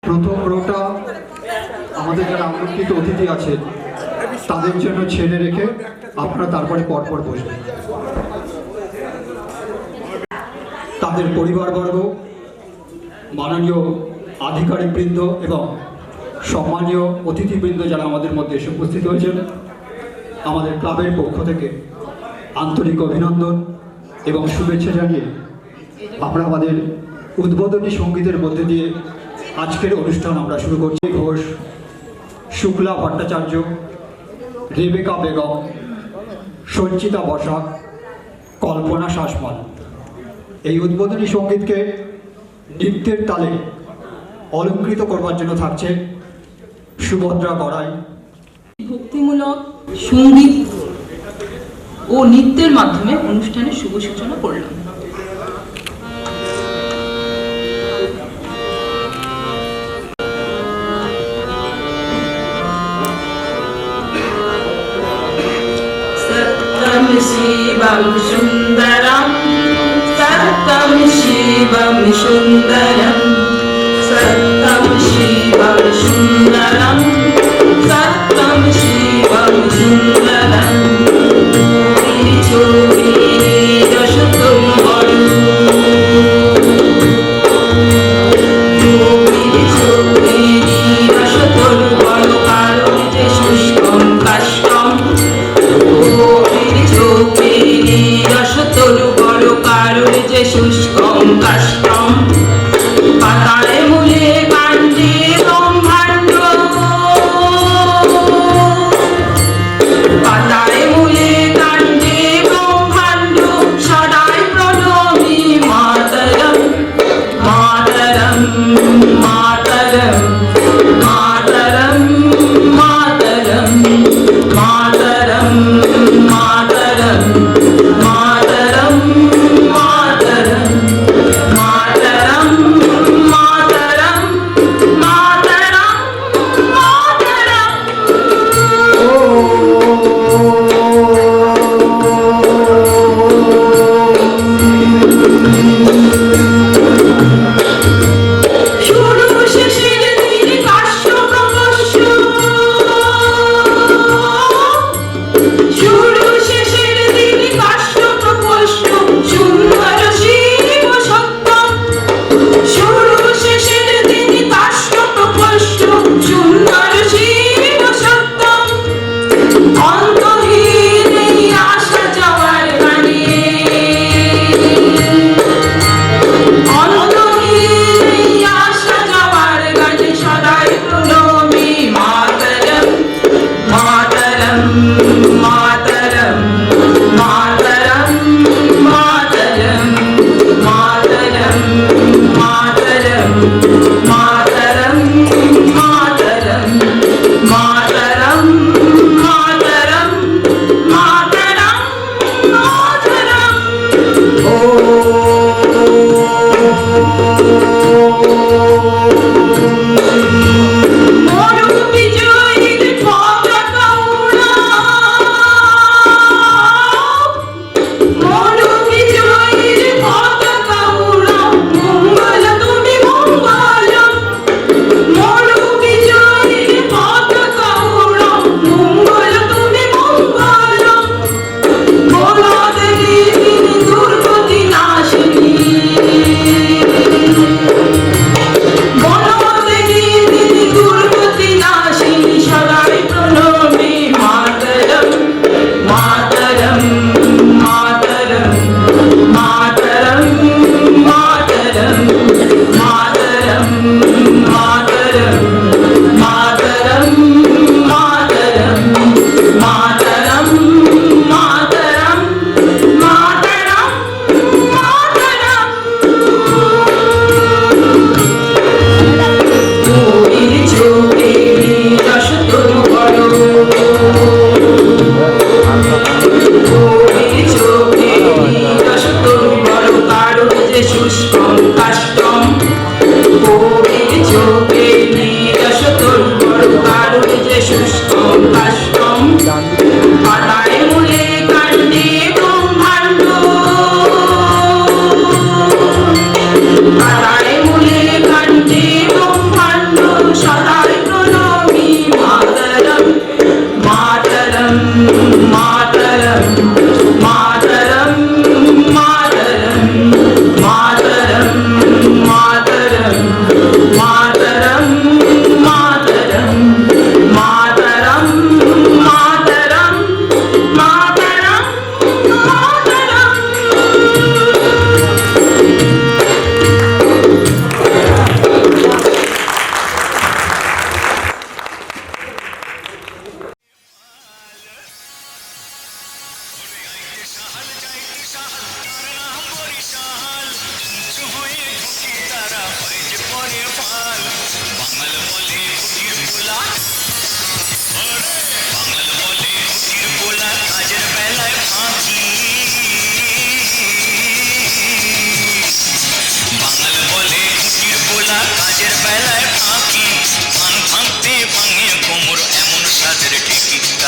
প্রথম রোটা আমাদের যারা আমন্ত্রিত অতিথি আছে তাদের জন্য ছেড়ে রেখে আপনারা তারপরে পরপর বসবেন। তাদের পরিবারবর্গ, মাননীয় আধিকারিকবৃন্দ এবং সম্মানীয় অতিথিবৃন্দ যারা আমাদের মধ্যে এসে উপস্থিত হয়েছেন, আমাদের ক্লাবের পক্ষ থেকে আন্তরিক অভিনন্দন এবং শুভেচ্ছা জানিয়ে আমরা আমাদের উদ্বোধনী সঙ্গীতের মধ্যে দিয়ে আজকের অনুষ্ঠান আমরা শুরু করছি। ঘোষ, শুক্লা ভট্টাচার্য, রেবেকা বেগম, সঞ্চিতা বসাক, কল্পনা শাসমল। এই উদ্বোধনী সঙ্গীতকে নৃত্যের তালে অলঙ্কৃত করবার জন্য থাকছে সুভদ্রা গড়াই। ভক্তিমূলক সঙ্গীত ও নৃত্যের মাধ্যমে অনুষ্ঠানের শুভ সূচনা করলাম। সত্যম শিবম সুন্দরম, সত্যম শিবম সুন্দরম, সত্যম শিবম সুন্দরম, সত্যম শিবম সুন্দরম।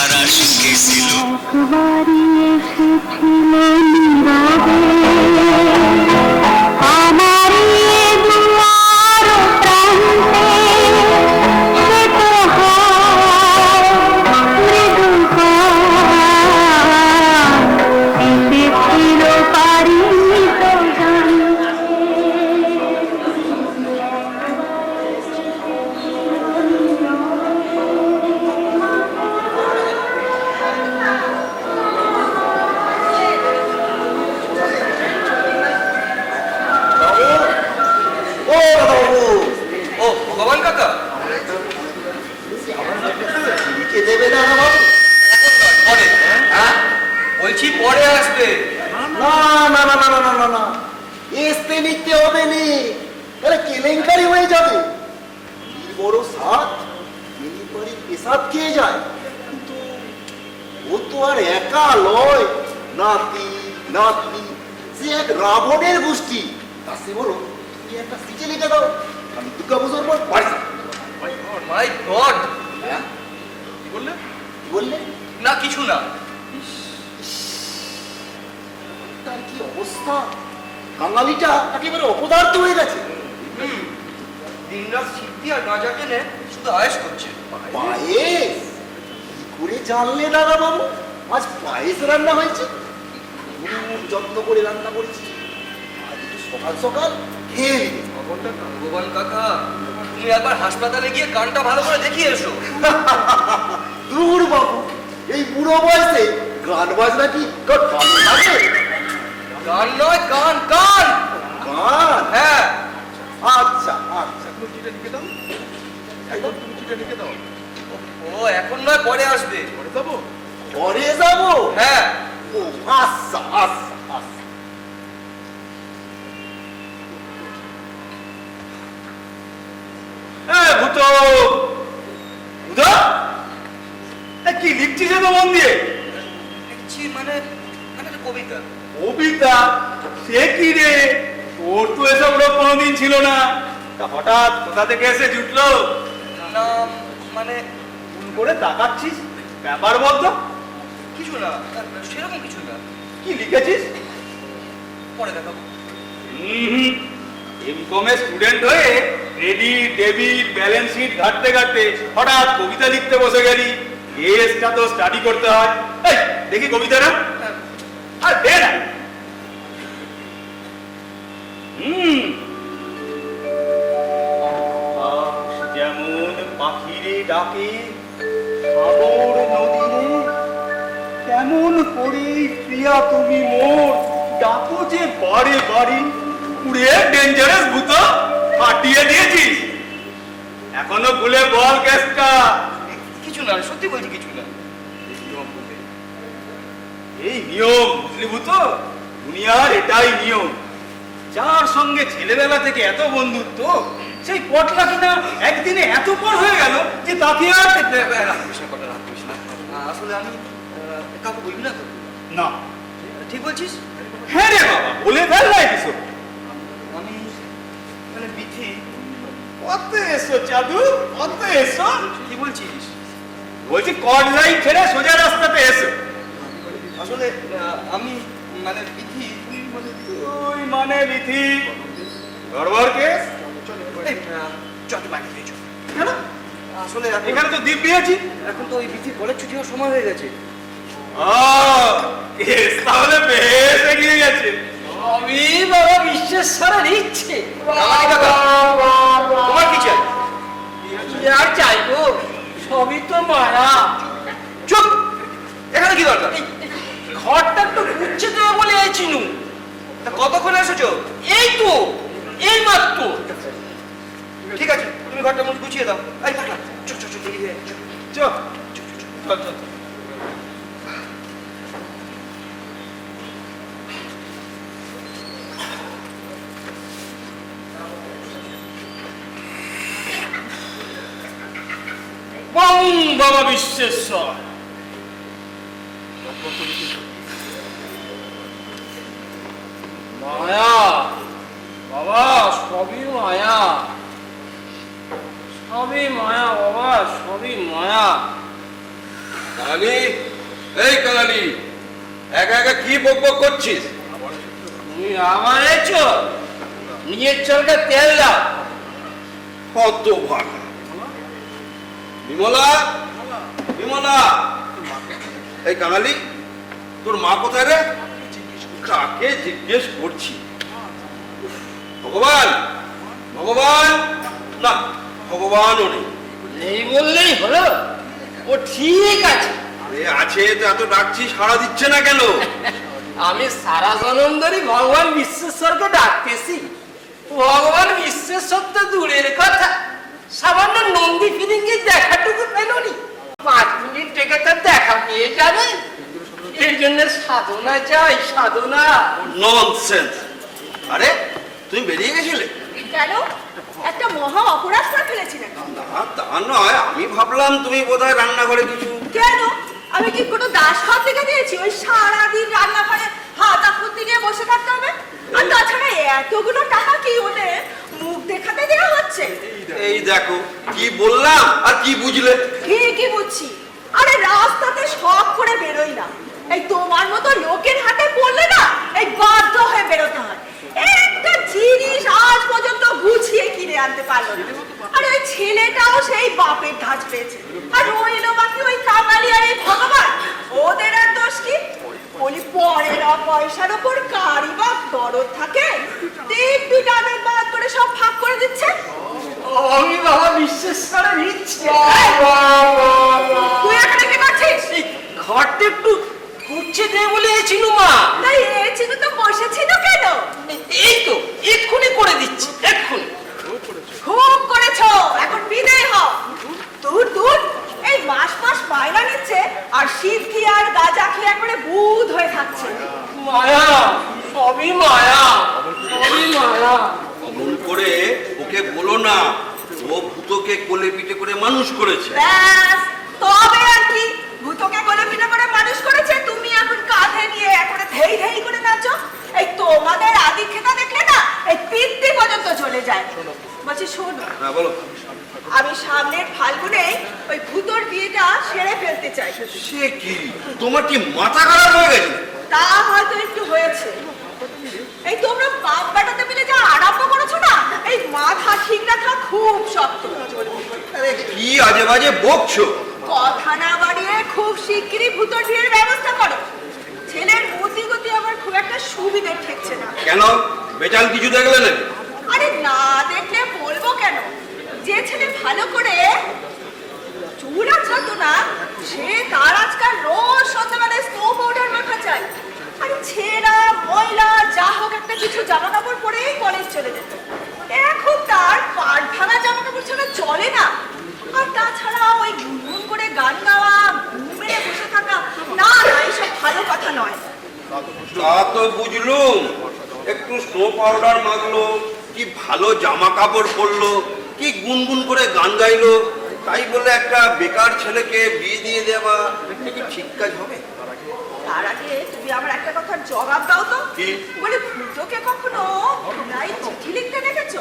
তারা শিখেছিল। একবারই এসেছিল নীরবে আমার এ দুয়ার প্রান্তে, সে তো হয় মৃদু এসেছিল পারিনি তো জানতে। ও ভগবান কাকা, লিখে দেবে না বাবু? এখন নয়, পরে। হ্যাঁ বলছি পরে আসবে। না না না না না না না না, এসতে লিখতে হবে নি, তাহলে কেলেঙ্কারি হয়ে যাবে। কি বড় সাত বাড়ি পেশাব খেয়ে যায়, কিন্তু ও তো আর একা লয়, নাতি নাতনি, সে এক রাবণের গোষ্ঠী। তা সে বলো তুমি একটা চিঠি লিখে দাও, আমি দুর্গা পুজোর পর বাড়ি যাবো। মাই গড, হ্যাঁ কি বললে? কি বললে? না কিছু না। তার কি অবস্থা, কাঙালিটা একেবারে অপদার্থ হয়ে গেছে। দিনরাত সিদ্ধি আর গাঁজা টেনে শুধু আয়েস করছে। পায়েস কি করে জানলে দাদা বাবু আজ পায়েস রান্না হয়েছে? খুব যত্ন করে রান্না করেছি, আজ একটু সকাল সকাল খেয়ে নিবি। ভগবান কাকা, তুমি একবার হাসপাতালে গিয়ে কানটা ভালো করে দেখিয়ে এসো। দূর বাবু, এই বুড়ো বয়সে গান বাজনা কি কার ভালো লাগে? গান নয়, কান কান। গান? হ্যাঁ আচ্ছা আচ্ছা, ও এখন নয়, পরে আসবে। ঘরে যাবো? হ্যাঁ ও আচ্ছা আচ্ছা আচ্ছা। কি লিখছিস এত মন দিয়ে? লিখছি মানে একটা কবিতা। কবিতা? সে কি রে, তোর তো এসব লোক কোনোদিন ছিল না, তা হঠাৎ কোথা থেকে এসে জুটলো? না মানে ভুল করে তাকাচ্ছিস, ব্যাপার বলতো। কিছু না, সেরকম কিছু না। কি লিখেছিস? পরে দেখাবো। এমকমের স্টুডেন্ট হয়ে ক্রেডিট ডেবিট ব্যালেন্স শিট ঘাটতে ঘাটতে হঠাৎ কবিতা লিখতে বসে গেলি। এসটা তো স্টাডি করতে হয়। এই দেখি কবিতাটা। আর দে না। যেমন পাখিরে ডাকে সাগর নদীরে, কেমন করে প্রিয়া তুমি মোর ডাকো যে বারে বারে। উড়ে ডেঞ্জারাস ভূত ফাটিয়ে দিয়েছিস, এখনো ভুলে বল কেসটা। কিছু না, সত্যি বলছি কিছু না। এই নিয়ম বুঝলি ভূত, দুনিয়ার এটাই নিয়ম। যার সঙ্গে ছেলেবেলা থেকে এত বন্ধুত্ব, সেই পটলা কিনা একদিনে এত পর হয়ে গেল যে তাকে আর আসলে আমি কাউকে বলবি না তো? না। ঠিক বলছিস? হ্যাঁ রে বাবা, বলে ফেল না কিছু। আমি মানে বিথি। কত এসো চাদু, কত এসো। কি বলছিস? বলছি কড লাইন ছেড়ে সোজা রাস্তাতে এসো। আসলে আমি মানে বিথি। তুই মানে বিথি গড়বড় কেস। চল বাড়ি ফিরে। কেন? আসলে এখানে তো দ্বীপ পেয়েছি। এখন তো ওই বিথির কলেজ ছুটি হওয়ার সময় হয়ে গেছে। কেস তাহলে বেশ এগিয়ে গেছে। আমি বাবা বিশ্বেশ্বরের ইচ্ছে। কামালি কাকা, তোমার কি চাই? কি আর চাইবো, সবই তো মায়া। চুপ, এখানে কি দরকার? ঘরটা একটু গুচ্ছে দেবে বলে আইছিনু। তা কতক্ষণ এসেছো? এই তো এই মাত্র। ঠিক আছে, তুমি ঘরটা মুখ গুছিয়ে দাও। এই পাগলা, চল চল চল, এগিয়ে চল। চল চল চল। বং বাবা বিশ্বেশ্বর। মায়া বাবা, সবই মায়া, সবই মায়া বাবা, সবই মায়া। কাঙালি, এই কাঙালি, একা একা কি বক বক করছিস? তুমি আমার চোর, নিজের চোরকে তেল দাও। কত ভাগা! বিমলা, বিমলা, এই কাঙালি, তোর মা কোথায় রে? কাকে জিজ্ঞেস করছি? ভগবান, ভগবান, না ভগবানও নেই। নেই বললেই হলো, ও ঠিক আছে। আরে আছে তো, এত ডাকছি সাড়া দিচ্ছে না কেন? আমি সারা জনম ধরে ভগবান বিশ্বেশ্বরকে ডাকতেছি। ভগবান বিশ্বেশ্বর তো দূরের কথা, সামান্য নন্দী ফিরিঙ্গি দেখাটুকু পেলনি, 5 মিনিট থেকে তার দেখা পেয়ে যাবে। এই জন্য সাধনা চাই, সাধনা। ননসেন্স! আরে তুমি বেরিয়ে গেছিলে? কেন? একটা মহা অপরাধ করে ফেলেছি নাকি? না তা নয়, আমি ভাবলাম তুমি বোধহয় রান্নাঘরে কিছু। কেন? আমি কি কোনো দাস হাত থেকে দিয়েছি ওই সারাদিন রান্নাঘরে হাত ফুর্তি নিয়ে বসে থাকতে হবে? আর তাছাড়া এতগুলো টাকা কি ওদের মুখ দেখাতে দেওয়া হচ্ছে? এই দেখো কি বললাম আর কি বুঝলে? কি বুঝছি? আরে রাস্তাতে শখ করে বেরোই না, এই তোমার মতো লোকের হাতে পড়লে না এই বাধ্য হয়ে বেরোতে হয়। একটা জিনিস আজ পর্যন্ত গুছিয়ে কিনে আনতে পারলো না। আর ওই ছেলেটাও সেই বাপের ধাঁচ পেয়েছে। আর রইলো বাকি ওই কাঙালি আর এই ভগবান, ওদের আর দোষ কি? বলি পরের পয়সার ওপর কারি বা দরদ থাকে? দিব্যি টানের বাদ করে সব ভাগ করে দিচ্ছে। আমি বাবা বিশ্বেশ্বরের ইচ্ছে। তুই এখানে কি করছিস? এই ঘরটা একটু গুছিয়ে দে বলে এসেছিল মা। তাই এই চিনু তো বসেছিল কেন? এই তো এক্ষুনি করে দিচ্ছি, এক্ষুনি। খুব করেছো, এখন বিদায় হও। দূর দূর, এই মাস মাস মাইনা নিচ্ছে আর সিদ্ধি আর গাঁজা খেয়ে একবারে বুধ হয়ে থাকছে। মায়া, সবই মায়া, সবই মায়া। অমন করে ওকে বলো না, ও ভূতকে কোলে পিঠে করে মানুষ করেছে। ব্যাস, তবে আর কি? ভূতকে কোলে পিঠে করে মানুষ করেছে, তুমি এখন কাঁধে নিয়ে একবারে ধেই ধেই করে নাচো। এই তোমাদের আদিক্ষেতা দেখলে না এই পিত্তি পর্যন্ত চলে যায়। বলছি শোনো, হ্যাঁ বলো। আমি সামনের ফাল্গুনে ওই ভূতর বিয়েটা সেরে ফেলতে চাই। সে কি, তোমার কি মাথা খারাপ হয়ে গেছে? তা হয়তো একটু হয়েছে। এই তোমরা বাপ বেটাতে মিলে যা আরম্ভ করেছো না, এই মাথা ঠিক রাখা খুব শক্ত। আরে কি আজে বাজে বকছো? কথা না বাড়িয়ে খুব শিগগিরই ভূতর বিয়ের ব্যবস্থা করো। ছেলের মতি গতি আমার খুব একটা সুবিধে ঠেকছে না। কেন, বেচাল কিছু দেখলে নাকি? আরে না দেখলে বলবো কেন? যে ছেলে ভালো করে চুল আঁচড়াতো না, সে তার আজকাল রোজ সন্ধ্যাবেলায় স্নো পাউডার মাখা চাই। আরে ছেঁড়া ময়লা যা হোক একটা কিছু জামা কাপড় পরেই কলেজ চলে যেত। এখন তার পাট ভাঙা জামা কাপড় ছাড়া চলে না। আর তাছাড়া ওই গুনগুন করে গান গাওয়া, ঘুম মেরে বসে থাকা, না না এইসব ভালো কথা নয়। তা তো বুঝলুম, একটু স্নো পাউডার মাখলো, কি ভালো জামা কাপড় পরলো, কি গুনগুন করে গান গাইলো, তাই বলে একটা বেকার ছেলেকে বিয়ে দিয়ে দেওয়া এটা কি ঠিক কাজ হবে? তার আগে তুমি আমার একটা কথার জবাব দাও তো। কি? বলে ভূতকে কখনো ভোলায় চিঠি লিখতে দেখেছো?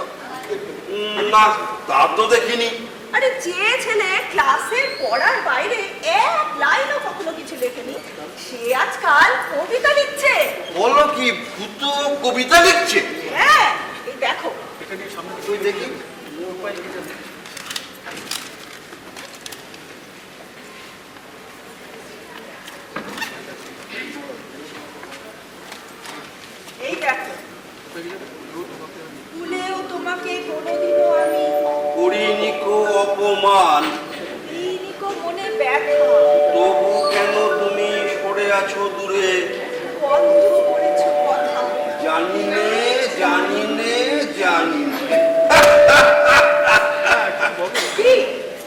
না, তা তো দেখিনি। আরে যে ছেলে ক্লাসে পড়ার বাইরে এক লাইনও কখনো কিছু লেখেনি, সে আজকাল কবিতা লিখছে। বলো কি, ভূত কবিতা লিখছে? হ্যাঁ, এই দেখো। তুই দেখি। এই দেখো। ভুলেও তোমাকে কোনোদিনও আমি করিনি কো অপমান, দিইনি কো মনে ব্যথা, তবু কেন তুমি সরে আছো দূরে? বন্ধ করেছো কথা। জানি নে, জানি নে, জানি নে। কি?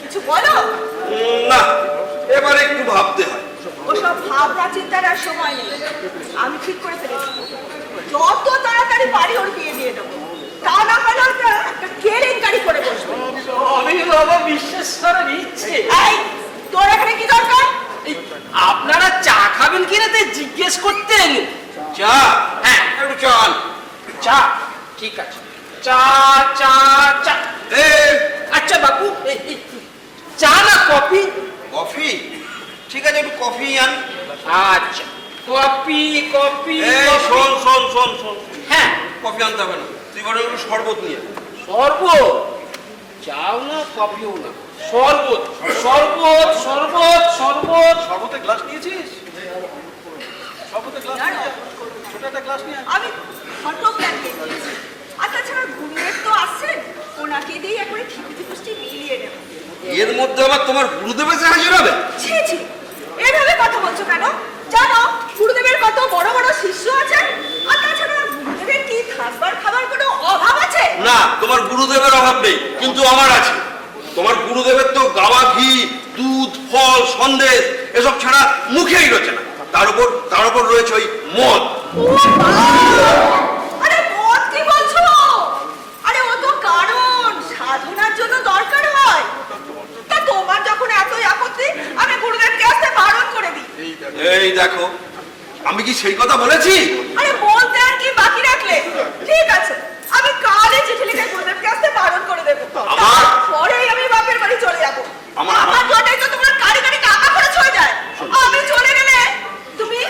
কিছু বলো। না, এবার একটু ভাবতে হয়। ওসব ভাবনা চিন্তার আর সময় নেই। আমি ঠিক করে ফেলেছি, যত তাড়াতাড়ি পারি ওর বিয়ে দিয়ে দেবো। তা না হলে ওটা একটা কেলেঙ্কারি করে বসবো। আমি বাবা বিশ্বেশ্বরের ইচ্ছে। এই, তোর এখানে কি দরকার? এই, আপনারা চা খাবেন কিনা তাই জিজ্ঞেস করতেন। চা? হ্যাঁ, একটু চল। চা, ঠিক আছে। চা চা চা। এই, আচ্ছা বাবু, চা না কফি? কফি? ঠিক আছে, একটু কফি আন। আচ্ছা, কপি কপি এই শোন শোন শোন শোন, হ্যাঁ, কফি আনতে হবে না, তুই বরং একটু শরবত নিয়ে আয়। শরবত চাও না, কপিও না, শরবত শরবত শরবত শরবত। শরবতের গ্লাস নিয়েছিস? শরবতের গ্লাস নিয়ে আয়। ছোট একটা গ্লাস নিয়ে আয়। আমি ফটো প্ল্যান দিয়েছি। আর তাছাড়া গুরুদেব তো আসছেন, ওনাকে দিয়ে একবারে ঠিকুটি পুষ্টি মিলিয়ে নেব। এর মধ্যে আবার তোমার গুরুদেব এসে হাজির হবে? ছি ছি, এভাবে কথা বলছো কেন? জানো গুরুদেবের কত বড় বড় শিষ্য আছেন, আর তাছাড়া গুরুদেবের কি থাকবার খাবার কোনো অভাব আছে? না, তোমার গুরুদেবের অভাব নেই, কিন্তু আমার আছে। তোমার গুরুদেবের তো গাওয়া ঘি, দুধ, ফল, সন্দেশ এসব ছাড়া মুখেই রয়েছে না। তার উপর রয়েছে ওই মদ। ও বাবা! আরে মদ কি বলছো? আরে ও তো কারণ সাধনার জন্য দরকার হয়। তা তোমার যখন এতই আপত্তি, আমি গুরুদেবকে আসতে বারণ করে দিই। এই দেখো, আমি কি সেই কথা বলেছি? আরে বলতে আর কি বাকি রাখলে? ঠিক আছে, আমি কালই চিঠি লিখে গুরুদেবকে আসতে বারণ করে দেবো। তারপরেই আমি বাপের বাড়ি চলে যাবো। আমার জন্যই তো তোমার কারি কারি টাকা খরচ হয়ে যায়। আমি চলে গেলে তুমি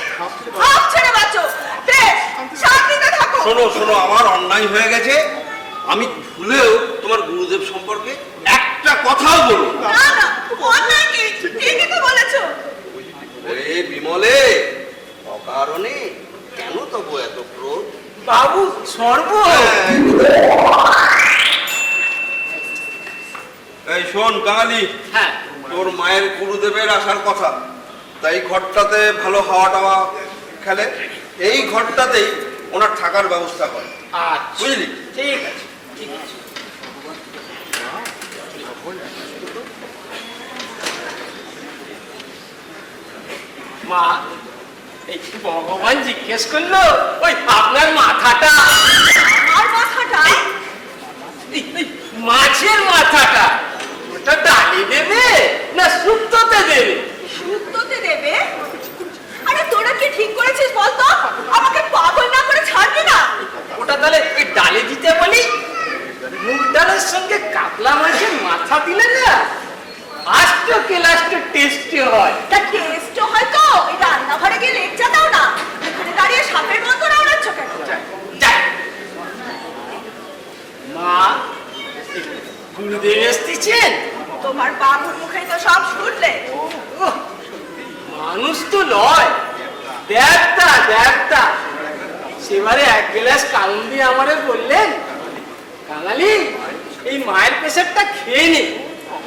হাফ ছেড়ে বাঁচো। বেশ, শান্তিতে থাকো। শোনো শোনো, আমার অন্যায় হয়ে গেছে। আমি ভুলেও তোমার গুরুদেব সম্পর্কে একটা কথাও বলবো না। না না, অন্যায় কি? ঠিকই তো বলেছো। এ বিমলে, অকারণে কেন তবু এত ক্রোধ? বাবু শরবত। এই শোন কাঙালি, হ্যাঁ, তোর মায়ের গুরুদেবের আসার কথা, তাই ঘরটাতে ভালো হাওয়া টাওয়া খেলে, এই ঘরটাতেই ওনার থাকার ব্যবস্থা করে, আচ্ছা, বুঝলি? ঠিক আছে ঠিক আছে। মা, এই ভগবান জিজ্ঞেস করলো ওই আপনার মাথাটা, আর মাথাটা এই মাছের মাথাটা ওটা ডালি দেবে না শুক্তোতে দেবে? শুক্তোতে দেবে? আরে তোরা কি ঠিক করেছিস বলতো? আমাকে পাগল না করে ছাড়বি না। ওটা তাহলে ওই ডালে দিতে বলি। মুগ ডালের সঙ্গে কাতলা মাছের মাথা দিলে না আস্ত কেলাস্ত টেস্টি হয়। তা টেস্ট হয়তো এই রান্নাঘরে গিয়ে লেকচা দাও না, এখানে দাঁড়িয়ে সাপের মতো রাউড়াচ্ছ কেন? যাই। মা, এই গুরুদেব এসেছেন? তোমার বাবুর মুখে তো সব শুনলে। ওহ, মানুষ তো লয়, দেবতা দেবতা। সেবারে এক গ্লাস কাউন দিয়ে আমারে বললেন, কাঙালি এই মায়ের প্রেসারটা খেয়ে নে।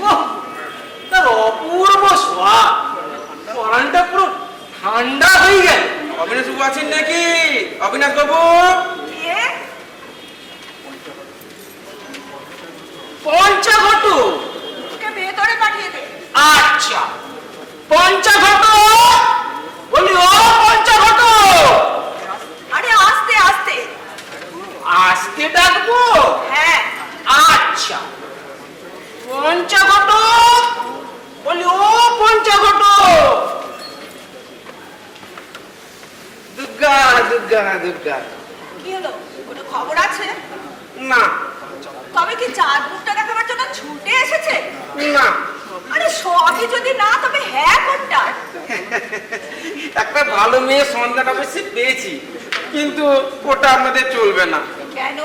ওহ, তার অপূর্ব স্বাদ, পরানটা পুরো ঠান্ডা হয়ে গেল। অবিনাশ বাবু আছেন নাকি? অবিনাশ বাবু, দিয়ে পঞ্চঘটু। ওকে ভেতরে পাঠিয়ে দে। আচ্ছা, পঞ্চঘটু বলি, ও পঞ্চঘটু। আরে আস্তে আস্তে। আজকে ডাকবো? হ্যাঁ। আচ্ছা, পঞ্চঘটু বলি, ও পঞ্চঘটু। দুর্গা দুর্গা দুর্গা। কি হলো? কোনো খবর আছে? না তবে কি চাঁদ মুখটা দেখাবার জন্য ছুটে এসেছে? না, আরে সবই যদি না, তবে হ্যাঁ কোনটা? একটা ভালো মেয়ে সন্ধ্যাটা বেশি পেয়েছি, কিন্তু ওটা আমাদের চলবে না। কেন?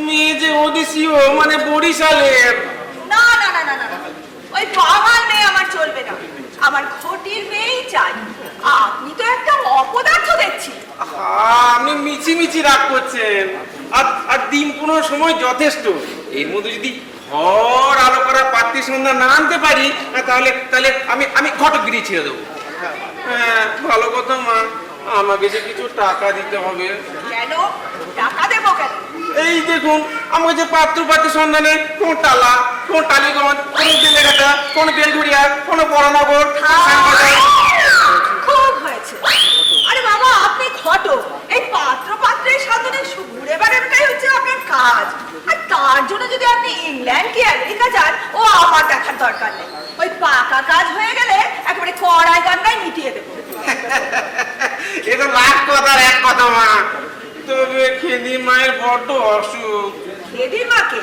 মেয়ে যে ওডিসিও মানে বরিশালের। না না না না না না, ওই বাঙাল মেয়ে আমার চলবে না। আমার ঘটির মেয়েই চাই। আপনি তো একটা অপদার্থ দেখছি। আপনি মিছি মিছি রাগ করছেন। আর দিন 15 সময় যথেষ্ট। এর মধ্যে যদি ঘর আলো করা পাত্রী সন্ধ্যা না আনতে পারি, তাহলে তাহলে আমি ঘটকগিরি ছেড়ে দেবো। হ্যাঁ, ভালো কথা মা, আমাকে যে কিছু টাকা দিতে হবে। কেন টাকা দেবো কেন? এই দেখুন, আমাকে যে পাত্রী সন্ধানে কোন টালা, কোন টালিগঞ্জ, কোন বেলেঘাটা, কোন বেলঘড়িয়া, কোন বড়নগর, খুব হয়েছে। আরে বাবা, আপনি ঘটক, এই পাত্র পাত্রের সাথে ঘুরে বেড়ানোটাই হচ্ছে আপনার কাজ। আর তার জন্য যদি আপনি ইংল্যান্ড কি আমেরিকা যান, ও আমার দেখার দরকার নেই। ওই পাকা কাজ হয়ে গেলে একেবারে কড়াই গন্ডায় মিটিয়ে দেবো। এটা লাখ কথার এক কথা মা। তবে খেদি মায়ের বড্ড অসুখ। খেদির মাকে?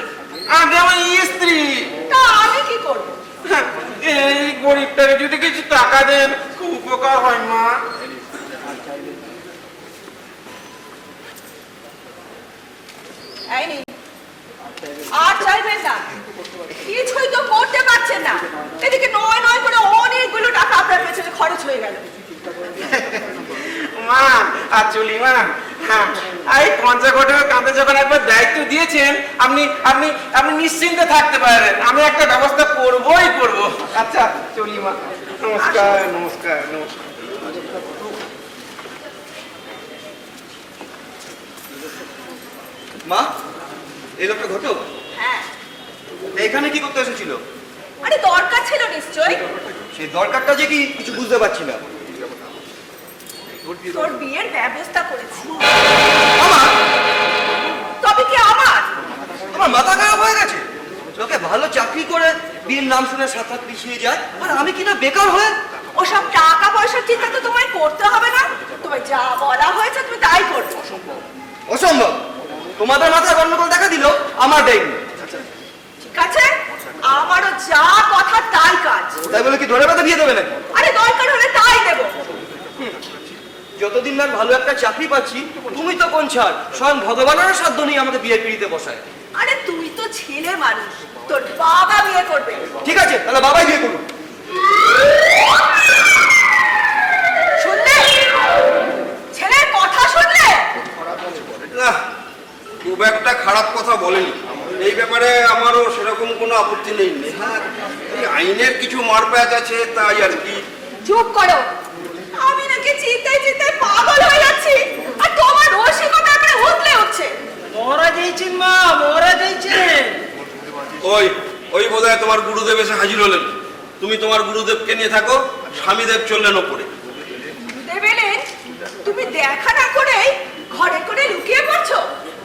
আগে আমার স্ত্রী। তা আমি কি করবো? এই গরিবটাকে যদি কিছু টাকা দেন খুব উপকার হয় মা। এই নিন। আর চাইবেন না, কিছুই তো করতে পারছেন না। এদিকে নয় নয় করে অনেকগুলো টাকা আপনার পেছনে খরচ হয়ে গেল। মা আর চলি মা, হ্যাঁ এই পঞ্চাকোটের কাঁধে যখন একবার দায়িত্ব দিয়েছেন, আপনি আপনি আপনি নিশ্চিন্তে থাকতে পারেন, আমি একটা ব্যবস্থা করবই করব। আচ্ছা চলি মা, নমস্কার নমস্কার নমস্কার। মা, এই লোকটা ঘটক হ্যাঁ, এখানে কি করতে এসেছিল? আরে দরকার ছিল নিশ্চয়ই। সেই দরকারটা যে কি কিছু বুঝতে পারছি না। তোর বিয়ের ব্যবস্থা করেছি। আমার তবে কি আমার? আমার মাথা খারাপ হয়ে গেছে। লোকে ভালো চাকরি করে বিয়ের নাম শুনে সাত হাত পিছিয়ে যায়, আর আমি কিনা বেকার হয়ে। ওসব টাকা পয়সার চিন্তা তো তোমায় করতে হবে না। তোমায় যা বলা হয়েছে তুমি তাই করবে। অসম্ভব। তোমাদের মাথায় গন্ডগোল দেখা দিল, আমার দেয়নি। ঠিক আছে, আমারও যা কথা তাই কাজ। তাই বলে কি ধরে বেঁধে বিয়ে দেবে নাকি? আরে দরকার হলে তাই দেবো। যতদিন না ভালো একটা চাকরি পাচ্ছি, তুমি তো কোন ছাড়, স্বয়ং ভগবানেরও সাধ্য নেই আমাকে বিয়ের পিড়িতে বসায়। আরে তুই তো ছেলে মানুষ, তোর বাবা বিয়ে করবে। ঠিক আছে, তাহলে বাবাই বিয়ে করুন। শুনলে? ছেলের কথা শুনলে? না, খুব একটা খারাপ কথা বলেনি। এই ব্যাপারে আমারও সেরকম কোনো আপত্তি নেই। হ্যাঁ, এই আইনের কিছু মারপ্যাচ আছে, তাই আর কি। চুপ করো। আমি নাকি চিন্তায় চিন্তায় পাগল হয়ে যাচ্ছি, আর তোমার রসিকতা আমার উতলে উঠছে। মহারাজ এইছেন মা, মহারাজ এইছেন। ওই ওই বোধহয় তোমার গুরুদেব এসে হাজির হলেন। তুমি তোমার গুরুদেবকে নিয়ে থাকো, স্বামীদেব চললেন ওপরে। দেবেলেন, তুমি দেখা না করে ঘরে করে লুকিয়ে পড়ছো,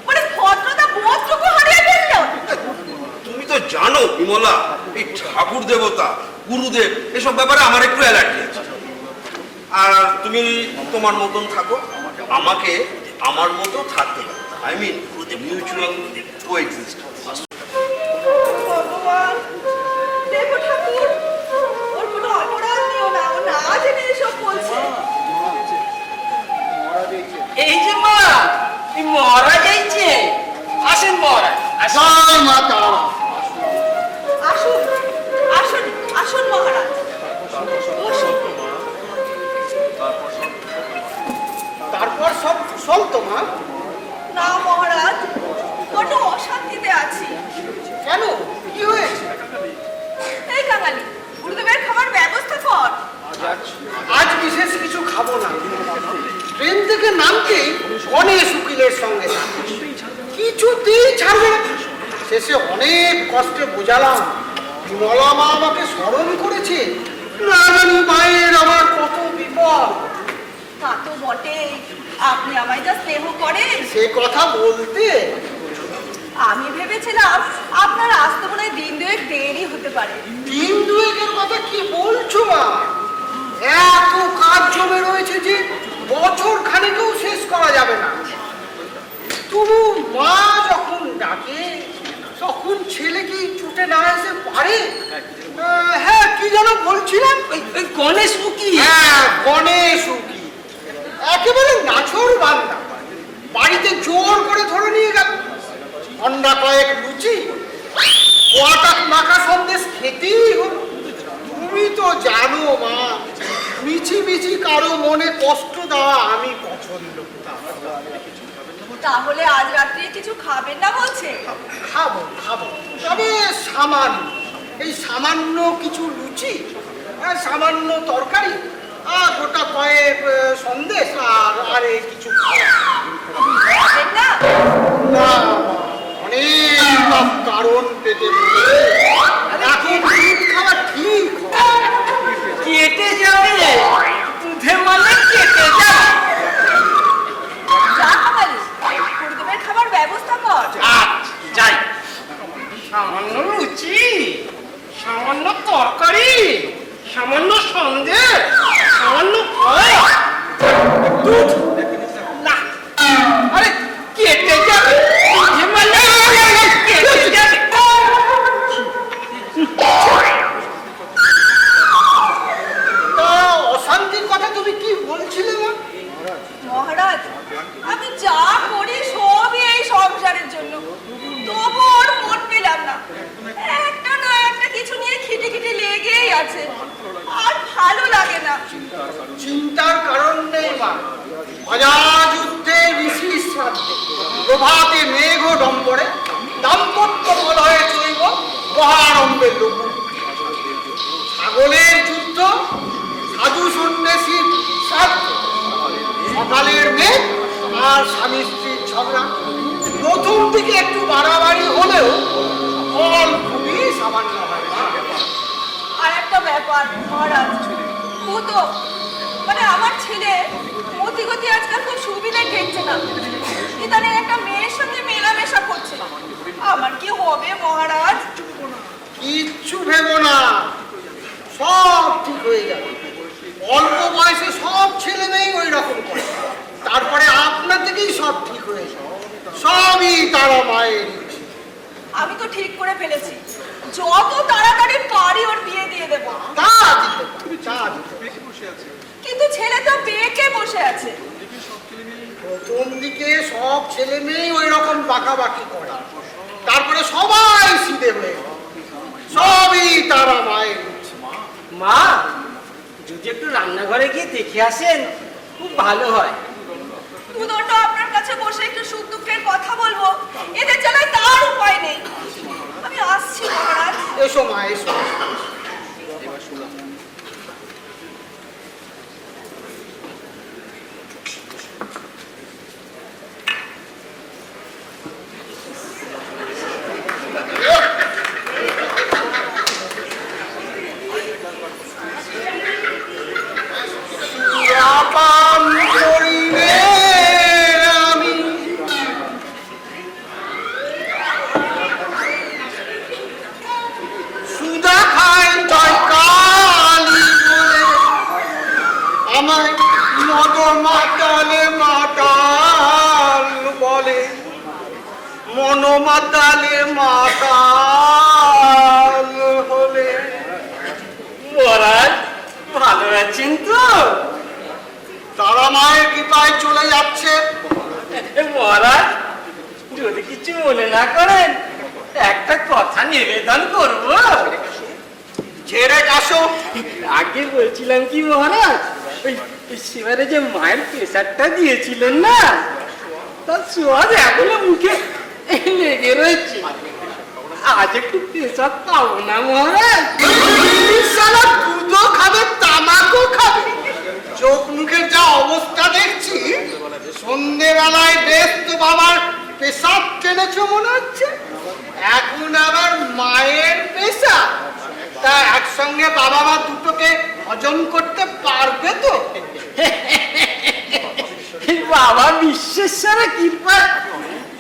মানে ভদ্রতা বোধটুকু হারিয়ে ফেললো। তুমি তো জানো বিমলা, এই ঠাকুর দেবতা, গুরুদেব, এসব ব্যাপারে আমার একটু অ্যালার্জি আছে। আর তুমি তোমার মতন থাকো, আমাকে আমার মতো থাকতে হবে। I mean mutual coexistence. ভগবান, দেখো ঠাকুর, ওর কোনো অপরাধ নিও না, ও না জেনে এসব বলছে। এই যে মা, এই মহারাজ এইছে। আসেন মহারাজ, আসেন। আসুন, আসুন, আসুন মহারাজ। বসুন। তারপর সব কুশল তো মা? না মহারাজ, বড্ড অশান্তিতে আছি। কেন, কি হয়েছে? এই কাঙালি, গুরুদেবের খাবার ব্যবস্থা কর। আজ বিশেষ কিছু খাবো না। ট্রেন থেকে নামতেই গণেশ উকিলের সঙ্গে কিছুতেই ছাড়বে না। শেষে অনেক কষ্টে বোঝালাম, বিমলা মা আমাকে স্মরণ করেছে, না জানি মায়ের আমার কত বিপদ। তা তো বটেই, আপনি আমায় যা স্নেহ করেন। সে কথা বলতে আমি ভেবেছিলাম আপনার আসতে মনে হয় দিন দুয়েক দেরি হতে পারে। দিন দুয়েকের কথা কি বলছো মা? এত কাজ জমে রয়েছে যে বছর খানেকেও শেষ করা যাবে না। তবু মা যখন ডাকে তখন ছেলে কি ছুটে না এসে পারে? হ্যাঁ, কি যেন বলছিলাম? ওই গণেশ উকিল। হ্যাঁ, গণেশ উকিল একেবারে নাছর বান্দা, বাড়িতে জোর করে ধরে নিয়ে গেল। ঠান্ডা কয়েক লুচি, ওয়াটাক মাখা সন্দেশ খেতেই হলো। তুমি তো জানো মা, মিছি মিছি কারো মনে কষ্ট দেওয়া আমি পছন্দ করি না। তাহলে আজ রাত্রে কিছু খাবেন না বলছে? খাবো খাবো, তবে সামান্য, এই সামান্য কিছু লুচি, সামান্য তরকারি, আর গোটা কয়েক সন্দেশ, আর এই কিছু খাবেন না? না, অনেক কারণ পেতে এখন দুধ খাওয়া ঠিক কেটে যাবে, দুধে মানে কেটে যাবে। যা কাঙালি, গুরুদেবের খাবার ব্যবস্থা কর। যাই। সামান্য লুচি, সামান্য তরকারি, সামান্য সন্দেশ, সামান্য ফল, দুধ না, আরে কেটে যাবে, দুধে মানে কেটে যাবে। দিকে একটু বাড়াবাড়ি হলেও ফল খুবই সামান্য হয়। আর একটা ব্যাপার মহারাজ, ও তো মানে আমার ছেলে মতিগতি আজকাল খুব সুবিধা ঠেকছে না, ইদানিং একটা মেয়ের সাথে মেলামেশা করছে। আমার কি হবে মহারাজ? কিচ্ছু ভেবো না, সব ঠিক হয়ে যাবে। অল্প বয়সে সব ছেলে মেয়ে ওই রকম করে, তারপরে আপনার থেকেই সব ঠিক হয়ে যাবে। সবই তারা মায়ের ইচ্ছে। আমি তো ঠিক করে ফেলেছি, যত তাড়াতাড়ি পারি ওর বিয়ে দিয়ে দেবো। তা দিতে তা দিতে। কিন্তু ছেলে তো বেঁকে বসে আছে। প্রথম দিকে সব ছেলে মেয়ে ওই রকম বাঁকাবাকি করে, তারপরে সবাই সিধে হয়ে যায়। সবই তারা মায়ের ইচ্ছে। মা, যদি একটু রান্নাঘরে গিয়ে দেখে আসেন খুব ভালো হয়। দুদণ্ড আপনার কাছে বসে একটু সুখ দুঃখের কথা বলবো, এদের জ্বালায় তার উপায় নেই। আমি আসছি মহারাজ। এসো মা, এসো। পান করিলে আমি সুদা খাই তাই কালি বলে আমায় মদ মাতালে মাতাল বলে, মন মাতালে মাতাল হলে। মহারাজ ভালো আছেন তো? তারা মায়ের কৃপায় চলে যাচ্ছে। মহারাজ, যদি কিছু মনে না করেন একটা কথা নিবেদন করব। ছেড়ে আসো। আগে বলছিলাম কি মহারাজ, ওই সেবারে যে মায়ের প্রেসারটা দিয়েছিলেন না, তার সোয়াদ এখনো মুখে লেগে রয়েছে। আজ একটু প্রেসার পাবো না মহারাজ? সারা দুধও খাবে, তামাকও খাবে। চোখ মুখের যা অবস্থা দেখছি, সন্ধ্যেবেলায় বেশ তো বাবার পেশাব টেনেছো মনে হচ্ছে, এখন আবার মায়ের পেশাব। তা একসঙ্গে বাবা মা দুটোকে হজম করতে পারবে তো? বাবা বিশ্বেশ্বরের কৃপা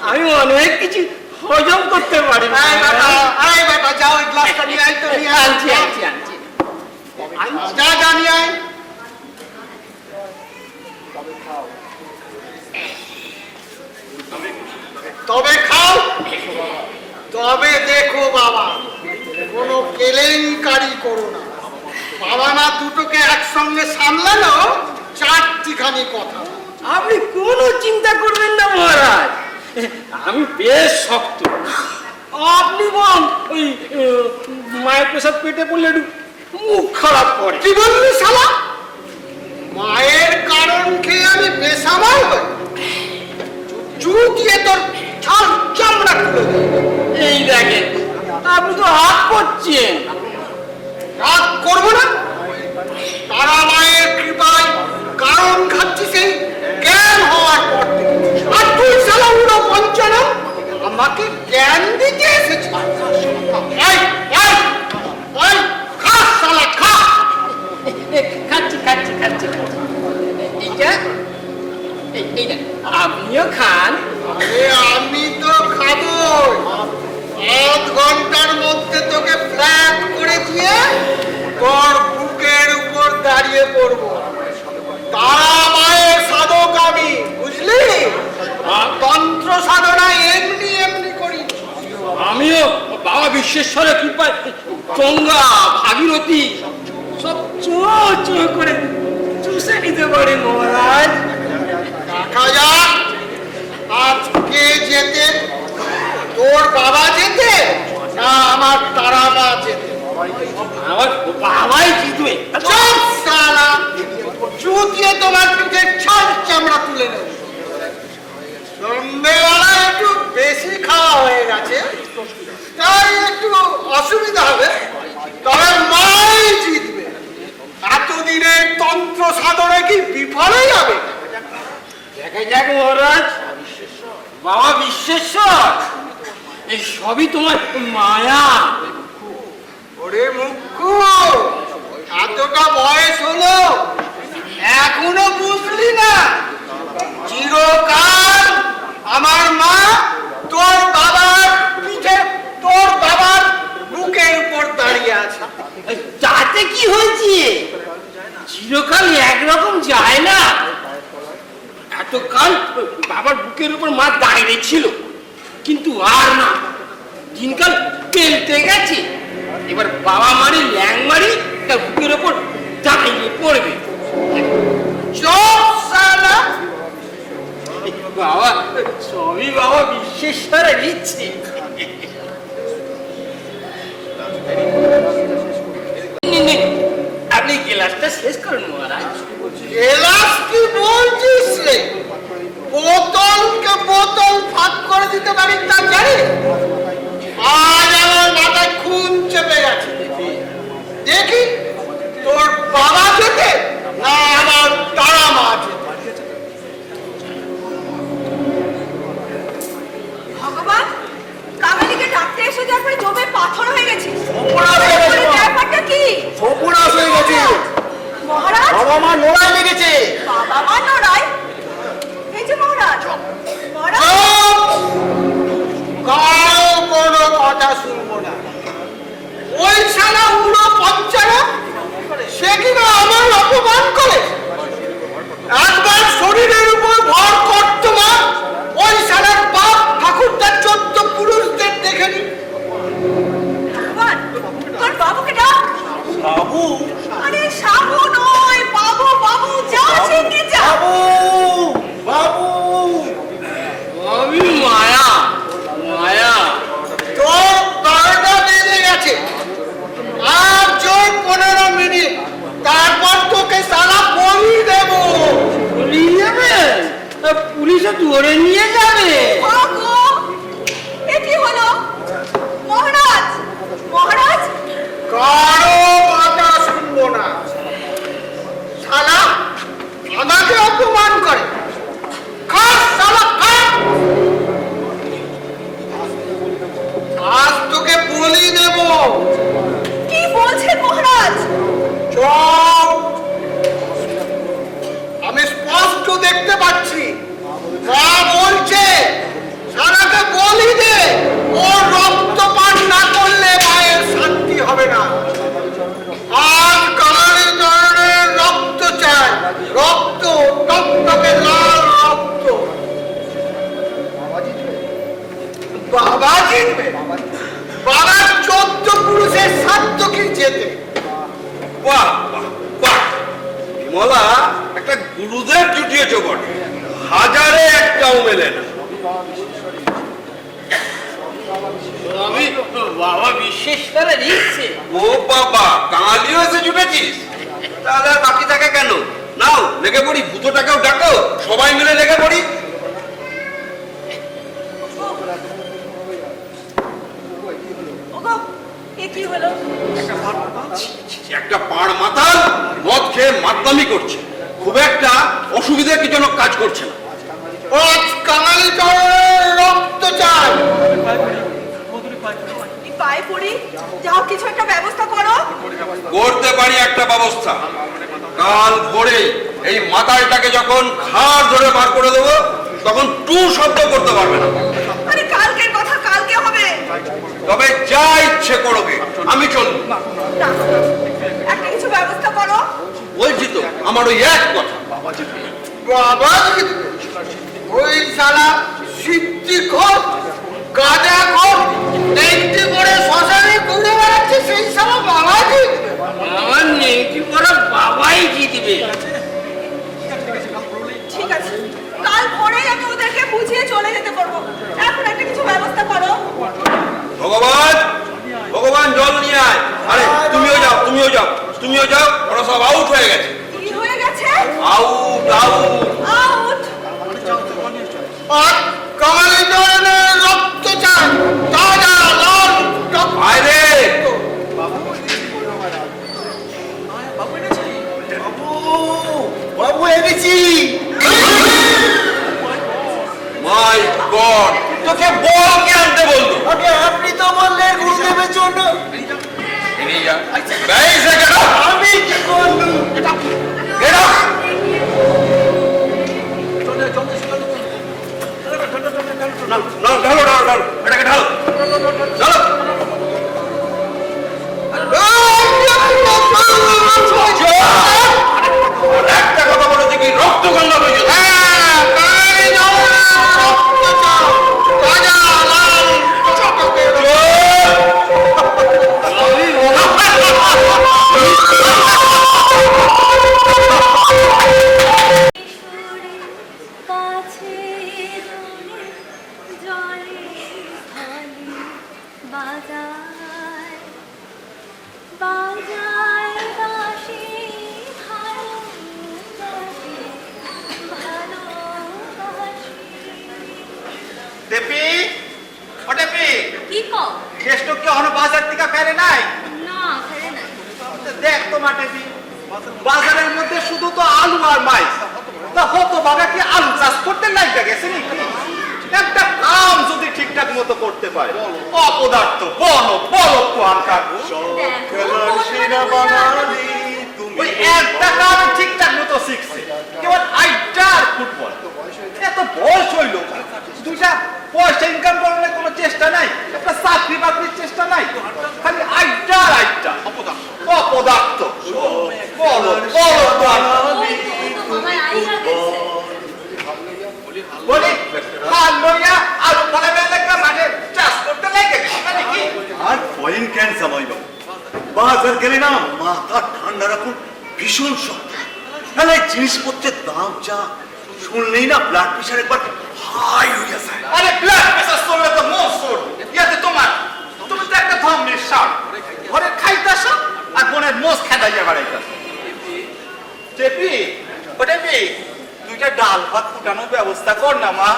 আমি অনেক কিছু হজম করতে পারি। আয় বাবা, আয় বাবা, যাও ওই গ্লাসটা নিয়ে আয় তো, নিয়ে আয়। আনছি আনছি আনছি। যা যা নিয়ে আয়। তবে খাও, তবে দেখো বাবা, কোনো কেলেঙ্কারি করো না। বাবা মা দুটোকে একসঙ্গে সামলানো চারটিখানি কথা। আপনি কোনো চিন্তা করবেন না মহারাজ, আমি বেশ শক্ত। আপনি বল ওই মায়ের পেশাব পেটে পড়লে একটু মুখ খারাপ করে। কি বললি শালা? মায়ের কারণ খেয়ে আমি বেসামাল হই? চুটিয়ে তোর ছাল চামড়া খুলে দেব। এই দেখেন, আপনি তো হাত করছেন। রাগ করবো না? তারা মায়ের কৃপায় কারণ খাচ্ছি সেই জ্ঞান হওয়ার পর থেকে। আর তুই শালা উড়ো পঞ্চানা আমাকে জ্ঞান দিতে এসেছিস। এই, এই, এই, খা শালা, খা। খাচ্ছি খাচ্ছি খাচ্ছি। এইটা এইটা আপনিও খান। আরে আমি তো খাবো। আধ ঘন্টার মধ্যে তোকে ফ্ল্যাট করে দিয়ে তোর বুকের উপর দাঁড়িয়ে পড়বো। তারা মায়ের সাধক আমি, বুঝলি? তন্ত্র সাধনা এমনি এমনি করি। আমিও বাবা বিশ্বেশ্বরের কৃপায় গঙ্গা ভাগীরথী সব চো চো করে চুষে নিতে পারি মহারাজ। দেখা যাক আজকে যেতে তোর বাবা যেতে না আমার তারা মা যেতে। আমার বাবাই জিতবে। চুপ শালা, চুতিয়ে তোমার পিঠে ছাল চামড়া তুলে নেব। সন্ধ্যেবেলা একটু বেশি খাওয়া হয়ে গেছে, তাই একটু অসুবিধা হবে, তবে মাই জিতবে। এতদিনের তন্ত্র সাধনা কি বিফলে যাবে? দেখা যাক মহারাজ। বাবা বিশ্বেশ্বর, এই সবই তোমার মায়া। ওরে মুখ্য, এতটা বয়স হলো এখনো বুঝলি না? চিরকাল আমার মা তোর বাবার পিঠে, তোর বাবার বুকের উপর দাঁড়িয়ে আছে। তাতে কি হয়েছে? চিরকাল একরকম যায় না। এতকাল বাবার বুকের উপর মা দাঁড়িয়ে ছিল, কিন্তু আর না, দিনকাল পেলতে গেছে। এবার বাবা মারি ল্যাং মারি তার বুকের উপর দাঁড়িয়ে পড়বে। চোখ সালা, বাবা, সবই বাবা বিশ্বেশ্বরের ইচ্ছে। আপনি গ্লাসটা শেষ করুন মহারাজ। এলাস কি বলছিস রে? বোতলকে বোতল ফাঁক করে দিতে পারি তা জানি? আজ আমার মাথায় খুন চেপে গেছে। দেখি তোর বাবা যেতে না আমার তারা মা যেতে। ভগবান, কাঙালিকে ডাকতে এসে যার পরে জমে পাথর হয়ে গেছে। সর্বনাশ হয়ে গেছে। ব্যাপারটা কি? সর্বনাশ হয়ে গেছে। মহারাজ, বাবা মা লড়াই লেগেছে। বাবা মা লড়াই? এই যে মহারাজ, মহারাজ, কারো কোনো কথা শুনবো না। ওই শালা উড়ো পঞ্চারা, সে কিনা আমার অপমান করে। একবার শরীরের উপর ভর করতো না, ওই শালার বাপ ঠাকুরদার 14 পুরুষদের দেখেনি। ভগবান, তোর বাবুকে ডাক। বাবু, আরে সাবু নয়, বাবু, বাবু, যা চিনতে যা। বাবু, বাবু, আমি মায়া, মায়া। তোর 12টা বেজে গেছে, আর জোর 15 মিনিট, তারপর তোকে সালা বলি দেবো। পুলিশ যাবে? পুলিশে ধরে নিয়ে যাবে? ওগো, এ কি হলো? মহারাজ, মহারাজ, কারো কথা শুনবো না। শালা আমাকে অপমান করে। খাস শালা, খাস। আজ তোকে বলি দেব। কি বলছেন মহারাজ? চল, আমি স্পষ্ট দেখতে পাচ্ছি মা বলছে শালাকে বলি দে, ওর রক্ত পান না করলে মায়ের শান্তি হবে না। আর কালারে ধরনের রক্ত চাই, রক্ত, টকটকে লাল রক্ত। বাবা জিতবে। বাবার 14 পুরুষের সাধ্য কি যেতে? বাহ বাহ বাহ, বিমলা একটা গুরুদেব জুটিয়েছ বটে, হাজারে একটাও মেলে না। আমি বাবা বিশ্বেশ্বরের ইচ্ছে। ও বাবা, কালিও এসে জুটেছিস? তাহলে আর বাকি থাকে কেন? নাও লেগে পড়ি, ভূতটাকেও ডাকো, সবাই মিলে লেগে পড়ি। ওগো, এ কি হলো? একটা পাড় মাতাল মদ খেয়ে মাতলামি করছে, খুব একটা অসুবিধা কি জন্য কাজ করছে না। আজ কাঙালি ধরনের রক্ত চাই। এই পায়ে পড়ি, যাও কিছু একটা ব্যবস্থা করো। করতে পারি একটা ব্যবস্থা। কাল ভোরে এই মাতালটাকে যখন ঘাড় ধরে বার করে দেবো, তখন টু শব্দ করতে পারবে না। আরে কালকের কথা কালকে হবে। তবে যা ইচ্ছে করবে, আমি চলবো। ডাকো, একটা কিছু ব্যবস্থা করো। বলছি তো, আমার ওই এক কথা। বাবা জিতবে। ওই শালা সিদ্ধি খোর, গাঁজা খোর, নেংটি করে শ্মশানে ঘুরে বেড়াচ্ছে, সেই শালা বাবা জিতবে। আমার নেংটি পড়া বাবাই জিতবে। ঠিক আছে, কাল ভোরেই আমি ওদেরকে বুঝিয়ে চলে যেতে পারবো। এখন একটা কিছু ব্যবস্থা করো। ভগবান, ভগবান জল নিয়ে আয়। আরে তুমিও যাও, তুমিও যাও, তুমিও যাও, ওরা সব আউট হয়ে গেছে। কি হয়ে গেছে? Out, out. আউট। আর কাঙালি ধরনের রক্ত চাই, তাজা লাল রক্ত। আরে বাবু এনেছি। মাই গড, বল কে আনতে বললো? আপনি তো বললেন গুরুদেবের জন্য। বেরিয়ে যা। বেরিয়ে যা, get out! আমি কি করলু? Get out! না, না, ঢালো, ঢালো, ঢালো। এটাকে ঢালো। ঢালো। একটা কথা বলেছে কি রক্ত গঙ্গা বই কাছে জলে ঢালি বাজায় বাজায় বাঁশি ভালোবাসি ভালোবাসি। টেপি ও টেপি কি কও? কেষ্ট কি অন বাজার থেকে ফেলে নাই? না ফেরে নাই। দেখ তোমার টেপি বাজারের মধ্যে শুধু তো আলু আর মাছ, তা হতো বাবা কি আলু চাষ করতে লাগবে গেছে নাকি? একটা কাম যদি ঠিকঠাক মতো করতে পারে, অপদার্থ বলো বলো তো আনকার ওই একটা কাম ঠিকঠাক মতো শিখছে, কেবল আইটা আর ফুটবল। এত বয়স হইল, দুইটা পয়সা ইনকাম করার কোনো চেষ্টা নাই, একটা চাকরি বাকরির চেষ্টা নাই, খালি আইটা আর আইটা। অপদার্থ বলো বলো তো আনকার। আমার আইগা গেছে। বলি হাল লইয়া আলু ফলাবেন লাগা মাঠে চাষ করতে লাগে নাকি? আর ফরেন কেন জামাই বাবু, বাজার গেলে না মাথা ঠান্ডা রাখুন, ভীষণ শক্ত। তাহলে জিনিসপত্রের দাম যা শুনলেই না ব্লাড প্রেশার একবার হাই হয়ে যায়। আরে ব্লাড প্রেসার চললে তো মোর চল ইয়াতে তোমার, তুমি তো একটা ধর্মের সাপ, ঘরে খাইতাছ আর বোনের মোষ খেদাইয়া বেড়াইতাছ। টেপি ও টেপি, দুইটা ডাল ভাত ফুটানোর ব্যবস্থা কর না মা,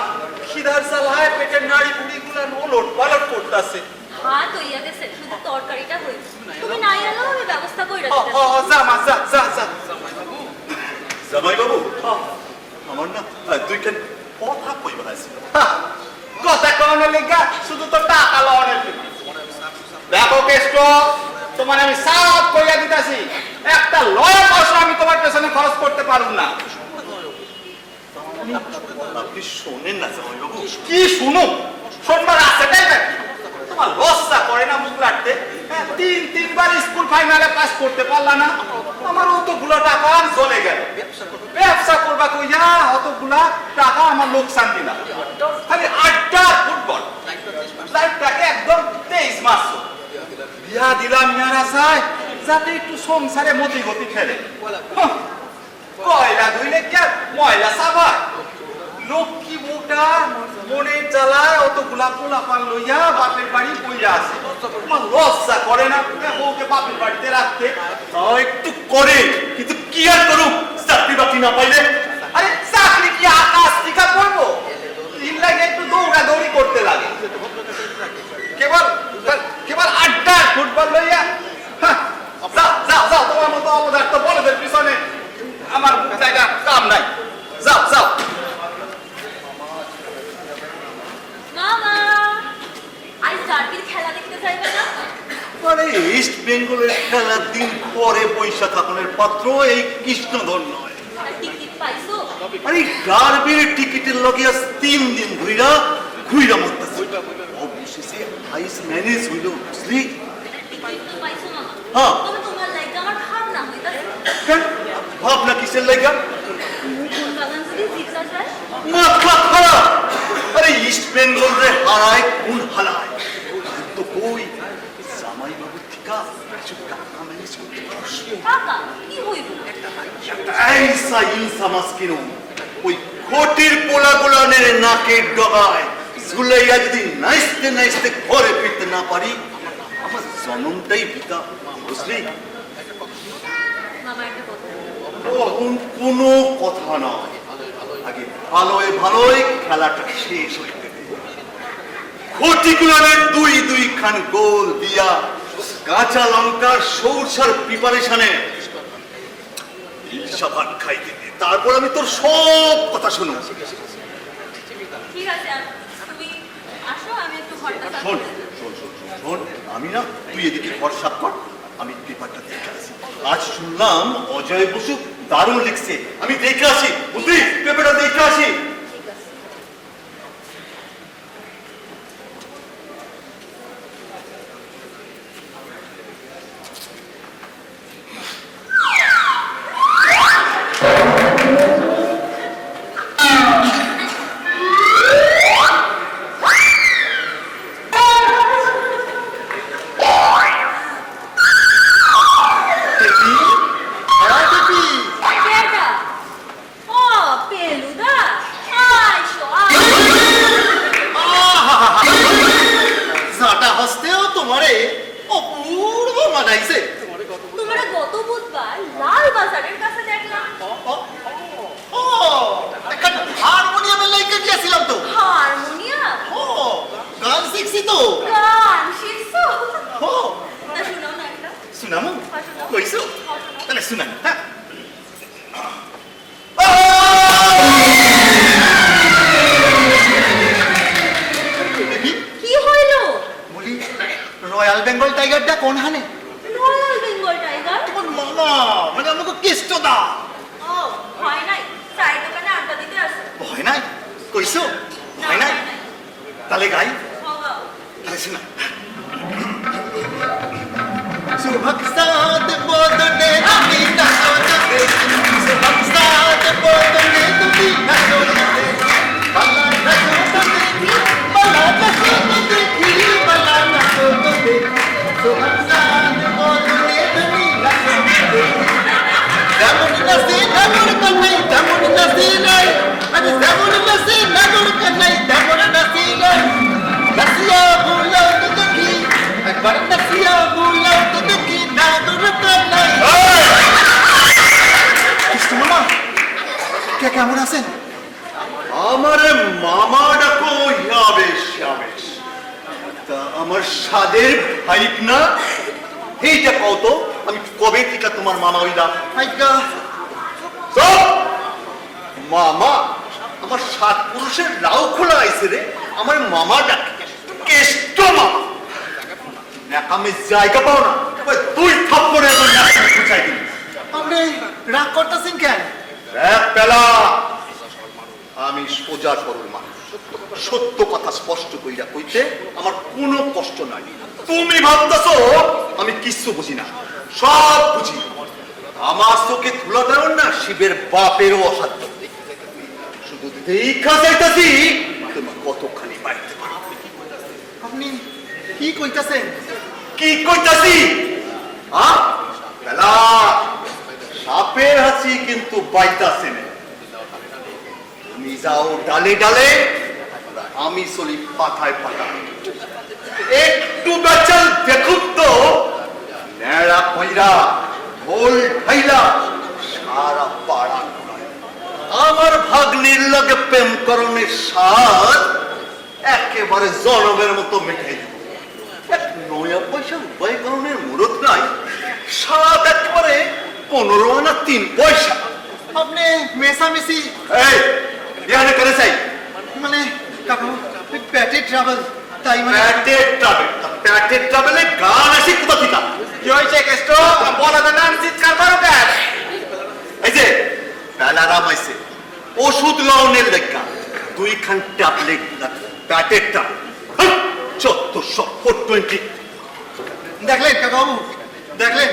খিদার জ্বালায় পেটের নাড়ি বুড়ি গুলা ওলট পালট করতেছে। ভাত হইয়া গেছে, শুধু তরকারিটা হইছে। তুমি নাই এলেও আমি ব্যবস্থা কইরা যা মা যা যা যা। জামাই বাবু আমার না দুইখান কথা কইবার আছে। কথা কওয়ানোর লেগা শুধু তো টাকা লওয়ানোর লেগা। দেখো কেষ্ট, তোমার আমি সাফ কইয়া দিতাছি, একটা লয়া পয়সা আমি তোমার পেছনে খরচ করতে পারুম না। আপনি শোনেন না জামাই বাবু? কি শুনো, শুনবার আছেটাই নাকি? তোমার লজ্জা করে না মুখ লাটতে? তিনবার স্কুল ফাইনালে পাস করতে পারলা না, আমার অতগুলো টাকা চলে গেল। ব্যবসা করবা কইয়া অতগুলা টাকা আমার লোকসান দিলা, খালি আড্ডা ফুটবল লাইফটাকে একদম 23 মাস বিয়া দিলাম ইয়ারা চাই যাতে একটু সংসারে মতি গতি খেলে। কয়লা ধুইলে কে ময়লা সাবা, লক্ষ্মী বউটা মনের জ্বালায় অতগুলা পোলাপান লইয়া বাপের বাড়ি কইরা আছে। তোমার লজ্জা করে না বউকে বাপের বাড়িতে রাখতে? একটু করে, কিন্তু কি আর করুক, চাকরি বাকরি না পাইলে। আরে চাকরি কি আকাশ থেকে পড়বো? দিন লাগে একটু দৌড়াদৌড়ি করতে লাগে, কেবল কেবল আড্ডা ফুটবল লইয়া। যাও যাও যাও, তোমার মতো অবদার্থ বলদের পিছনে আমার জায়গা কাম নাই। যাও যাও। মামা আজ ডার্বির খেলা দেখতে যাইবে না? আরে ইস্ট বেঙ্গলের খেলার দিন পরে পয়সা থাকনের পাত্র এই কৃষ্ণধর নয়। আর টিকিট পাইছো? আরে ডার্বির টিকিটের লগে আজ 3 দিন ঘুইরা মরতেছে। অবশেষে আইস ম্যানেজ হইল, বুঝলি? টিকিট তো পাইছো মামা। হ্যাঁ। তবে তোমার লাইগা আমার ভাবনা হইতাছে। কেন? ভাবনা কিসের লাগা? কোন বাগান যদি জিতা যায়? মাথা খারাপ। আরে ইস্ট বেঙ্গল রে হারায় কোন হারায় তো কই জামাই বাবু ঠিকা কিছু টাকা ম্যানেজ করতে পারস? টাকা কি হইব? এইসা ইনসা মাস্কিনো ওই খটির পোলা গোলানের নাকের ডগায় ঝুলাইয়া যদি নাইস্তে নাইস্তে ঘরে ফিরতে না পারি, আমার জন্মটাই পিতা, বুঝলি? মামা একটা কথা, তখন কোনো কথা নয়, আগে ভালোই খেলাটা শেষ হইতে দে। খটিগুলানের 2 খান গোল দিয়া কাঁচা লঙ্কার সৌরসার প্রিপারেশনে ইলশা ভাত খাইতে দে, তারপর আমি তোর সব কথা শুনো। ঠিক আছে তুমি আসো, ঘরটা সাফ শোন করে দিই। শোন শোন শোন, শোন আমি না, তুই এদিকে ঘর সাফ কর, আমি পেপারটা দেখে আসি। আজ শুনলাম অজয় বসু দারুণ লিখছে, আমি দেখে আসি, বুঝলি, পেপারটা দেখে আসি। ঠিক আছে। টেপি, হ্যাঁ টেপি, কেডা? ও, পেলুদা। আইসো, আইসো। ঝাঁটা হস্তেও তোমারে অপূর্ব মানাইছে। তোমরা গত বুধবার লাল বাজারের কাছে দেখলাম। ও, একটা হারমোনিয়ামের লাইকে গিয়েছিলাম তো। হারমোনিয়াম? ও, গান শিখছি তো। গান শিখছো? ও, তা শোনাও না একটা। শুনামু, হ্যাঁ, শোনাও। কইছো? হ্যাঁ, শোনাও। তাহলে শুনাম, হ্যাঁ। দেখি, কি হইলো? বলি রয়্যাল বেঙ্গল টাইগারটা কোন হানে? Royal Bengal tiger? তোমার মামা, মানে আমাকে কেষ্ট দা। ও, হয় নাই। চায়ের দোকানে আড্ডা দিতে আসো। ভয় নাই? কইছো? ভয় নাই? তাহলে গাই, হগাও। তাহলে শোনা। सुबह साथ बोलने तुम्ही न सोचते, सुबह साथ बोलने तुम्ही न सोचते, मला न सोचते, मला न सोचते, मला न सोचते, सुबह साथ बोलने तुम्ही न सोचते, जमुन नसे जमुन कन्हई, जमुन नसे नाही, अरे जमुन नसे जमुन कन्हई, जमुन नसे नाही, नसिया बोलो तो देखी, একবার নসিয়া बोलो तो देखी, ना दूर कन्हई। কৃষ্ণ মামা, কে কেমন আছেন? আমারে মামা ডাকো, আবেশ আবেশ। তা আমার সাদের ভাইক না, এইটা কও তো, আমি কবে থেকে তোমার মামা হইলাম? আইগা, চুপ! মামা, আমার সাত পুরুষের রাও খোলা আইছে রে, আমার মামা ডাকে কেষ্ট মামা। নাকামে জায়গা পাও না, ওই দুই থাপ্পড়ে একবার নাক খুঁচাই দিবি। আপনি রাগ করতেছেন কেন? এক বেলা আমি সোজা সরল মানুষ, সত্য কথা স্পষ্ট কইরা কইতে আমার কোনো কষ্ট নাই। তুমি ভাবতেছো আমি কিচ্ছু বুঝি না, সব বুঝি। আমার চোখে ধুলা দেওয়ার না শিবের বাপেরও অসাধ্য। শুধু দেখা যাইতাছি তুমি কতখানি বাড়িতে পারো। আপনি কি কইতাছেন? কি কইতাছি? বেলা সাপের হাসি কিন্তু বাইতাছে না। তুমি যাও ডালে ডালে, আমি চলি পাথায় পাতায়। একটু বেচাল দেখুন তো, ন্যাড়া কইরা ঢোল ঢাইলা সারা পাড়া ঘুরায়। আমার ভাগ্নির লগে প্রেম করণের স্বাদ একেবারে জনমের মতো মেটাই দিব। এক নয়া পয়সা উপায় করণের মুরত নাই, স্বাদ একেবারে 15 আনা 3 পয়সা। আপনি মেশামেশি এই এখানে করে চাই মানে কাকু পেটে ট্রাভেল, তাই মানে প্যাটের ট্রাভেলে গান আসি কোথা থেকে? কি হয়েছে কেষ্ট? বলা তো নাম চিৎকার করো কেন? এই যে বেলারাম আইছে ওষুধ লওনের লেখা 2 খান ট্যাবলেট প্যাটের ট্রাভেল 1420। দেখলেন কাকাবু, দেখলেন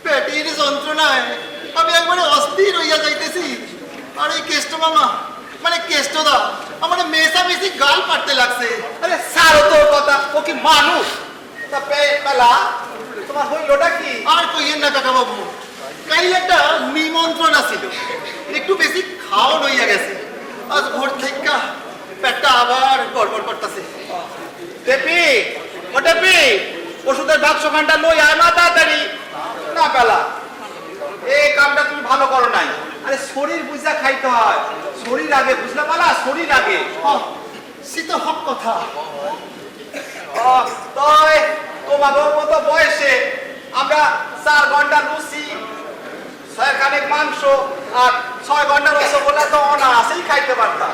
পেটের যন্ত্রণায় আমি একবারে অস্থির হইয়া যাইতেছি। আর এই কেষ্ট মামা মানে কেষ্টদা আমার মেশামেশি গাল পাড়তে লাগছে। আরে সারো তো কথা, ও কি মানুষ? তা পেলা তোমার হইলোটা কি? আর কইয়েন না কাকাবাবু, কাল একটা নিমন্ত্রণ আছিল, একটু বেশি খাওয়ান হইয়া গেছে। আজ ভোর থেকে পেটটা আবার গড়বড় করতেছে। টেপি, ও টেপি, ওষুধের বাক্স খানটা লই আয় না তাড়াতাড়ি। না পেলা, এই কামটা তুমি ভালো করো নাই। আরে শরীর বুঝা খাইতে হয়, শরীর আগে, বুঝলে পালা, শরীর আগে। সে তো হক কথা। তই তোমাদের মতো বয়সে আমরা 4 ঘন্টা লুচি, 6 খানিক মাংস আর 6 ঘন্টা রসগোল্লা তো অনায়াসেই খাইতে পারতাম।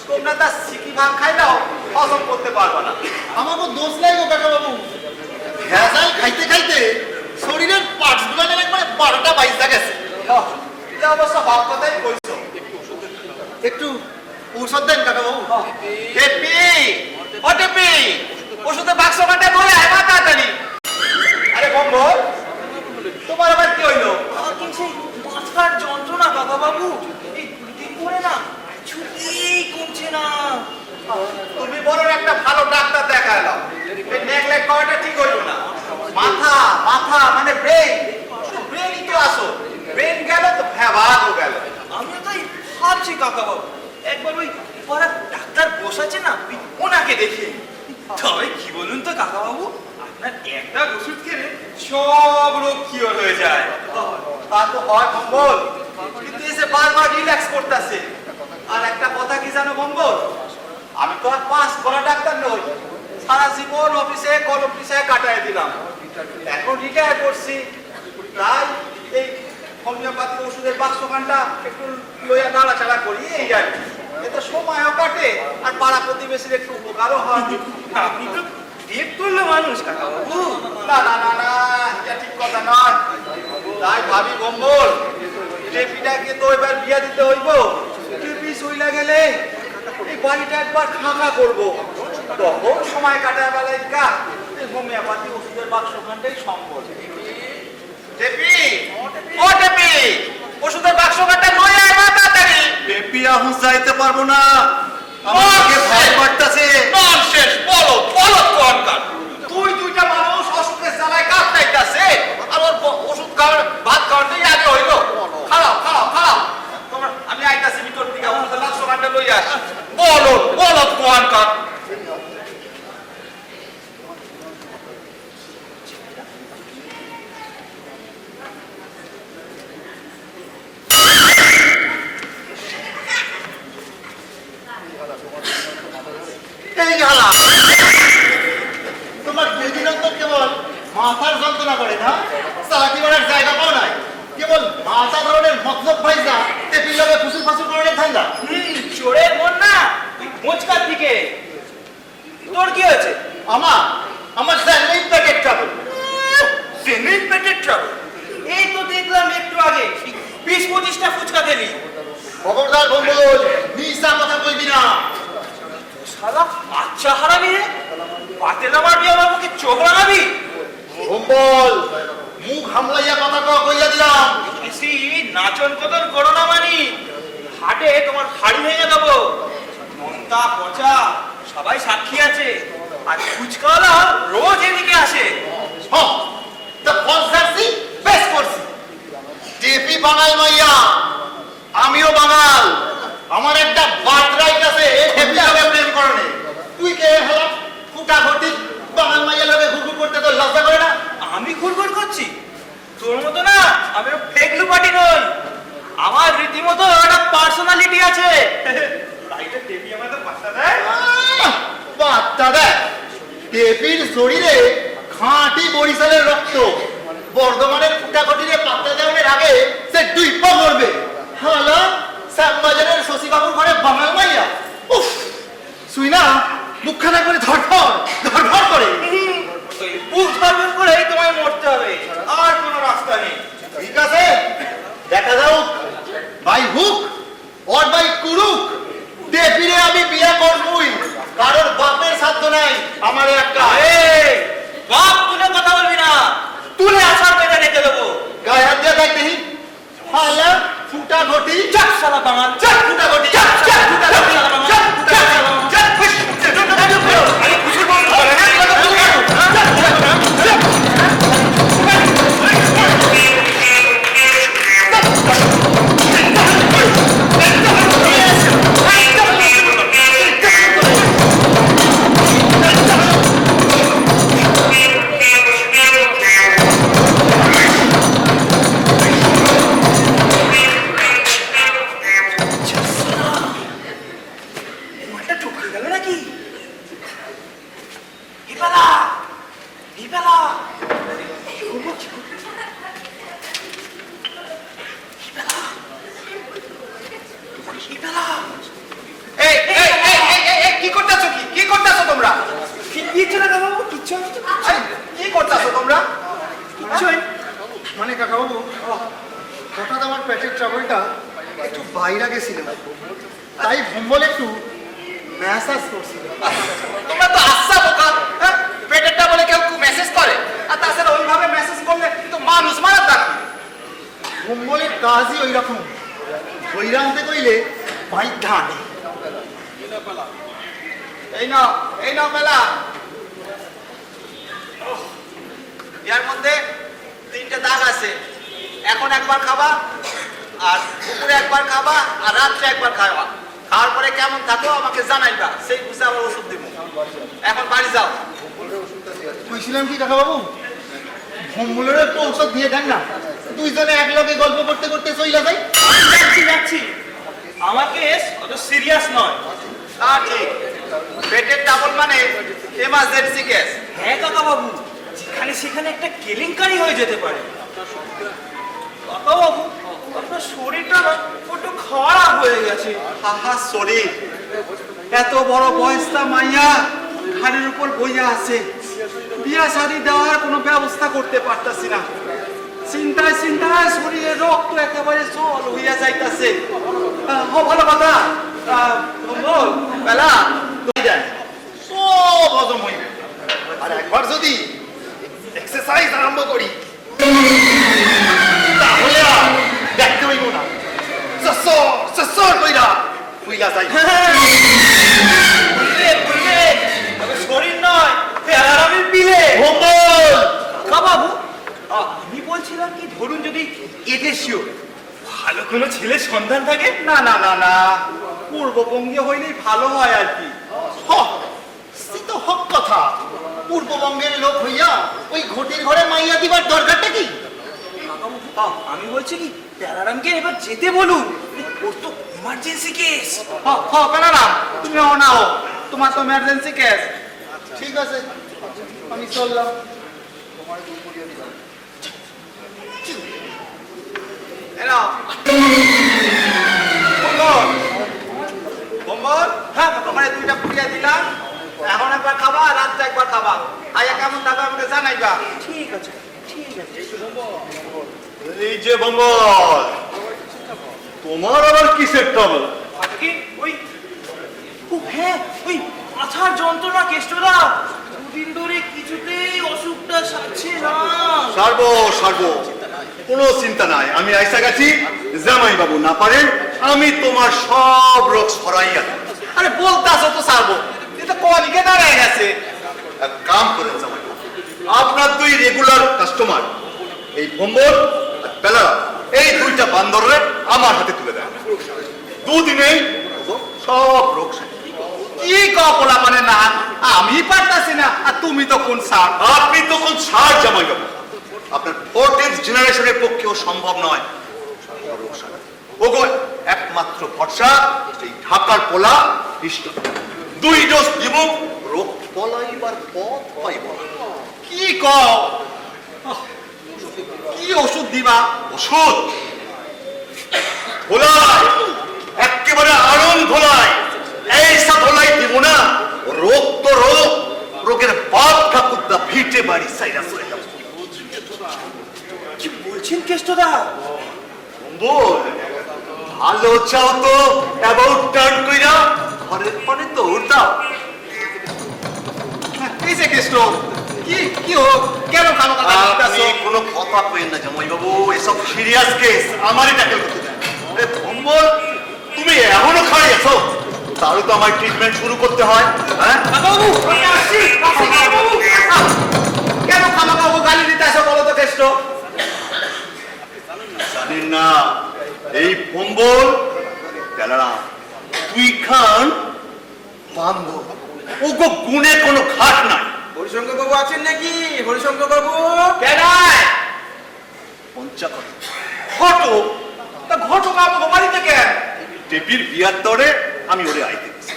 তোমরা তা সিকি ভাগ খাই দাও, হজম করতে পারবা না। আমাকে দোষ লাগবে কাকা বাবু, ভেজাল খাইতে খাইতে শরীরের পার্টস গুলো একবারে 12টা বাইজা গেছে। এটা অবশ্য ভাব কথাই কইছো। একটু ঔষধ দেন কাকা বাবু। টেপি, ও টেপি, ওষুধের বাক্স কাটা বলে আয় মা তাড়াতাড়ি। আরে বম্বল, তোমার আবার কি হইলো? সেই মাথার যন্ত্রণা কাকা বাবু, এই দুদিন ধরে না ছুটিই কমছে না। তুমি বড় একটা ভালো ডাক্তার দেখালাম, এই নেগলেক্ট করাটা ঠিক হইল না। মাথা মাথা মানে ব্রেন, শুধু ব্রেনই তো আসো, ব্রেন গেল তো ভ্যাবাদও গেল। আমিও তাই ভাবছি কাকা বাবু, একবার ওই পাড়ার ডাক্তার বসাচ্ছে না, ওনাকে দেখে। তবে কি বলুন তো কাকা বাবু, আপনার একটা ওষুধ খেলে সব রোগ কিওর হয়ে যায়। তা তো হয় বম্বল, কিন্তু এসে বারবার রিল্যাক্স করতেছে। আর একটা কথা কি জানো বম্বল, আমি তো আর পাস করা ডাক্তার নই, সারা জীবন অফিসে কলম পিছায় কাটায় দিলাম। এখন রিটায়ার করছি, তাই এই হোমিওপ্যাথি ওষুধের বাক্সখানটা একটু লইয়া নাড়াচাড়া করি, এই আর কি। এতে সময়ও কাটে আর পাড়া প্রতিবেশীর একটু উপকারও হয়। আপনি তো পেট তুললো মানুষ কাকা বাবু। না না না না, এটা ঠিক কথা নয়। তাই ভাবি বম্বল, টেপিটাকে তো এবার বিয়া দিতে হইব। টেপি সইলা গেলে এই বাড়িটা একবার ফাঁকা করবো, তখন সময় কাটায় বেলায় কা এই হোমিওপ্যাথি ওষুধের বাক্সখানটাই সম্ভব। টেপি, ও টেপি, ওষুধের বাক্স কাটা নয় আয় মা তাড়াতাড়ি। টেপি এখন যাইতে পারবো না, আমাকে ভয় করতেছে। ননসেন্স, বলো বলো কোনকার। তুই দুইটা মানুষ অসুখের জ্বালায় কাঁপতাইতাছে, আর ওর ওষুধ খাওয়ার ভাত খাওয়াতেই আগে হইলো। খারাপ খারাপ খারাপ, তোমরা আমি আইতাছি ভিতর দিকে, ওষুধের বাক্সখানটা লইয়া আসি। বলো বলো কোনকার। এই জ্বালা তোমার 2 দিন অন্তর কেবল মাথার যন্ত্রণা করে না, চালাকি মারার জায়গা পাও নাই, কেবল মাথা ধরনের মতলব ভাইজা টেপির লগে ফুসুল ফাসুল করার ধান্দা। চোরের মন না মোচকার দিকে। তোর কি হয়েছে? আমার স্যান্ডউইচ প্যাকেট ট্রাবল। জেনুইন পেটের ট্রাবল? এই তো দেখলাম একটু আগে 20-25টা ফুচকা দিলি। খবরদার বম্বল, মিশা কথা কইবি না। শালা বাচ্চা হারাবি রে, পাতেলা মারবি আমাকে, চোখ রাঙাবি। বম্বল, মুখ হামলাইয়া কথা কইয়া দিলাম। বেশি নাচন কদর করো না মানি, হাটে তোমার ফাড়ি ভেঙে দেবো। মন্তা পচা সবাই সাক্ষী আছে, আর ফুচকাওয়ালা রোজ এদিকে আসে। হ্যাঁ, তা কনসার্সি বেশ করছি। টেপি বাঙাল মাইয়া, আমিও বাঙাল। আমার একটা বার্থ রাইট আছে টেপি লগে প্রেম করনে। তুই কে হলা ফুটা ঘটি বাঙাল মাইয়া লগে ঘুরঘুর করতে তো লজ্জা করে না? আমি ঘুরঘুর করছি? তোর মতো না আমি ফেকলু পার্টি নই, আমার রীতিমতো একটা পার্সোনালিটি আছে। তাই তো টেপি আমাদের পাত্তা দেয়। বার্তা দেখ, টেপির শরীরে খাঁটি বরিশালের রক্ত। বর্ধমানের ফুটা ঘটিরে পাত্তা দেওয়ার আগে সে দুইপা মরবে। হালা শ্যামবাজারের শশীবাবুর ঘরে বাঙাল মাইয়া, উফ, শুই না মুখখানা করে ধরফর ধরফর করে। বুক ধরবেন করেই তোমায় মরতে হবে, আর কোনো রাস্তা নেই। ঠিক আছে, দেখা যাক বাই হুক অর বাই কুরুক টেপিরে আমি বিয়া করবই। কারোর বাপের সাধ্য নাই আমার একটা। এই, বাপ তুলে কথা বলবি না, তুলে আসার পেটে রেখে দেবো। গায়ে হাত দিয়ে দেখ দেখি। হালা ফুটা ঘটি, চাক শালা বাঙাল, চাক ফুটা ঘটি, চাক চাক ফুটা ঘটি, চাক ফুটা ঘটি, চাক ফুস। আরে খুশি বল করে না। এই কি করতেছো, কি করতেছো? তোমরা? কিচ্ছু না কাকাবাবু, কিচ্ছু না। আরে, কি করতেছো তোমরা? কিচ্ছুই মানে কাকাবাবু, হঠাৎ আমার পেটের ট্রাবলটা একটু বাইরে গেছিল, তাই ভম্বল একটু ম্যাসাজ করছিল। তোমরা তো আচ্ছা বোকা, হ্যাঁ? পেটেরটা বলে কেউ মেসেজ করে, আর তাছাড়া ওইভাবে মেসেজ করলে তো মানুষ মারা থাকবে। ভম্বলের কাজই ওই রকম, ধৈর্য আনতে কইলে বাইর আনে। এই নাও মেলা। এর মধ্যে 3টে দাগ আছে। এখন একবার খাবা, আর দুপুরে একবার খাবা, আর রাত্রে একবার খাবা। খাওয়ার পরে কেমন থাকো আমাকে জানাইবা, সেই বুঝে আবার ওষুধ দিব। এখন বাড়ি যাও। কইছিলাম কি কাকাবাবু, ভম্বলের একটু ঔষধ দিয়ে দেন না, দুইজনে এক লগে গল্প করতে করতে চইলা যাই। যাচ্ছি। আমার কেস অত সিরিয়াস নয়। ঠিক, পেটের ডাবল মানে এমার্জেন্সি কেস। হ্যাঁ কাকা বাবু, যেখানে সেখানে একটা কেলেঙ্কারি হয়ে যেতে পারে। কাকা বাবু, আপনার শরীরটা না একটু খারাপ হয়ে গেছে। আহা শরীর, এত বড় বয়সটা মাইয়া ঘাড়ের উপর বইয়া আছে, বিয়া শাড়ি দেওয়ার কোনো ব্যবস্থা করতে পারতাছি না। চিন্তায় চিন্তায় শরীরের রক্ত একেবারে জল হইয়া যাইতাছে। ভালো কথা, বল বেলা সব হজম হইবে, আর একবার যদি এক্সারসাইজ আরম্ভ করি তাহলে আর দেখতে হইব না, সসর কইরা কইলা যাই। শরীর নয়, আমি পিলে। ভম্বল বাবু, আমি বলছিলাম কি, ধরুন যদি এদেশীয় ভালো কোনো ছেলে সন্ধান থাকে। না না না না, পূর্ববঙ্গীয় হইলেই ভালো হয় আর কি। তো হক কথা, পূর্ববঙ্গের লোক হইয়া ওই ঘটির ঘরে মাইয়া দিবার দরকারটা কি? আমি বলছি কি, প্যারারামকে এবার যেতে বলুন, ওর তো ইমার্জেন্সি কেস। প্যারারাম, তুমি নাও, তোমার তো এমার্জেন্সি কেস। ঠিক আছে, আমি চললাম। হ্যাঁ, আমার 2টা পুড়িয়ে দিলাম। এখন একবার খাবা, রাত্রে একবার খাবা। আয়া কেমন থাকবে আমাকে জানাইবা। ঠিক আছে। এই যে ভম্বল, তোমার আবার কিসের ট্রাবল? কি ওই, ও হ্যাঁ, ওই মাথার যন্ত্রণা কেষ্টরা, দুদিন ধরে কিছুতেই অসুখটা সারছে না। সারবো, কোনো চিন্তা নাই। আমি আইসা গেছি, জামাই বাবু না পারেন আমি তোমার সব রোগ সরাইয়া দেব। আরে বলতাছো তো সারবো, এটা কলিকে দাঁড়ায় গেছে। এক কাম করেন জামাই বাবু, আপনার 2 রেগুলার কাস্টমার এই ভম্বল আর পেলা, এই 2টা বান্দরে আমার হাতে তুলে দেন। 2 দিনেই সব রোগ সারি। কি কপলা মানে না, আমি পারতাছি না, আর তুমি তো কোন সার। আপনি তখন ছাড় জামাই বাবু, আপনার 4th জেনারেশনের পক্ষেও সম্ভব নয় রোগ সারা। ওগো একমাত্র ভরসা এই ঢাকার পোলা ইষ্ট। 2 ডোজ দিব, রোগ পলাইবার পথ পাইব। কি কও, কি ওষুধ দিবা? ওষুধ ধোলাই, একেবারে আরম ধোলাই। এইসব ধোলাই দিব না, রোগ তো রোগ, রোগের বাপ ঠাকুরদা ভিটে বাড়ি সাইরা চলে যাবে। কি বলছেন কেষ্টদা? বল, ভালো চাও তো অ্যাবাউট টার্ন কইরা ঘরের পরে তো উঠাও। এই যে কেষ্ট, কি হোক, কেন খানো কথা আপনি কোনো কথা কইেন না জামাই বাবু, এসব সিরিয়াস কেস আমারই ট্যাকেল করতে দেন। আরে ভম্বল, তুমি এখনো খাই আছো, তাহলে তো আমার ট্রিটমেন্ট শুরু করতে হয়। হ্যাঁ বাবু, আমি আসছি বাবু। কেন খানো খাবো গালি দিতে আসো বলো তো কেষ্ট? জানেন না, এই ভম্বল পেলারাম 2 খান বান্ধব, ওগো গুণে কোনো ঘাট নাই। হরিশঙ্কর বাবু আছেন নাকি? হরিশঙ্কর বাবু কেডায়? পঞ্চাকর ঘটক, তা ঘটক আমাকে বাড়িতে কেন? টেপির বিয়ার দরে আমি ওরে আইতে দিছি।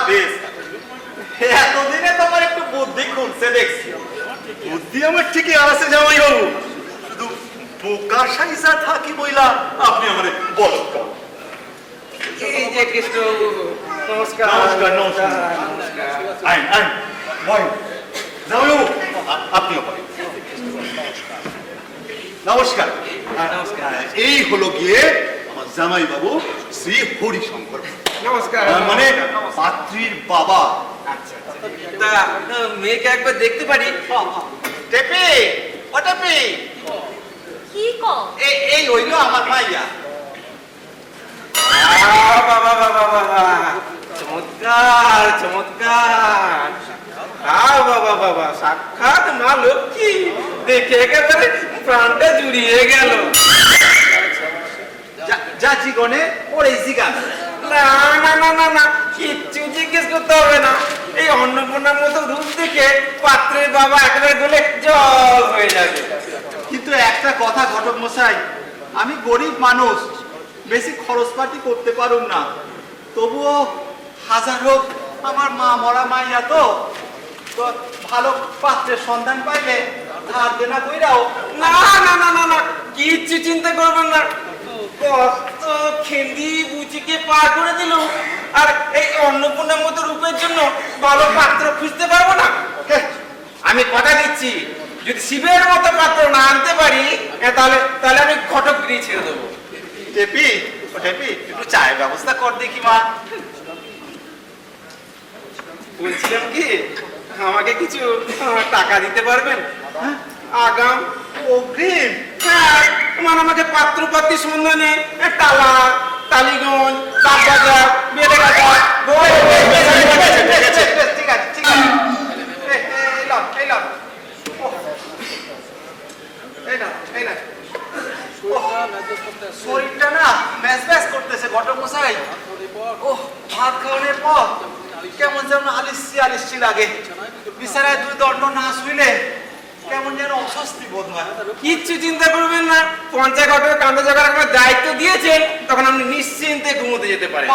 বেশ, এতদিনে তোমার একটু বুদ্ধি খুলছে দেখছি। বুদ্ধি আমার ঠিকই আছে জামাই বাবু, শুধু বোকা সাইজা থাকি বইলা আপনি আমারে বল। এই যে কেষ্টবাবু, নমস্কার। নমস্কার, নমস্কার। আইন আইন বয় জামাইবাবু, আপনিও বলেন। নমস্কার। নমস্কার। এই হলো গিয়ে আমার জামাইবাবু শ্রী হরিশঙ্কর, নমস্কার। মানে পাত্রীর বাবা। আচ্ছা, তা মেয়েকে একবার দেখতে পারি? টেপি, ও টেপি, কি কও? এই হইলো আমার মাইয়া। বাবা বাবা বাবা, চমৎকার চমৎকার। বাবা বাবা, সাক্ষাৎ মা লক্ষ্মী, দেখে একেবারে প্রাণটা জুড়িয়ে গেল। যা জীবনে ওর এই জিগা। না না না না না, কিচ্ছু জিজ্ঞেস করতে হবে না। এই অন্নপূর্ণার মতো রূপ দেখে পাত্রের বাবা একেবারে গলে জল হয়ে যাবে। কিন্তু একটা কথা ঘটক মশাই, আমি গরিব মানুষ, বেশি খরচপাতি করতে পারুম না। তবুও হাজার হোক আমার মা মরা মাইয়া তো ভালো পাত্রের সন্ধান পাইলে ধার দেনা কইরাও। না না না না না, কিচ্ছু চিন্তা করবেন না। কত খেন্দি বুচিকে পার করে দিল, আর এই অন্নপূর্ণার মতো রূপের জন্য ভালো পাত্র খুঁজতে পারবো না? আমি কথা দিচ্ছি, যদি শিবের মতো পাত্র না আনতে পারি, তাহলে তাহলে আমি ঘটকগিরি ছেড়ে দেবো। টেপি, ও টেপি, একটু চায়ের ব্যবস্থা কর দেখি মা। বলছিলাম কি, আমাকে কিছু টাকা দিতে পারবেন? আগাম অগ্রিম? হ্যাঁ, মানে আমাকে পাত্র পাত্রী সন্ধানে টালা, টালিগঞ্জ, বাগবাজার, বেলেগাছা, ঠিক আছে ঠিক আছে, এই লন এই লন, এই না এই না। শরীরটা না ম্যাচ ম্যাচ করতেছে ঘটক মশাই। ও ভাত খাওয়ানোর পর কেমন যেন আলিসি আলিসি লাগে। বিছানায় দুই দণ্ড না শুইলে কেমন যেন অস্বস্তি বোধ হয়। কিচ্ছু চিন্তা করবেন না, পঞ্চায়েত ঘটকের কাণ্ড জায়গার একবার দায়িত্ব দিয়েছেন, তখন আপনি নিশ্চিন্তে ঘুমোতে যেতে পারেন।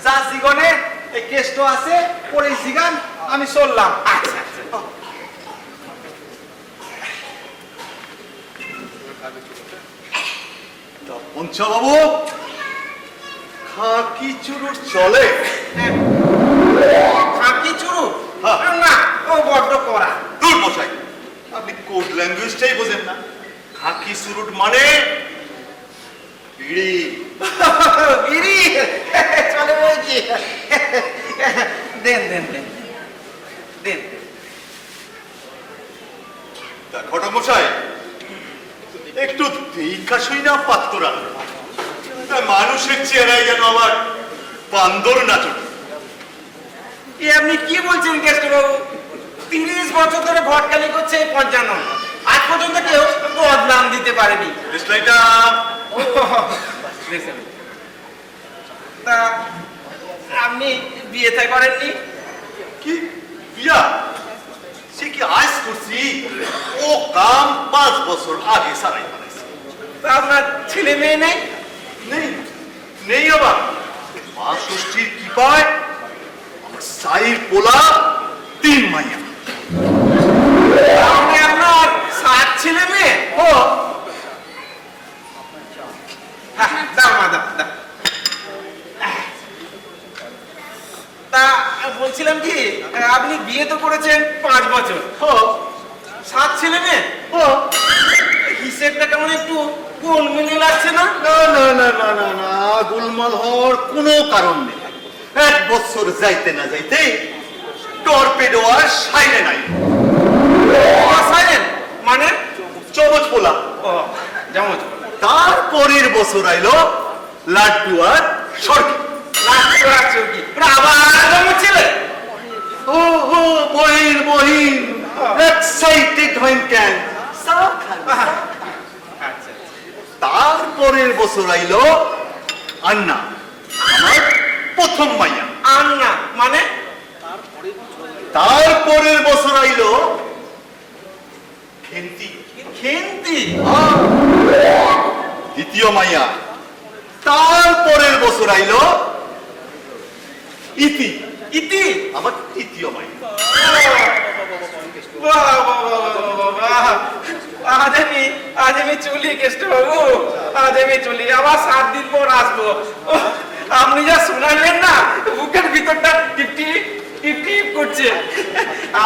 যা জীবনে এই কেষ্ট আছে পরে জিগান, আমি চললাম। আচ্ছা আচ্ছা। পঞ্চবাবু, খাকি চুরুট চলে? খাকি চুরু? হ্যাঁ। না, ও বড্ড করা। দূর মশাই, আপনি কোড ল্যাঙ্গুয়েজটাই বোঝেন না। খাকি চুরুট মানে বিড়ি। বিড়ি চলে বলছি। দেন দেন দেন দেন। ঘটক মশাই, একটু দেখা শুই না পাত্তরা, মানুষের চেহারায় যেন আবার বান্দর নাচট। এ আপনি কি বলছেন কেষ্টবাবু? 30 বছর ধরে ভটকালি করছে এই 55, আজ পর্যন্ত কেউ বদনাম দিতে পারেনি। দেশলাইটা তা আপনি বিয়ে থা করেননি? কি বিয়া? সে কি আজ করছি? ও কাম 5 বছর আগে সারাই বানাইছে। তা আপনার ছেলে মেয়ে নেই? নেই, নেই আবার। মা ষষ্ঠীর কৃপায় আমার সাইর পোলা 3 মাইয়া। আপনি আপনার 7 ছেলে মেয়ে? ও দাও মা দাও দাও। তা বলছিলাম কি, আপনি বিয়ে তো করেছেন 5 বছর, 7 ছেলে মেয়ে, হিসেবটা কেমন একটু গোলমেলে লাগছে না? না না না না না না, গোলমাল হওয়ার কোনো কারণ নেই। 1 বছর যাইতে না যাইতে টর্পেডো আর সাইরে নাই। সাইলেন্ট মানে? চমচ পোলা। ও যেমন তারপরের বছর আইলো লাড্ডু আর সরকি। আবার যেমন ছেলে। ও হো, বহিন বহিন, এক্সাইটেড হইন কেন? আচ্ছা, তারপরের বছর আইলো আন্না, আমার প্রথম মাইয়া। আন্না মানে? তারপরের বছর আইলো খেন্তি, খেন্তি। দ্বিতীয় মাইয়া। তারপরের বছর আইলো ইতি, ইতি আমার তৃতীয় মাইয়া। বাহ বাহ বাহ বাহ। আজ আমি চলি কেষ্টবাবু, আজ আমি চলি, আবার 7 দিন পর আসবো। আপনি যা শোনালেন না, বুকের ভিতরটা টিপটিপ টিপটিপ করছে।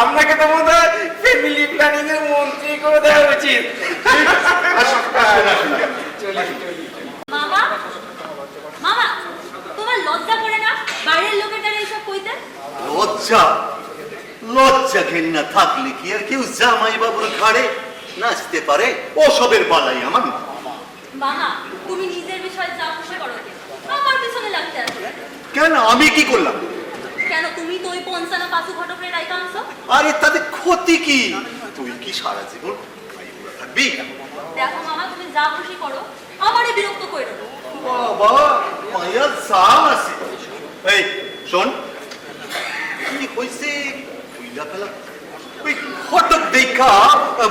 আপনাকে তো মনে হয় ফ্যামিলি প্ল্যানিং এর মন্ত্রী করে দেওয়া উচিত। মামা মামা, তোমার লজ্জা করে না বাইরের লোকের দ্বারা এইসব কইতে? লজ্জা লজ্জা ঘেন্না থাকলে কি আর কেউ জামাই বাবুর ঘাড়ে নাচতে পারে? ওসবের বালাই আমার না। মামা, তুমি নিজের বিষয়ে যা খুশি করো, আমার পিছনে লাগতে আসো কেন? আমি কি করলাম? কেন? তুমি তো ওই পঞ্চানা পাশু ঘটকের রায়তা আনছো। আরে তাতে ক্ষতি কি? তুই কি সারা জীবন থাকবি? দেখো মামা, তুমি যা খুশি করো, আমারে বিরক্ত করে দেবো। বাবা মায়া জাল আছে। এই শোন, কি হইছে? কইলা ফেলা ওই ফটক দেখা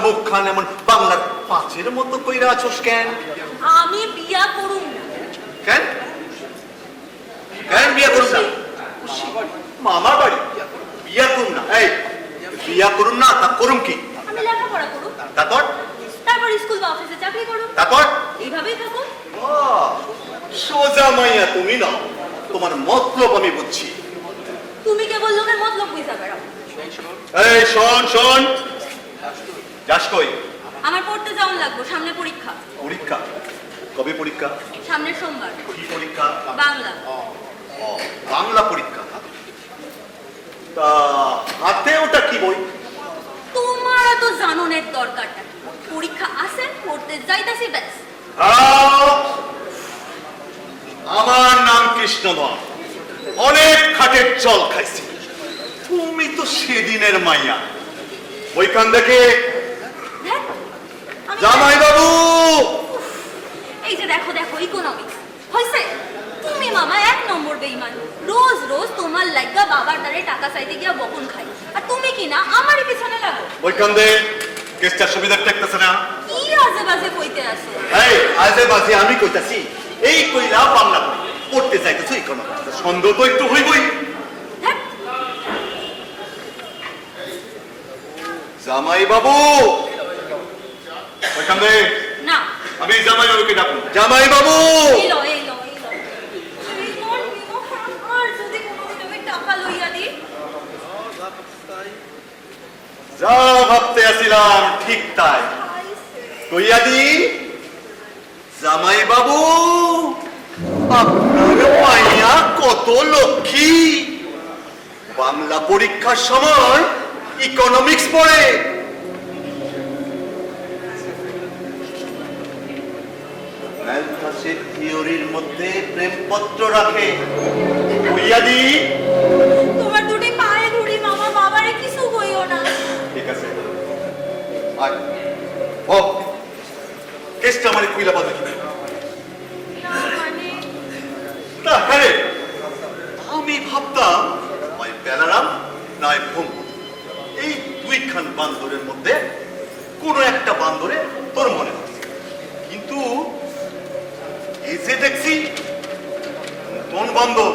মুখখান এমন বাংলার পাঁচের মতো কইরা আছোস কেন? আমি বিয়া করুম না। কেন কেন বিয়া করুন না? মামার বাড়ি বিয়া করুন না? এই বিয়া করুন না তা করুম কি? আমি লেখাপড়া করুম, তারপর তারপর স্কুল বা অফিসে চাকরি করুম, তারপর এইভাবেই থাকুন। সোজা মাইয়া তুমি না, তোমার মতলব আমি বুঝছি। তুমি কেবল লোকের মতলব বুঝা বেড়াও। এই শোন শোন, যাস কই? আমার পড়তে যাওয়ার লাগবো, সামনে পরীক্ষা। পরীক্ষা? কবে পরীক্ষা? সামনের সোমবার। কি পরীক্ষা? বাংলা। ও, বাংলা পরীক্ষা। তা হাতে ওটা কি বই? তোমার তো জাননের দরকারটা কি? পরীক্ষা আছে, পড়তে যাইতাছি, ব্যাস। আমার নাম কৃষ্ণধর, অনেক খাটের জল খাইছি। তুমি তো সেদিনের মাইয়া। ওইখান থেকে দেখ, আমি- জামাই বাবু। এই যে দেখো দেখো, ইকোনমিক্স হইছে। তুমি মামা এক নম্বর বেঈমান। রোজ রোজ তোমার লাগা বাবার দ্বারে টাকা চাইতে গিয়া বকুন খাই, আর তুমি কি না আমারই পিছনে লাগো। ওইখান থেকে কেসটা সুবিধা টেকতেছে না। কি আজে বাজে কইতে আসো? এই আজে বাজে আমি কইতাছি, এই কইলা বাংলা বই পড়তে যাইতেছো ইকোনমিক্স, সন্দেহ তো একটু হইবই। দেখ, জামাই বাবু, ওইখান থেকে না, আমি জামাই বাবুকে ডাকুন। জামাই বাবু, এলো এলো এলো। আর যদি কোনোদিন আমি টাকা লইয়া দিই? যা ভাবতে আসিলাম ঠিক তাই কইয়া দি। জামাই বাবু, আপনার মাইয়া কত লক্ষ্মী। বাংলা পরীক্ষার সময় ইকোনমিক্স পড়ে। ম্যালথাসের থিওরির মধ্যে প্রেমপত্র রাখে। কইয়া দি। তোমার দুটি পায়ে ধরি মামা, বাবারে কিছু কইও না। ঠিক আছে, আয় ও কেসটা মানে কইলা বাদ দেখি। না মানে, না হ্যাঁ, আমি ভাবতাম হয় বেলারাম নয় ভূম, এই দুইখান বান্দরের মধ্যে কোনো একটা বান্দরে তোর মনে হচ্ছে। কিন্তু এই যে দেখছি কোন বান্দর,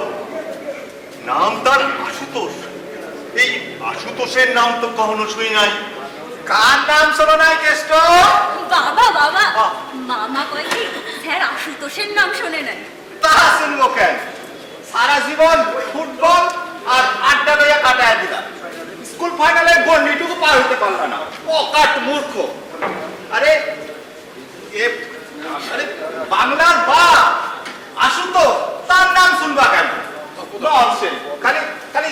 নাম তার আশুতোষ। এই আশুতোষের নাম তো কখনো শুনি নাই। কার নাম শোনো নাই কেষ্ট? বাবা বাবা, মামা কয় কি স্যার আশুতোষের নাম শোনে নাই? তা শুনবো কেন? সারা জীবন ফুটবল আর আড্ডা লইয়া কাটায় দিলাম, স্কুল ফাইনালে গন্ডিটুকু পার হইতে পারল না। অকাট মূর্খ। আরে আরে বাংলার বাপ আশুতোষ, তার নাম শুনবা কেন? ননসেন্স। খালি খালি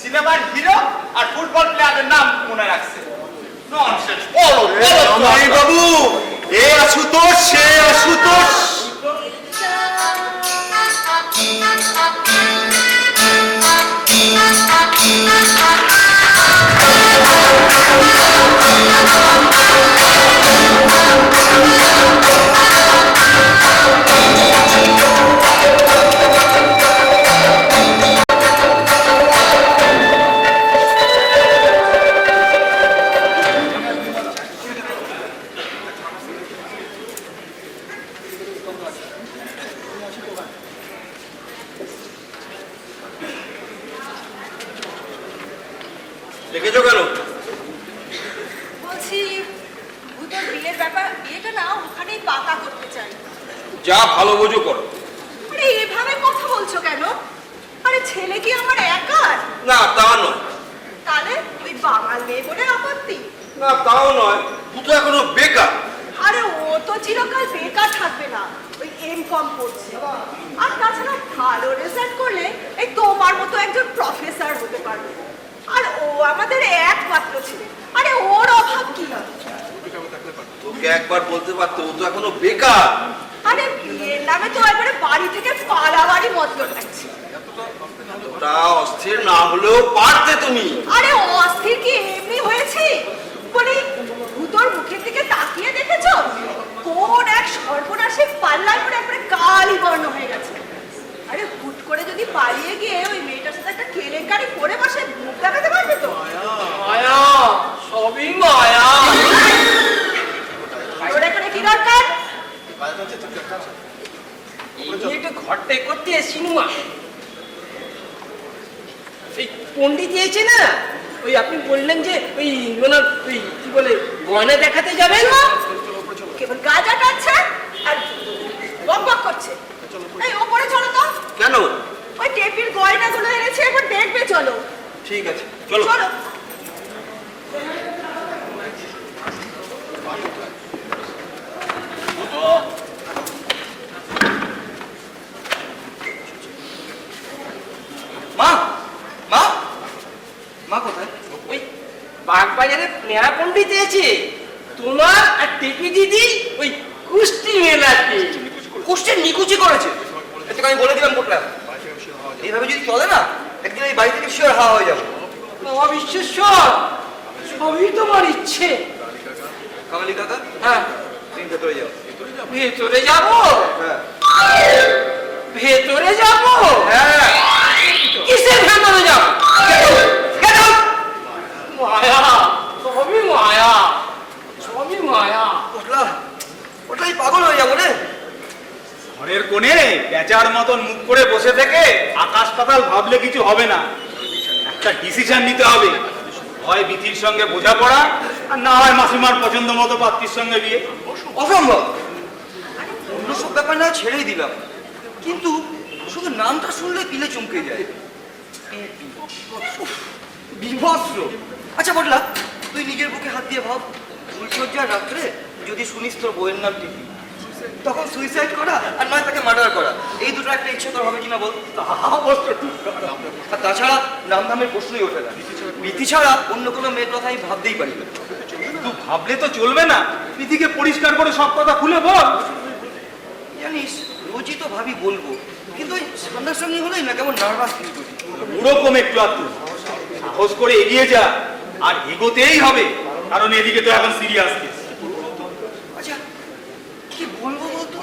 সিনেমার হিরো আর ফুটবল প্লেয়ারের নাম মনে রাখছে। ননসেন্স। জামাই বাবু, এ আশুতোষ সে আশুতোষ। দেখেছো কেন? বলছি ভূতের বিয়ের ব্যাপার, বিয়েটা না ওখানেই পাকা করতে চাই। যা ভালো বোঝো করো। আরে এভাবে কথা বলছো কেন? ছেলে কি আমার একার? না তা নয়, তাহলে ওই বাঙাল মেয়ে বলে আপত্তি? না তাও নয়, ভূত এখনো বেকার। আরে ও তো চিরকাল বেকার থাকবে না, ওই এমকম করছে। আর তাছাড়া ভালো রেজাল্ট করলে এই তোমার মতো একজন প্রফেসর হতে পারবে। আর ও আমাদের একমাত্র ছেলে, আরে ওর অভাব কি? তোকে একবার বলতে পারতো, ও তো এখনো বেকার। আরে বিয়ের নামে তো একবারে বাড়ি থেকে পালাবাড়ি মতলব লাগছে। ওটা অস্থির না হলেও পারতে তুমি। আরে অস্থির কি এমনি হয়েছে? বলি ভূতর মুখের দিকে তাকিয়ে দেখেছো? কোন এক সর্বনাশের পাল্লায় পড়ে একবারে কালি বর্ণ হয়ে গেছে। আরে হুট করে যদি পালিয়ে গিয়ে ওই মেয়েটার সাথে একটা কেলেঙ্কারি করে বসে মুখ দেখাতে পারবে তো? মায়া, সবই মায়া। তোর এখানে কি দরকার? এই নিয়ে একটু ঘরটাই করতে এসছি নুমা। এই পণ্ডিত এসেছে না, ওই আপনি বললেন যে ওই ওনার ওই কি বলে গয়না দেখাতে যাবেন। কেবল গাজা টানছে আর বক বক করছে। এই ওপরে চলো তো। কেন? ওই টেপির গয়নাগুলো এনেছে, একবার দেখবে চলো। ঠিক আছে, চলো। চলো। মা মা মা কোথায়? ওই বাগবাজারে নেহা পণ্ডিত এসেছে তোমার আর টেপি দিদি ওই কুস্তি মেলাতে। কুষ্ঠের নিকুচি করেছে। এতে আমি বলে দিলাম কোটলা, এইভাবে যদি চলে না একদিন এই বাড়ি থেকে শিওর হাওয়া হয়ে যাবো। অবিশ্বাস্যর, সবই তোমার ইচ্ছে। কামালি কাকা, হ্যাঁ, তুমি ভেতরে যাও। ভেতরে যাবো? হ্যাঁ ভেতরে যাবো? হ্যাঁ। কিসের ভেতরে যাবো? মায়া, সবই মায়া, সবই মায়া। কোটলা, ওটাই পাগল হয়ে যাবো রে। ঘরের কোণে পেঁচার মতন মুখ করে বসে থেকে আকাশ পাতাল ভাবলে কিছু হবে না। একটা ডিসিশন নিতে হবে, হয় বিথির সঙ্গে বোঝাপড়া আর না হয় মাসিমার পছন্দ মতো পাত্রীর সঙ্গে বিয়ে। অসম্ভব। অন্য সব ব্যাপার না ছেড়েই দিলাম, কিন্তু শুধু নামটা শুনলে পিলে চমকে যায়। বিভৎস। আচ্ছা বটলা, তুই নিজের বুকে হাত দিয়ে ভাব, ফুলসজ্জার রাত্রে যদি শুনিস তোর বইয়ের নাম টিপি, তখন সুইসাইড করা আর নয় তাকে মার্ডার করা, এই দুটো একটা ইচ্ছে তোর হবে কিনা বল? আর তাছাড়া নাম ধামের প্রশ্নই ওঠে না। বিথি ছাড়া অন্য কোনো মেয়ের কথা আমি ভাবতেই পারি না। কিন্তু ভাবলে তো চলবে না, বিথিকে পরিষ্কার করে সব কথা খুলে বল। জানিস রোজই তো ভাবি বলবো, কিন্তু ওই সামনাসামনি হলেই না কেমন নার্ভাস ফিল করি। ওরকম একটু আত্মু সাহস করে এগিয়ে যা, আর এগোতেই হবে, কারণ এদিকে তো এখন সিরিয়াস কেস। আচ্ছা কি বলবো বলতো?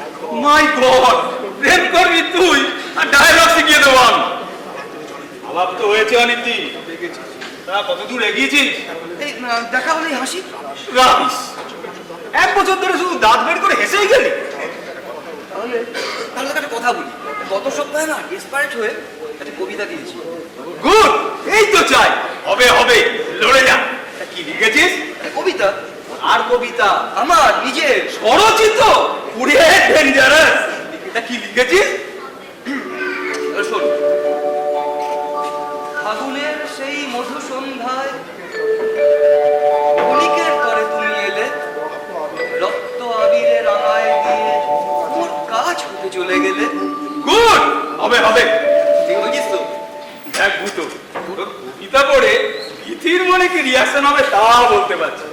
মাই গড, প্রেম করবি তুই আর ডায়লগ শিখিয়ে দেবো আমি। অভাব তো হয়েছে অনেকদিন, তা কত দূর এগিয়েছিস? এই দেখা হলেই হাসি। রাবিশ, 1 বছর ধরে শুধু দাঁত বের করে হেসেই গেলি। তাহলে তাহলে তোকে একটা কথা বলি, গত সপ্তাহে না ডেসপারেট হয়ে একটা কবিতা দিয়েছি। গুড, এই তো চাই। হবে হবে, লড়ে যা। তা কি লিখেছিস? কবিতা? আর কবিতা? আমার নিজের। স্বরচিত, পুরে ডেঞ্জারাস। তা কি লিখেছিস? শোন, ফাগুনের সেই মধু সন্ধ্যায় ক্ষণিকের পরে তুমি এলে, রক্ত আবিরে রাঙায় দিয়ে মোর কাজ হতে চলে গেলে। গুড, হবে হবে। ঠিক বলছিস তো? দেখ ভূত, তোর কবিতা পড়ে বিথির মনে কি রিয়াকশন হবে তা বলতে পারছি,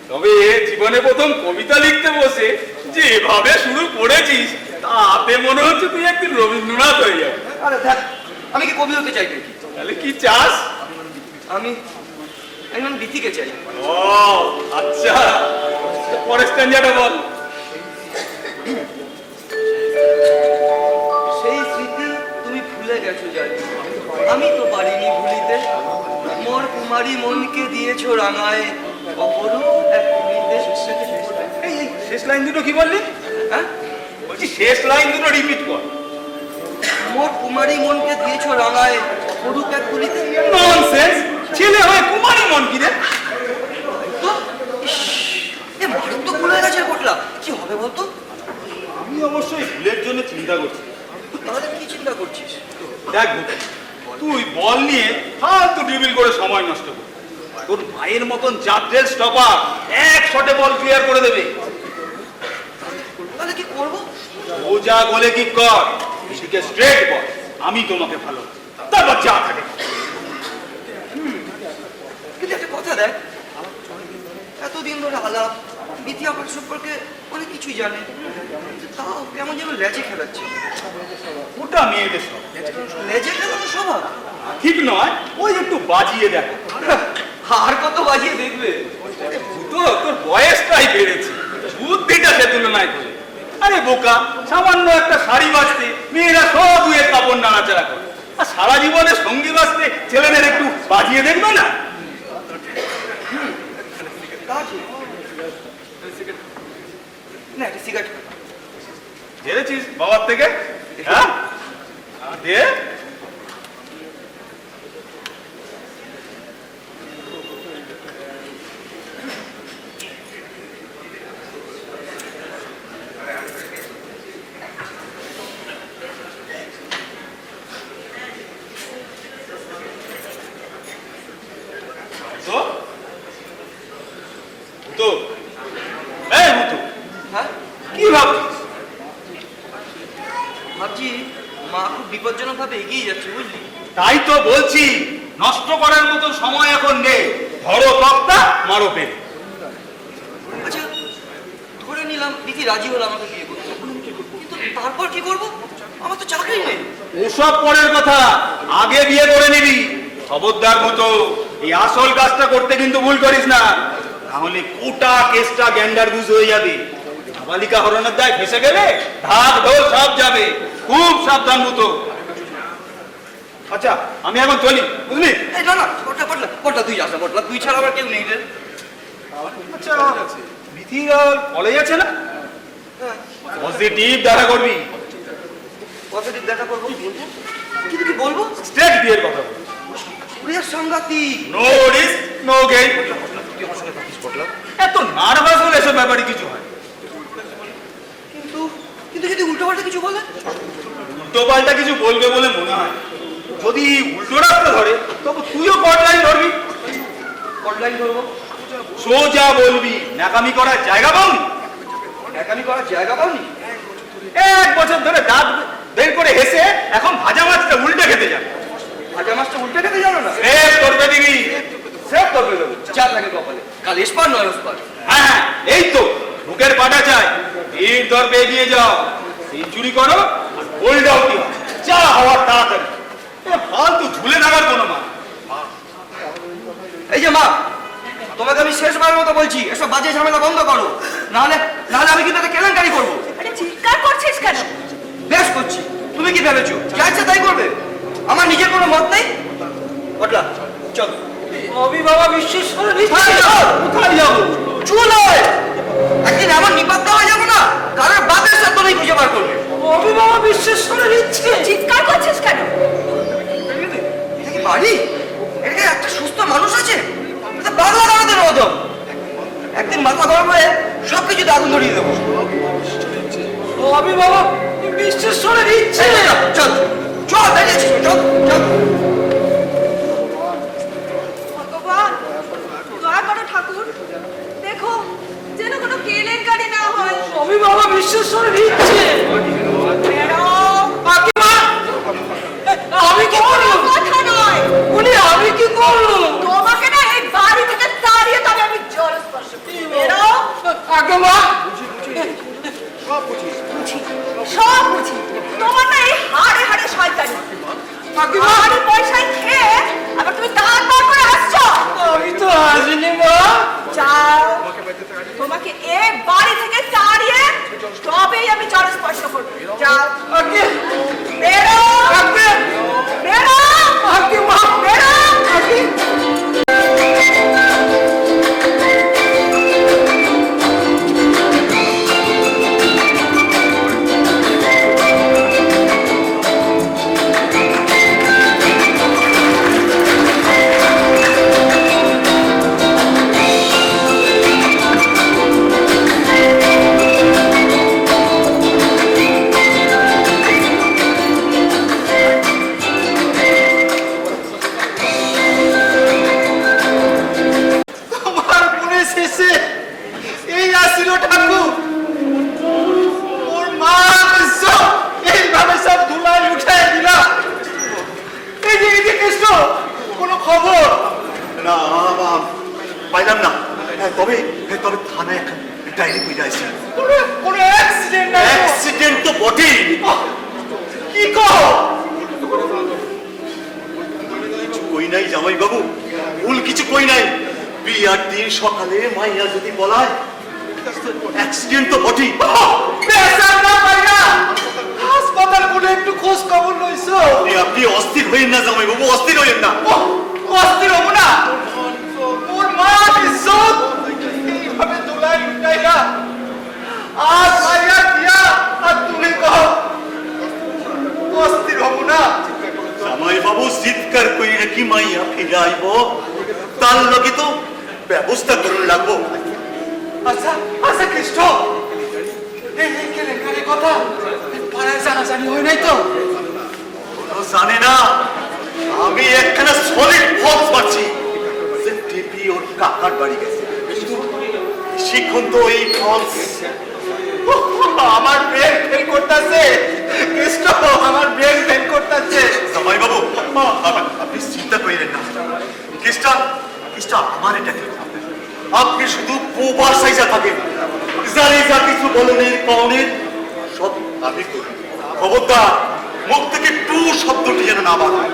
তবে জীবনে প্রথম কবিতা লিখতে বসে যেভাবে শুরু করেছিস তাতে মনে হচ্ছে তুই একদিন রবীন্দ্রনাথ হয়ে যাবে। আরে দেখ, আমি কি কবি হতে চাই নাকি? তাহলে কি চাস? আমি আমি বিথিকে চাই। ও আচ্ছা, পরের স্ট্যান্ডার্ডে বল। সেই স্মৃতি তুমি ভুলে গেছো জানি, আমি তো পারিনি ভুলিতে। মোর কুমারী মনকে দিয়েছো রাঙায় অপরূপ এক তুলিতে। এই এই শেষ লাইন দুটো কি বললি? হ্যাঁ বলছি শেষ লাইন দুটো রিপিট কর। মোর কুমারী মনকে দিয়েছো রাঙায় অপরূপ এক তুলিতে। ননসেন্স, ছেলে হয়ে কুমারী মন কি রে? তো ইস, এ মারাত্মক ভুল হয়ে গেছে বটলা, কি হবে বলতো? আমি অবশ্যই ভুলের জন্য চিন্তা করছি। তাহলে কি চিন্তা করছিস? দেখ ভূত, তুই বল নিয়ে ফালতু ড্রিবল করে সময় নষ্ট কর। তোর ভাইয়ের মতন জাদ্রেল স্টপার এক শটে বল ক্লিয়ার করে দেবে। তাহলে কি করবো? ও যা বলে কি কর, এদিকে স্ট্রেট বল, আমি তোমাকে ভালো, তারপর যা থাকে। কিন্তু একটা কথা দেখ, এতদিন ধরে আলাপ বিধি আমার সম্পর্কে অনেক কিছুই জানে, তাও কেমন যেন লেজে খেলাচ্ছে। ওটা মেয়েদের সব লেজে খেলানো স্বভাব ঠিক নয়, ওই একটু বাজিয়ে দেখো। আর কত বাজিয়ে দেখবে? তো তোর বয়সটাই বেড়েছে, বুদ্ধিটা সে তুলনায় করে। আরে বোকা, সামান্য একটা শাড়ি বাজতে মেয়েরা সব দুয়ে কাপড় নাড়াচাড়া করে, আর সারা জীবনে সঙ্গী বাজতে ছেলেদের একটু বাজিয়ে দেখবে না? তা ঠিক। না, একটা সিগারেট জেনেছিস বাবার থেকে? হ্যাঁ দে। হ্যাঁ কি ভাবছিস? ভাবছি মা খুব বিপজ্জনক ভাবে এগিয়ে যাচ্ছে, বুঝলি? তাই তো বলছি, নষ্ট করার মতো সময় এখন নেই। ধরো তক্তা, মারো পেন। আচ্ছা, ধরে নিলাম বিধি রাজি হলো আমাকে বিয়ে করতে, কিন্তু তারপর কি করব? আমার তো চাকরি নেই। ওসব পরের কথা, আগে বিয়ে করে নিবি। খবরদার মতো এই আসল কাজটা করতে কিন্তু ভুল করিস না, তাহলে কোটা কেসটা গ্যান্ডার গুজ হয়ে যাবে। নাবালিকা হরণের দায় ফেসে গেলে ঢাক ঢোল সব যাবে। খুব সাবধান মতো। আচ্ছা আমি এখন চলি, বুঝলি? এই না না, পটলা পটলা পটলা, তুই আসা পটলা, তুই ছাড়া আবার কেউ নেই রে। আচ্ছা বিধি কলেজ আছে না? হ্যাঁ, পজিটিভ দেখা করবি। পজিটিভ দেখা করবো, কিন্তু কি বলবো? স্ট্রেট বিয়ের কথা বল। প্রিয়ার সাংঘাতিক। No risk no gain. তুই আমার সঙ্গে থাকিস পটলা। এত নার্ভাস হলে এসব ব্যাপারে কিছু হয়। কিন্তু কিন্তু যদি উল্টো পাল্টা কিছু বলে? উল্টো পাল্টা কিছু বলবে বলে মনে হয়। যদি উল্টো রাস্তা ধরে তবে তুইও কটলাইন ধরবি। অনলাইন করবো? সোজা বলবি, ন্যাকামি করার জায়গা পাওনি। একামি করার জায়গা পাওনি? 1 বছর ধরে দাঁত বের করে হেসে এখন ভাজা মাছটা উল্টে খেতে যাবে। ভাজা মাছটা উল্টে খেতে জানো না? সেভ করবে দিবি। সেভ করবে দেবো, চার লাগে কপালে। কাল এসপার নয় ওসপার। হ্যাঁ এই তো বুকের পাটা চাই। তীর দরবে এগিয়ে যাও, সেঞ্চুরি করো আর গোল্ড আউট যা হওয়ার তাড়াতাড়ি। ফালতু ঝুলে থাকার কোনো মা। এই যে মা, তোমাকে আমি শেষবারের মতো বলছি, এসব বাজে ঝামেলা বন্ধ করো, নাহলে নাহলে আমি কিন্তু একটা কেলেঙ্কারি করবো। আরে চিৎকার করছিস কেন? বেশ করছি, তুমি কি ভেবেছো যা ইচ্ছা তাই করবে? আমার নিজের কোনো মত নেই। পটলা চল। অভি বাবা বিশ্বাস করে কোথায় যাও? কোথায় যাবো? চুল হয় একদিন এমন নিপাত্তা হয়ে যাবো না, কারোর বাপের সাথে তুমি খুঁজে বার করবে। অভি বাবা বিশ্বাস করে নিচ্ছে। চিৎকার করছিস কেন? এটা কি বাড়ি? এখানে একটা সুস্থ মানুষ আছে? এটা বাংলা দাঁড়াতে মতো। একদিন মাথা গরম হয়ে সবকিছুতে আগুন ধরিয়ে দেবো। অভি বাবা বিশ্বাস করে নিচ্ছে। চল চল, বেরিয়েছিস, চল চল। ভগবান দয়া করো ঠাকুর, দেখো যেন কোনো কেলেঙ্কারি না হয়। অভি বাবা বিশ্বাস করে নিচ্ছে। বেরো। কাকিমা আমি কি করলাম? কথা নয়, উনি আমি কি করলাম? তোমাকে না এই বাড়ি থেকে তাড়িয়ে তবে আমি জল স্পর্শ করি। বেরো। কাকিমা বুঝি, সব বুঝি। তোমার না এই হাড়ে হাড়ে শয়তানি। কাকিমা হাড়ি পয়সায় খেয়ে আবার তুমি দাঁত বার করে আসছো। আমি তো আসিনি মা। যাও, তোমাকে এই বাড়ি থেকে তাড়িয়ে তবেই আমি জল স্পর্শ করবো। যাও কাকি বেরো। কাকি বেরো। কাকিমা বেরো। কাকি শেষে এই আসিল ঠাকুর, ওর মা সব এইভাবে সব ধুলাই উঠায় দিলা। এই যে কৃষ্ণ, কোনো খবর? না পাইলাম না। তবে তবে থানায় একটা ডায়েরি হয়ে যাইছে। কোনো অ্যাক্সিডেন্ট না? অ্যাক্সিডেন্ট তো বটেই। কি কও? কিছু কই নাই জামাই বাবু, ভুল কিছু কই নাই। বিয়ার দিন সকালে মাইয়া যদি বলায় অ্যাক্সিডেন্ট তো বটেই। পেশাব না পাইরা হাসপাতাল বলে একটু খোঁজ খবর লইছো? আপনি অস্থির হইেন না জামাই বাবু, অস্থির হইেন না। অস্থির হবো না? ওর মা ইজ্জত এইভাবে ধুলাই উঠাইলা। আজ মাইয়া দিয়া আর তুমি কও অস্থির হবো না? জামাই বাবু চিৎকার কইরা কি মাইয়া ফিরে আইব, তার লগে তো ব্যবস্থা করুন লাগবো। আচ্ছা আচ্ছা কৃষ্ণ, এই কেলেঙ্কারি কথা পাড়ায় জানাজানি হয় নাই তো? জানে না, আমি একখানা সলিড ফক্স পাচ্ছি যে টিপি ওর কাকার বাড়ি গেছে। শিক্ষণ তো এই ফক্স আমার ব্রেন ফেল করতেছে কৃষ্ণ, আমার ব্রেন ফেল করতেছে। জামাই বাবু আপনি চিন্তা করেন না। খ্রিস্টা আমার এটা কি, আপনি শুধু পোবার সাইজা থাকেন। জানি যা কিছু বলনের পাওনের সব আমি করি। খবরদার মুখ থেকে টু শব্দটি যেন না বার হয়।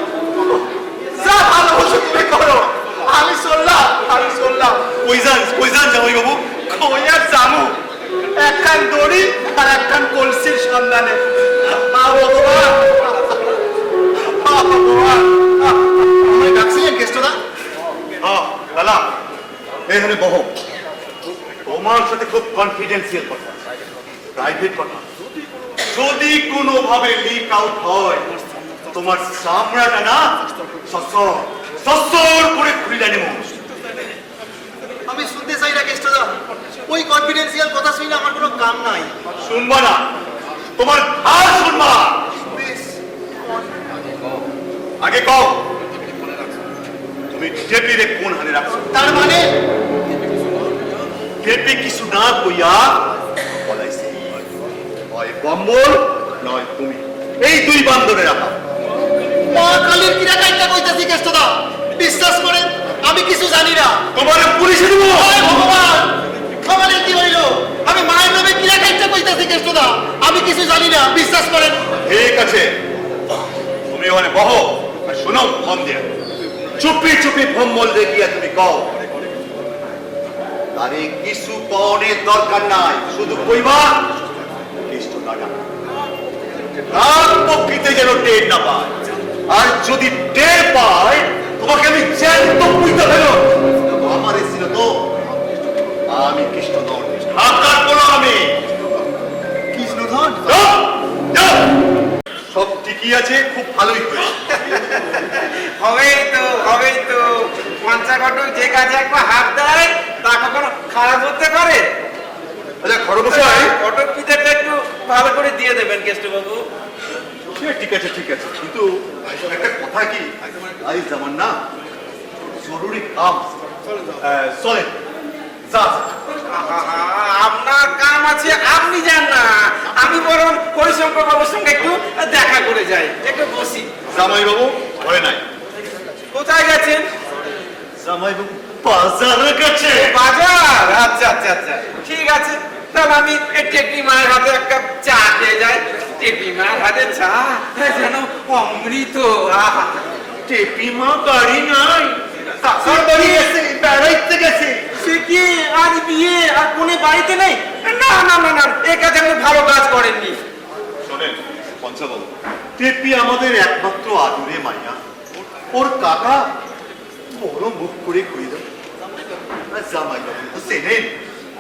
যা ভালোবাসো তুমি করো, আমি চললাম। কই যান জামাই বাবু? কই আর জামু, একখান দড়ি আর একখান কলসির সন্ধানে। ভগবান ভগবান। ডাকছিলেন কেষ্টদা? হ্যাঁ দাদা, এখানে বহ। তোমার সাথে খুব কনফিডেন্সিয়াল কথা, প্রাইভেট কথা। যদি কোনোভাবে লিক আউট হয় তোমার চামড়াটা না সসর করে খুলে নেব। আমি শুনতে চাই না কেষ্টদা, ওই কনফিডেন্সিয়াল কথা শুনে আমার কোনো কাম নাই। শুনবা না, তোমার আর শুনবা। আগে কও, তুমি জেপিরে কোন হানে রাখছো? তার মানে জেপি কিছু না কইয়া বলাইছে হয় বম্বল নয় তুমি, এই দুই বান্ধবে রাখা। মা কালীর কিরা কাইটা কইতাছি কেষ্টদা, বিশ্বাস করেন আমি কিছু জানি না। তোমার পুলিশে দিব। হায় ভগবান, খাবারে কি হইল? আমি মায়ের নামে কিরা কাইটা কইতাছি কেষ্টদা, আমি কিছু জানি না, বিশ্বাস করেন। ঠিক আছে, তুমি ওখানে বহো আর শোনো মন দিয়ে। চুপি চুপি ভম্বল দেখিয়া তুমি কও। আরে কিছু কনের দরকার নাই, শুধু কইবা কৃষ্ণ দাদা তার প্রকৃতি যেন টের না পায়। আর যদি টের পায় তোমাকে আমি জ্যান্ত পুঁতে ফেল। আমার ছিল তো আমি কৃষ্ণধর, ঢাকার বলো আমি কৃষ্ণধন। সব ঠিকই আছে, খুব ভালোই হয়েছে। হবেই তো পঞ্চাঘটক যে কাজে একবার হাত দেয় তা কখনো খারাপ হতে পারে? আচ্ছা খরগোশাই, ঘটক পিঠাটা একটু ভালো করে দিয়ে দেবেন কেষ্টবাবু। ঠিক আছে কিন্তু একটা কথা কি, আজ আমার না জরুরি কাম। চলেন যা। আপনার কাম আছে, আপনি যান না, আমি বরং হরিশঙ্কর বাবুর সঙ্গে একটু দেখা করে যাই, একটু বসি। জামাই বাবু ঘরে নাই। কোথায় গেছেন? জামাই বাবু বাজারে গেছে। বাজার? আচ্ছা ঠিক আছে, তাহলে আমি টেপি মায়ের হাতে এক কাপ চা খেয়ে যাই। টেপি মায়ের হাতে চা যেন অমৃত। টেপি মা গাড়ি নাই, কাকার বাড়ি গেছে, বেড়াইতে গেছে। সে কি আজ বিয়ে আর কোনে বাড়িতে নেই? না, এ কাজ আপনি ভালো কাজ করেননি। শোনেন পঞ্চাবাবু, টেপি আমাদের একমাত্র আদুরে মাইয়া। ওর কাকা বড় মুখ করে কইল জামাই বাবু তো চেনেন,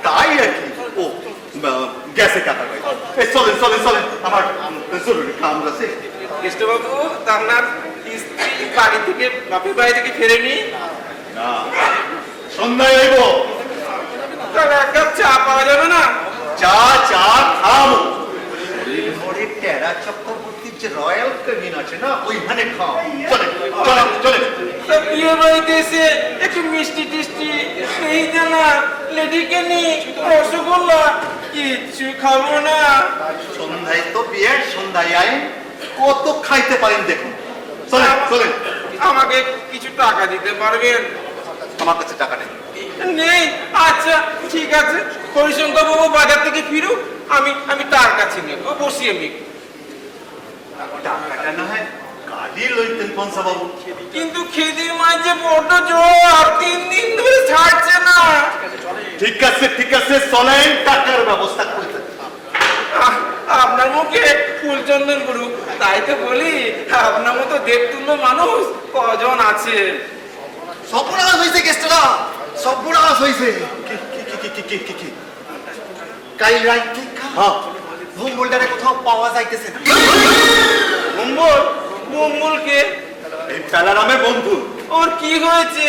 তাই আর কি। ও গেছে কাকার বাড়ি। চলেন, আমার জরুরি কাম আছে। কৃষ্ণবাবু, আপনার স্ত্রী বাড়ি থেকে বাপের বাড়ি থেকে ফেরেনি? না, সন্ধ্যায় আইব। তাহলে এক কাপ চা পাওয়া যাবে না? চা খাও। ঘরে টেরা চক্রবর্তীর যে রয়্যাল কেবিন আছে না, ওইখানে খাও। চলেন। বিয়ে বাড়িতে এসে একটু মিষ্টি টিষ্টি এই না লেডিকে নি, রসগোল্লা কিচ্ছু খাবো না। সন্ধ্যায় তো বিয়ে, সন্ধ্যায় আইন কত খাইতে পারেন দেখুন। চলেন চলেন। আমাকে কিছু টাকা দিতে পারবেন? আমার কাছে টাকা নেই। নেই? আচ্ছা ঠিক আছে, হরিশঙ্কর বাবু বাজার থেকে ফিরুক, আমি তার কাছে নেব, বসিয়ে নিক। টাকাটা না হয় গাড়ি লইতেন পঞ্চা বাবু। কিন্তু খেদির মায়ের যে বড্ড জ্বর, 3 দিন ধরে ছাড়ছে না। ঠিক আছে চলেন, টাকার ব্যবস্থা করতেন। আপনার মুখে ফুলচন্দন গুরু, তাই তো বলি আপনার মতো দেবতুল্য মানুষ কজন আছে। সর্বনাশ হয়েছে কেষ্টরা, সর্বনাশ হয়েছে। কি কাল রাত থেকে ভুম্বলটারে কোথাও পাওয়া যাইতেছে না। মঙ্গলকে? এই পেলারামের বন্ধু। ওর কি হয়েছে?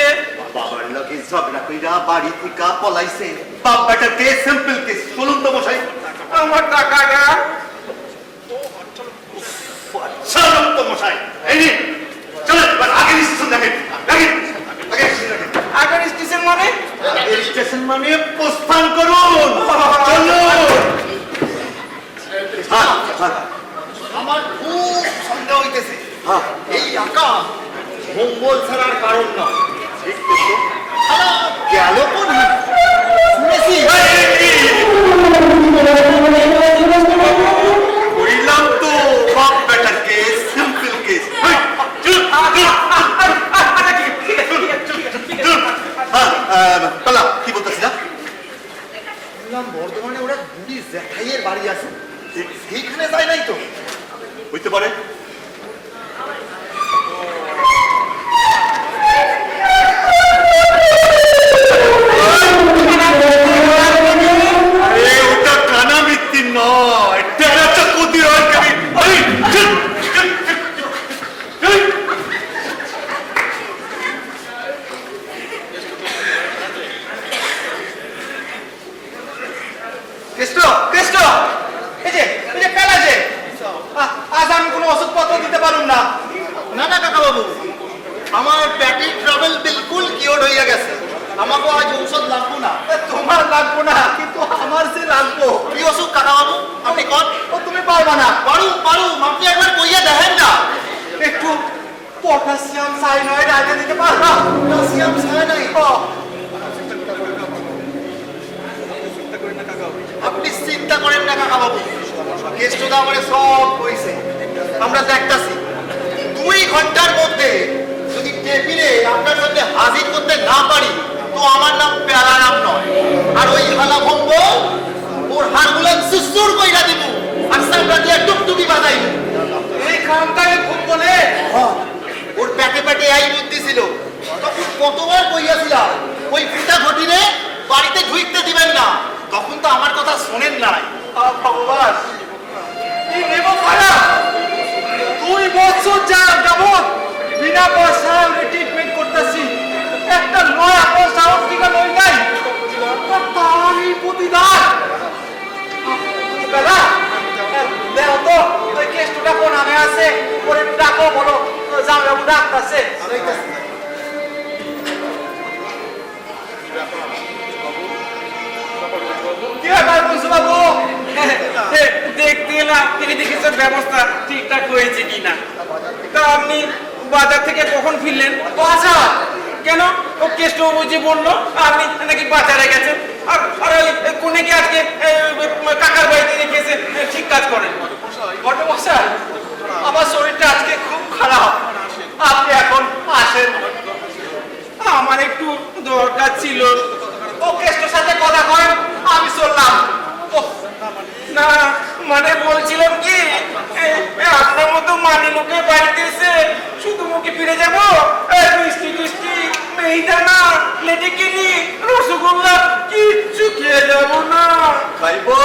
বাবার লগে ঝগড়া কইরা বাড়ি থেকে পলাইছে। বাপ বেটা কেস, সিম্পল কেস। চলুন তো মশাই। আমার টাকাটা? চলুন তো মশাই। এই নিন, চলেন এবার আগের স্টেশন দেখেন। আগের স্টেশন মানে? আগের স্টেশন মানে প্রস্থান করুন। চলুন। আমার খুব সন্দেহ হইতেছে এই আকাশ মঙ্গল ছাড়ার কারণ নয়। ঠিক তো। গেল কোন শুনেছি কইলাম তো বাপ বেটার কেস, সিম্পল কেস। কি বলতেছিলাম? বললাম বর্ধমানে ওরা বুড়ি জ্যাঠাইয়ের বাড়ি আছে, সেইখানে যায় নাই তো? হইতে পারে। ওটা কানা মৃত্যু নয়, টেরা চকুতি হয় কবি। আজ আমি কোনো ওষুধপত্র দিতে পারুম না। না না কাকা বাবু, আমার প্যাটির ট্রাভেল বিলকুল কিওর হইয়া গেছে। আমাকে আজ ঔষধ লাগবো না। তোমার লাগবো না, কিন্তু আমার যে লাগবো। কি ওষুধ কাকা বাবু আপনি কন? ও তুমি পারবা না। পারুম আপনি একবার কইয়া দেখেন না। একটু পটাশিয়াম সায়ানাইড আগে দিতে পারবা? Potassium cyanide? আপনি চিন্তা করেন না কাকা বাবু, কেষ্টদা আমারে সব কইছে, আমরা দেখতাছি। 2 ঘন্টার মধ্যে যদি টেবিলে আপনার সামনে হাজির করতে না পারি তো আমার নাম প্যারারাম নয়। আর ওই হালা ভম্ব ওর হাড়গুলো সুসুর কইরা দিব, আর সামনে দিয়ে টুকটুকি বাজাইব। এই খামটাকে খুব বলে ওর পেটে পেটে এই বুদ্ধি ছিল। তখন কতবার কইয়াছিলাম ওই ফুটা ঘটিনে বাড়িতে ঢুকতে দিবেন না, তখন তো আমার কথা শোনেন নাই। ভগবান কি নেব খারাপ। 2 বছর যাবত বিনা পয়সায় ট্রিটমেন্ট করতেছি, একটা নয়া পয়সা ওর দিকে লই নাই। তারই প্রতিদান বেলা দেও তো ওই কেষ্টটা কোন নামে আছে, পরে ডাকো, বলো জামাইবাবু ডাকতাছে। কি ব্যাপার বলছো বাবু? দেখতে এলাম দেখি সব ব্যবস্থা ঠিকঠাক হয়েছে কিনা। তা আপনি বাজার থেকে কখন ফিরলেন? বাজার কেন? ও কেষ্টবাবু যে বললো আপনি নাকি বাজারে গেছেন, আর ওই কোনে কি আজকে কাকার বাড়িতে রেখেছে, ঠিক কাজ করেন। বড় মশাই, আমার শরীরটা আজকে খুব খারাপ, আপনি এখন আসেন। আমার একটু দরকার ছিল। ও কেষ্টর সাথে কথা করেন, আমি চললাম। না মানে বলছিলাম কি, আপনার মতো মানি লোকের বাড়িতে এসে শুধু মুখে ফিরে যাবো? মিষ্টি টিষ্টি, মেহিদানা, লেডিকিনি, রসগোল্লা কিচ্ছু খেয়ে যাবো না। খাইবো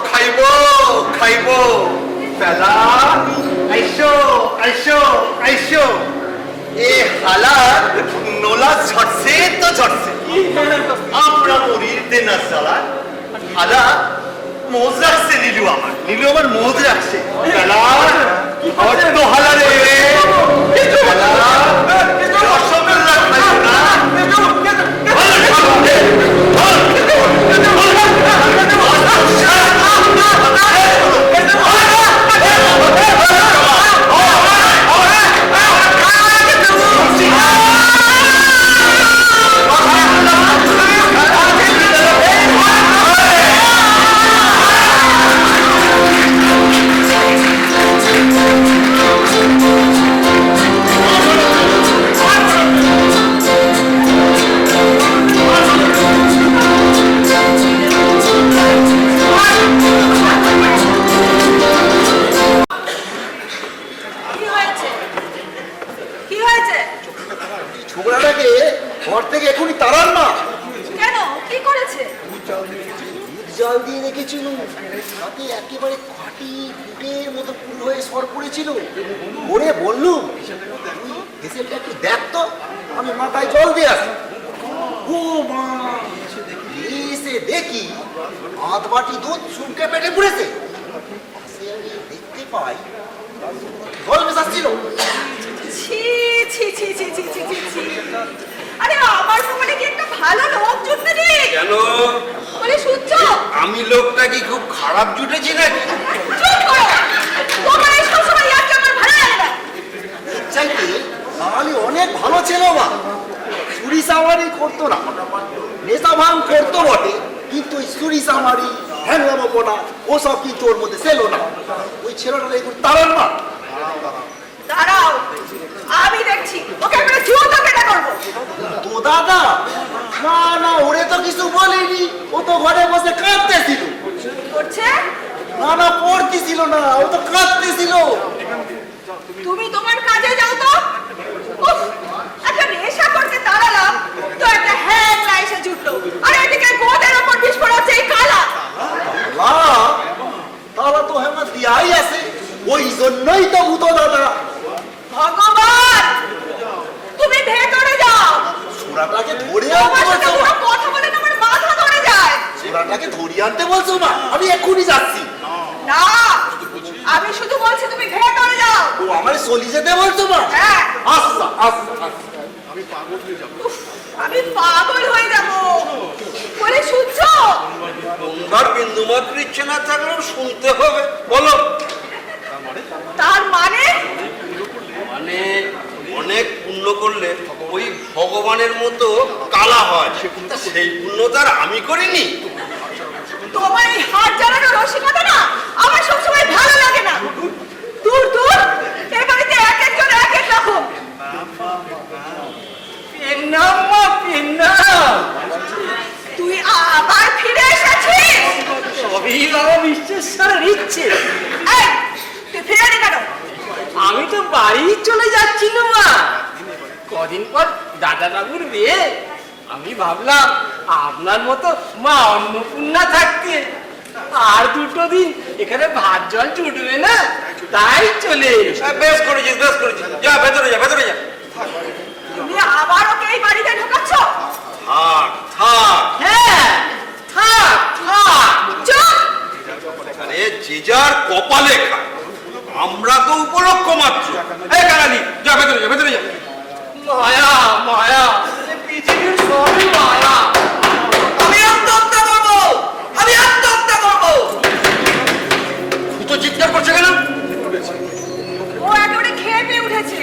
খাইবো খাইবো। পেলা আইসো আইসো আইসো। এ হালা নোলা ঝরছে তো ঝরছে। আমরা মরির দেনা চালা হালা মোজ রাখছে। নীলু আমার মোজ রাখছে। পেলা অর্থ হালা রে পেলা রসগোল্লা খাইবো না। জাল দিয়ে রেখেছিল, তাতে একেবারে খাঁটি বুটের মতো পুরো হয়ে সর পড়েছিল। ওরে বললুম, তুই ভেসেলটা একটু দেখ তো, আমি মাথায় জল দিয়ে আসি। ও মা, এসে দেখি আধ বাটি দুধ শুনকে পেটে পুড়েছে। পাশে আমি দেখতে পাই জল মেশাচ্ছিল। ছি ছি ছি ছি ছি ছি ছি ছি। আরে আমার মনে কি একটা ভালো লোক জুটবে রে? কেন? বলে শুনছো? আমি লোকটা কি খুব খারাপ জুটেছি নাকি? চুপ করো, তোমার এই সবসময় ইয়ার্কি আমার ভালো লাগে না। এর চাইতে নাহলে অনেক ভালো ছিল মা, চুরি সামারি করতো না, নেশা ভাঙ করতো বটে, কিন্তু ওই চুরি সামারি হ্যাংলামোপনা ওসব কিন্তু ওর মধ্যে ছিল না। ওই ছেলেটা দেখুন তারার মা। দাঁড়াও, আমি দেখছি ওকে একটা জুতো পেটা করবো। তো দাদা, না না, ওরে তো কিছু বলেনি, ও তো ঘরে বসে কাঁদতেছিল। করছে? না না, পড়তেছিল না, ও তো কাঁদতেছিল। তুমি তোমার কাজে যাও তো। উফ, একটা নেশা করতে দাঁড়ালাম তো একটা হ্যাংলা এসে জুটলো, আর এদিকে গোদের ওপর বিষ পড়াচ্ছে এই কালা। তাহলে তো হ্যাঁ দিয়াই আছে, ওই জন্যই তো ভূত দাদা। ভগবান, তুমি ভেতরে যাও। সুরাটাকে ধরে তোমার আনতে সাথে বলছো কোনো মা? কথা বলে না আমার মাথা ধরে যায়। সুরাটাকে ধরিয়ে আনতে বলছো মা? আমি এক্ষুনি যাচ্ছি। না, আমি শুধু বলছি তুমি ভেতরে যাও। ও আমার চলি যেতে বলছো মা? হ্যাঁ। আচ্ছা আচ্ছা। উফ, আমি পাগল হয়ে যাব। বলে শুনছো? তোমার বিন্দু মাত্র ইচ্ছে না থাকলেও শুনতে হবে। বলো। তার মানে? মানে অনেক পুণ্য করলে ওই ভগবানের মতো কালা হয়, তা সেই পুণ্য তার আমি করিনি। তোমার এই হাত জ্বালানো রসিকতা না আমার সবসময় ভালো লাগে না। দূর দূর, এই বাড়িতে এক একজন এক এক রকম। পেন্নাম মা, পেন্নাম। তুই আবার ফিরে এসেছিস? সবই বাবা বিশ্বেশ্বরের ইচ্ছে। এই, তুই ফিরে এলি কেন? আমি তো বাড়ি চলে যাচ্ছিলাম মা, কদিন পর দাদা বাবুর বিয়ে। আমি ভাবলাম আপনার মতো মা অন্নপূর্ণা থাকতে আর দুটো দিন এখানে ভাত জল জুটবে না, তাই চলে এসেছি। বেশ করেছিস, বেশ করেছিস। যা ভেতরে যা, ভেতরে যা। তুমি আবার ওকে এই বাড়িতে ঢোকাচ্ছ? থাক থাক। হ্যাঁ, থাক থাক। চুপ! আরে যে যার কপালে খায়, আমরা তো উপলক্ষ মাত্র। এই কানালি, যা ভেতরে যা, ভেতরে যা। মায়া মায়া, এ পৃথিবীর সবই মায়া। আমি আত্মহত্যা করবো, আমি আত্মহত্যা করবো। তো চিৎকার করছে কেন? ও একেবারে খেপে উঠেছে।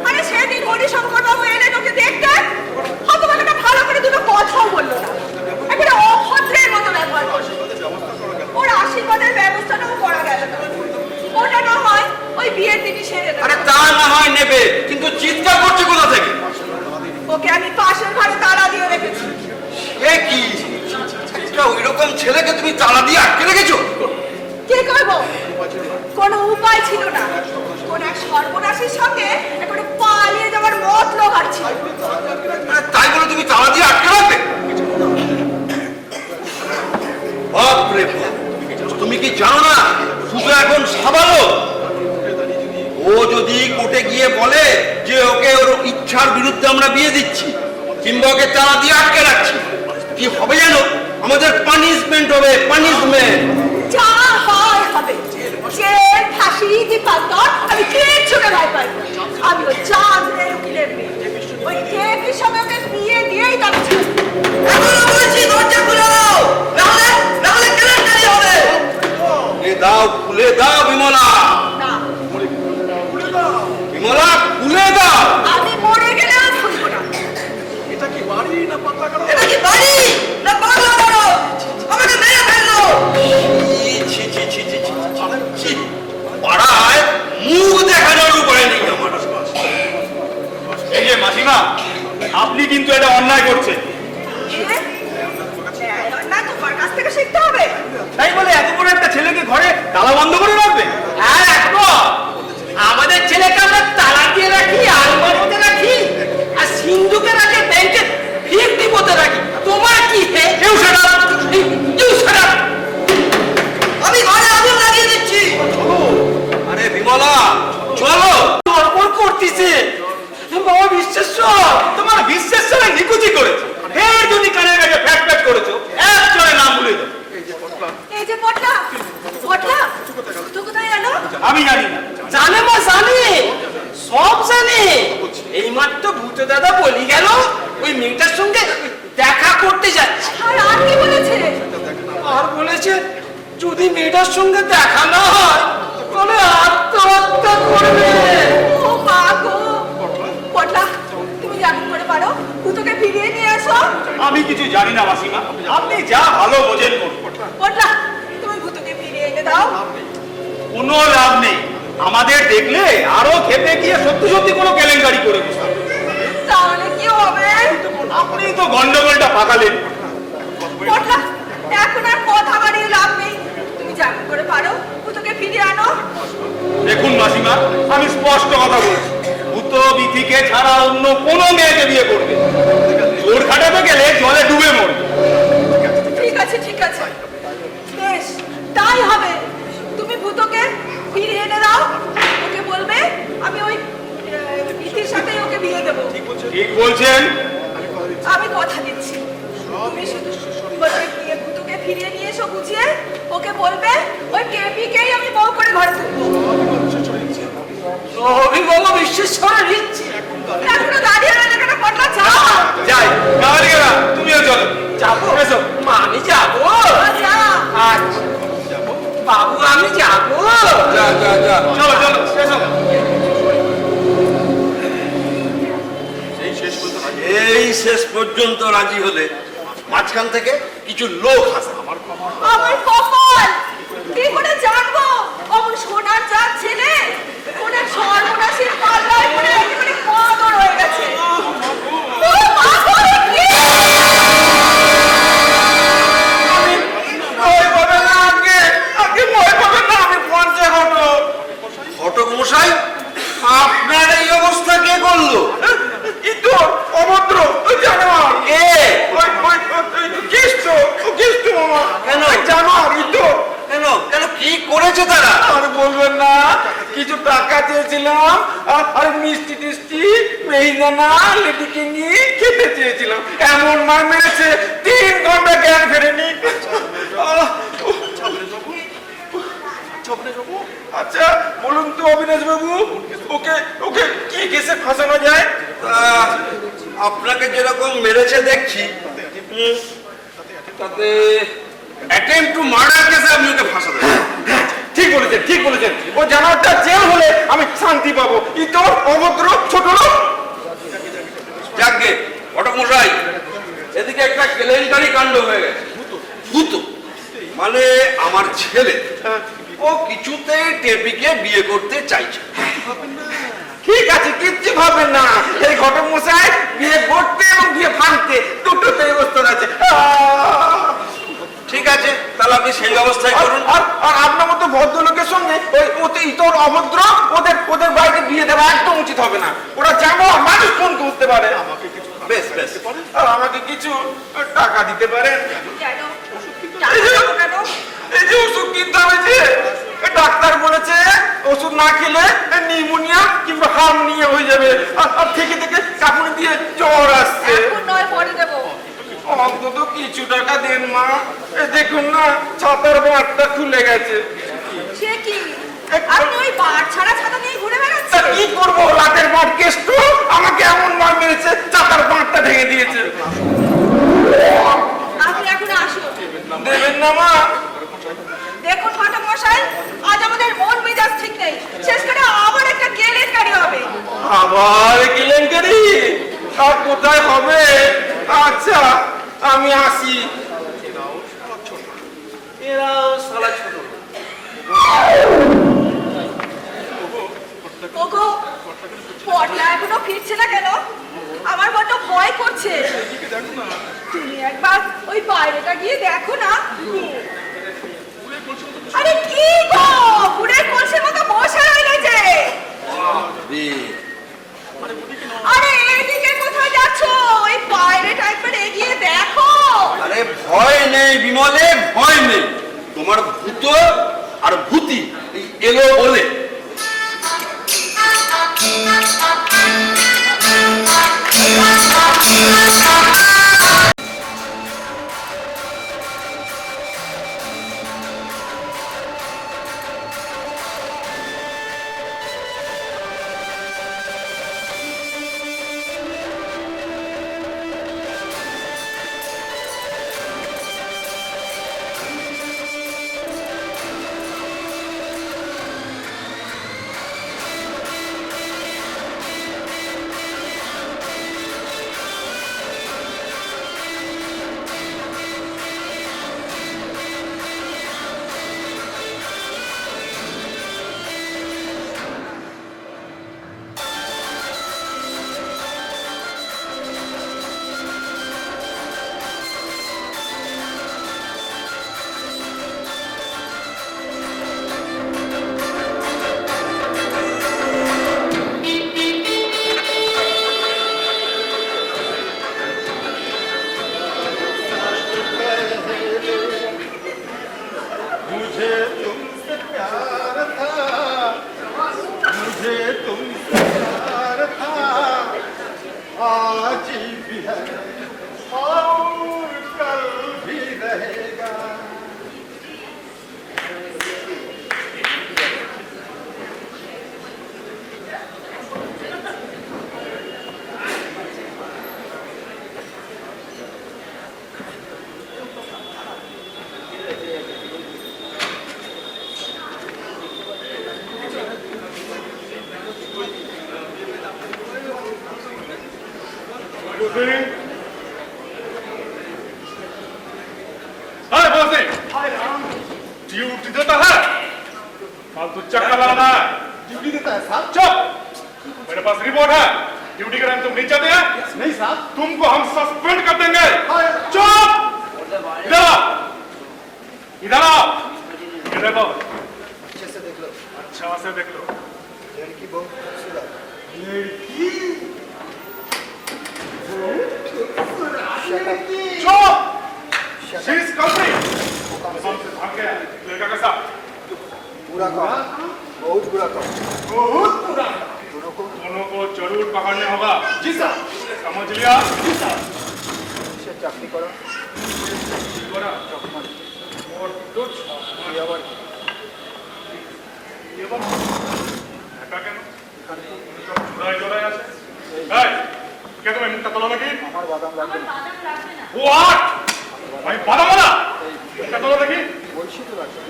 আরে সেদিন হরিশঙ্কর বাবু এলেন ওকে দেখতে, হতভাগাটা ভালো করে দুটো কথাও বললো না, একেবারে অভদ্রের মতো ব্যবহার করলো। ওর আশীর্বাদের ব্যবস্থাটাও করা গেল না। ওটা না হয় ওই বিয়ের দিনই সেরে দেবে। আরে তা না হয় নেবে, কিন্তু চিৎকার করছে কোথা থেকে? ওকে আমি পাশের ঘরে তালা দিয়ে রেখেছি। এ কি, ওই রকম ছেলেকে তুমি তালা দিয়ে আটকে রেখেছো? কি করবো? কোনো উপায় ছিল না। কোন এক সর্বনাশীর সঙ্গে একেবারে পালিয়ে যাওয়ার মতলব আছে। তাই বলে তুমি তালা দিয়ে আটকে রাখবে? বাপরে বাপ, তুমি কি জানো না শুধু এখন সাবালো? ও যদি কোর্টে গিয়ে বলে যে ওকে ওর ইচ্ছার বিরুদ্ধে আমরা বিয়ে দিচ্ছি, কিংবা ওকে তালা দিয়ে আটকে রাখছি, কি হবে জানো? আমাদের পানিশমেন্ট হবে, পানিশমেন্ট। যা হয় হবে, জেল, ফাঁসি, দীপান্তর, আমি কিচ্ছু না ভয় পাই। আমি ওই চাঁদের উকিলের মেয়ে, ওই দেবীর সঙ্গে ওকে বিয়ে দিয়েই তবে ছাড়বো। এখনো বলছি দরজা খুলে দাও, নাহলে নাহলে কেলেঙ্কারি হবে। খুলে দাও, খুলে দাও বিমলা, না, বিমলা খুলে দাও। আমি মরে গেলেও খুলবো না। এটা কি বাড়ি না পাগলা গারো? আমাকে মেরে ফেললো। ছি ছি ছি ছি ছি ছি, পাড়ায় মুখ দেখানোর উপায় নেই আমার। এই যে মাসিমা, আপনি কিন্তু এটা অন্যায় করছেন। না, তোমার কাছ থেকে শিখতে হবে। তাই বলে এত বড় একটা ছেলেকে ঘরে তালা বন্ধ করে রাখবে? হ্যাঁ রাখবো। আমাদের ছেলেকে আমরা তালা দিয়ে রাখি, আলমারিতে রাখি, আর সিন্ধুকে রাখি, ব্যাংকে ফিক্সড ডিপোতে রাখি। তোমার কি হে? কেউ সেটা ইউ শাট আপ। বলেছে যদি মেয়েটার সঙ্গে দেখা না হয় তাহলে আত্মহত্যা করবে। ও মা গো, পটলা তুমি যেমন করে পারো ভূতকে ফিরিয়ে নিয়ে এসো। আমি কিছু জানি না মাসিমা, আপনি যা ভালো বোঝেন করুন। পটলা তুমি ভূতকে ফিরিয়ে এনে দাও। কোনো লাভ নেই, আমাদের দেখলে আরো খেপে গিয়ে সত্যি সত্যি কোনো কেলেঙ্কারি করে বসবে। তাহলে কি হবে? আপনি তো গন্ডগোলটা পাকালেন। পটলা এখন আর কথা বাড়িয়ে লাভ নেই, তুমি যেমন করে পারো ভূতকে ফিরিয়ে আনো। দেখুন মাসিমা, আমি স্পষ্ট কথা বলছি, ভূত বিথিকে ছাড়া অন্য কোনো মেয়েকে বিয়ে করবে। জোর খাটাতে গেলে জলে ডুবে মরবে। ঠিক আছে ঠিক আছে, বেশ তাই হবে। তুমি ভূতকে ফিরিয়ে এনে দাও, ওকে বলবে আমি ওই বিথির সাথে ওকে বিয়ে দেবো। ঠিক বলছেন। আমি কথা দিচ্ছি, তুমি শুধু বলবে গিয়ে ভূতকে ফিরিয়ে নিয়ে এসো বুঝিয়ে, ওকে বলবে ওই কেপিকেই আমি বউ করে ঘরে তুলবো। অভিভাবক বিশ্বেশ্বরের ইচ্ছে। এখনো দাঁড়িয়ে রইলে কেন? পটলা যাও। যাই, তাহলে গেলা তুমিও চলো। যাবো? এসো। মা আমি যাবো। যা। আচ্ছা বাবু আমি যাবো। যা যা যা। চলো চলো এসো। এই শেষ পর্যন্ত রাজি হলে মাঝখান থেকে কিছু লোক আসে। আমার কপাল, কি করে জানবো অমন সোনার চাঁদ ছেলে কোন এক সর্বনাশীর পাল্লায় পড়ে একেবারে কদর হয়ে গেছে। ও মা গো, কি? ভয় পাবে না, আগে আগে ভয় পাবে না, আমি পঞ্চে ঘটো। ঘটক মশাই, আপনার এই অবস্থা কে করলো? ইতো অভদ্র জানোয়ার। কে? ওই কেষ্ট মামা। কেন? ওই জানোয়ার ইতো। কেন কেন কি করেছে তারা? আর বলবেন না, কিছু টাকা চেয়েছিলাম আর মিষ্টি টিষ্টি মেহিদানা লেডিকে নিয়ে খেতে চেয়েছিলাম, এমন মার মেরেছে 3 ঘন্টা জ্ঞান ফেরেনি। আচ্ছা বলুন তো অবিনাশ বাবু, ওকে ওকে কি কেসে ফাঁসানো যায়? আপনাকে যেরকম মেরেছে দেখছি, তাতে অ্যাটেম্প টু মার্ডার কেসে আপনি ওকে ফাঁসাতে পারেন। ঠিক বলেছেন ঠিক বলেছেন, ও জানোয়ারটা জেল হলে আমি শান্তি পাবো। কিন্তু অভদ্র ছোট লোক। যাকগে ঘটক মশাই, এদিকে একটা কেলেঙ্কারি কাণ্ড হয়ে গেছে। ভূত মানে আমার ছেলে, ও কিছুতেই টেপিকে বিয়ে করতে চাইছে। ঠিক আছে, কিচ্ছু ভাববেন না, এই ঘটক মশাই বিয়ে করতে এবং বিয়ে ভাঙতে দুটোতে অবস্থা আছে। ঠিক আছে, তাহলে আপনি সেই ব্যবস্থাই করুন। আর আপনার মতো ভদ্রলোকের সঙ্গে ওই ওতে ইতর অভদ্র ওদের বাড়িতে বিয়ে দেওয়া একদম উচিত হবে না। ওরা জানো মানুষ ফোন করতে পারে। বেশ বেশ, আর আমাকে কিছু টাকা দিতে পারেন? কেন? এই যে কেন? এই যে ওষুধ কিনতে হবে, যে ডাক্তার বলেছে ওষুধ না খেলে নিউমোনিয়া কিংবা হার্নিয়া হয়ে যাবে, আর থেকে থেকে কাঁপুনি দিয়ে জ্বর আসছে। এখন নয়, পরে দেবো। অন্তত কিছু টাকা দেন মা। দেখুন না, ছাতার বাঁটটা খুলে গেছে। সে কি, আপনি ওই বার ছাড়া ছাতা নিয়ে ঘুরে তা বেড়াচ্ছেন? কি করবো, লাটের বাঁট কেষ্ট আমাকে এমন মার মেরেছে, ছাতার বাঁটটা ভেঙে দিয়েছে। আপনি এখন আসুন। দেবেন না মা? দেখুন ঘটক মশাই, আজ আমাদের মন মেজাজ ঠিক নেই, শেষ করে আবার একটা কেলেঙ্কারি হবে। আবার কেলেঙ্কারি? আর কোথায় হবে? আচ্ছা আমি আসি। এরাও শালা ছোট। ওগো, পটলা এখনো ফিরছে না কেন? আমার বড্ড ভয় করছে। তুমি একবার ওই বাইরেটা গিয়ে দেখো না। আরে কি গো, গুড়ের কলসির মতো বসে রইলে যে। আরে এদিকে কোথায় যাচ্ছো? ওই বাইরেটা একবার এগিয়ে দেখো। আরে ভয় নেই বিমলে, ভয় নেই। তোমার ভূত আর ভূতি এলো বলে। ड्यूटी देता है फालतू चक्कर लगाना है। ड्यूटी देता है साहब। चुप, मेरे पास रिपोर्ट है। ड्यूटी के टाइम तुम नहीं जाते हैं? नहीं साहब। तुमको हम सस्पेंड कर देंगे। चुप, इधर आओ, इधर आओ, ये देखो, अच्छे से देख लो। अच्छा से देख लो। लड़की बहुत खूबसूरत। चुप, शी इज कंप्लीट। हमसे भाग गया लड़का कैसा? बुरा काम, बहुत बुरा काम। बहुत बुरा। दोनों को जरूर पकड़ने होगा। जी साहब। समझ लिया? जी साहब। इसे चाकरी करो। और कुछ ये आবার একা কেন? সব জোড়ায় আছে। এই, কে তুমি মুখটা তোলো নাকি? আমার বাদাম লাগবে আমার বাদাম লাগবে না। হোয়াট? আমি বাদামালা? মুখটা তোলো নাকি? বলছি তো লাগবে।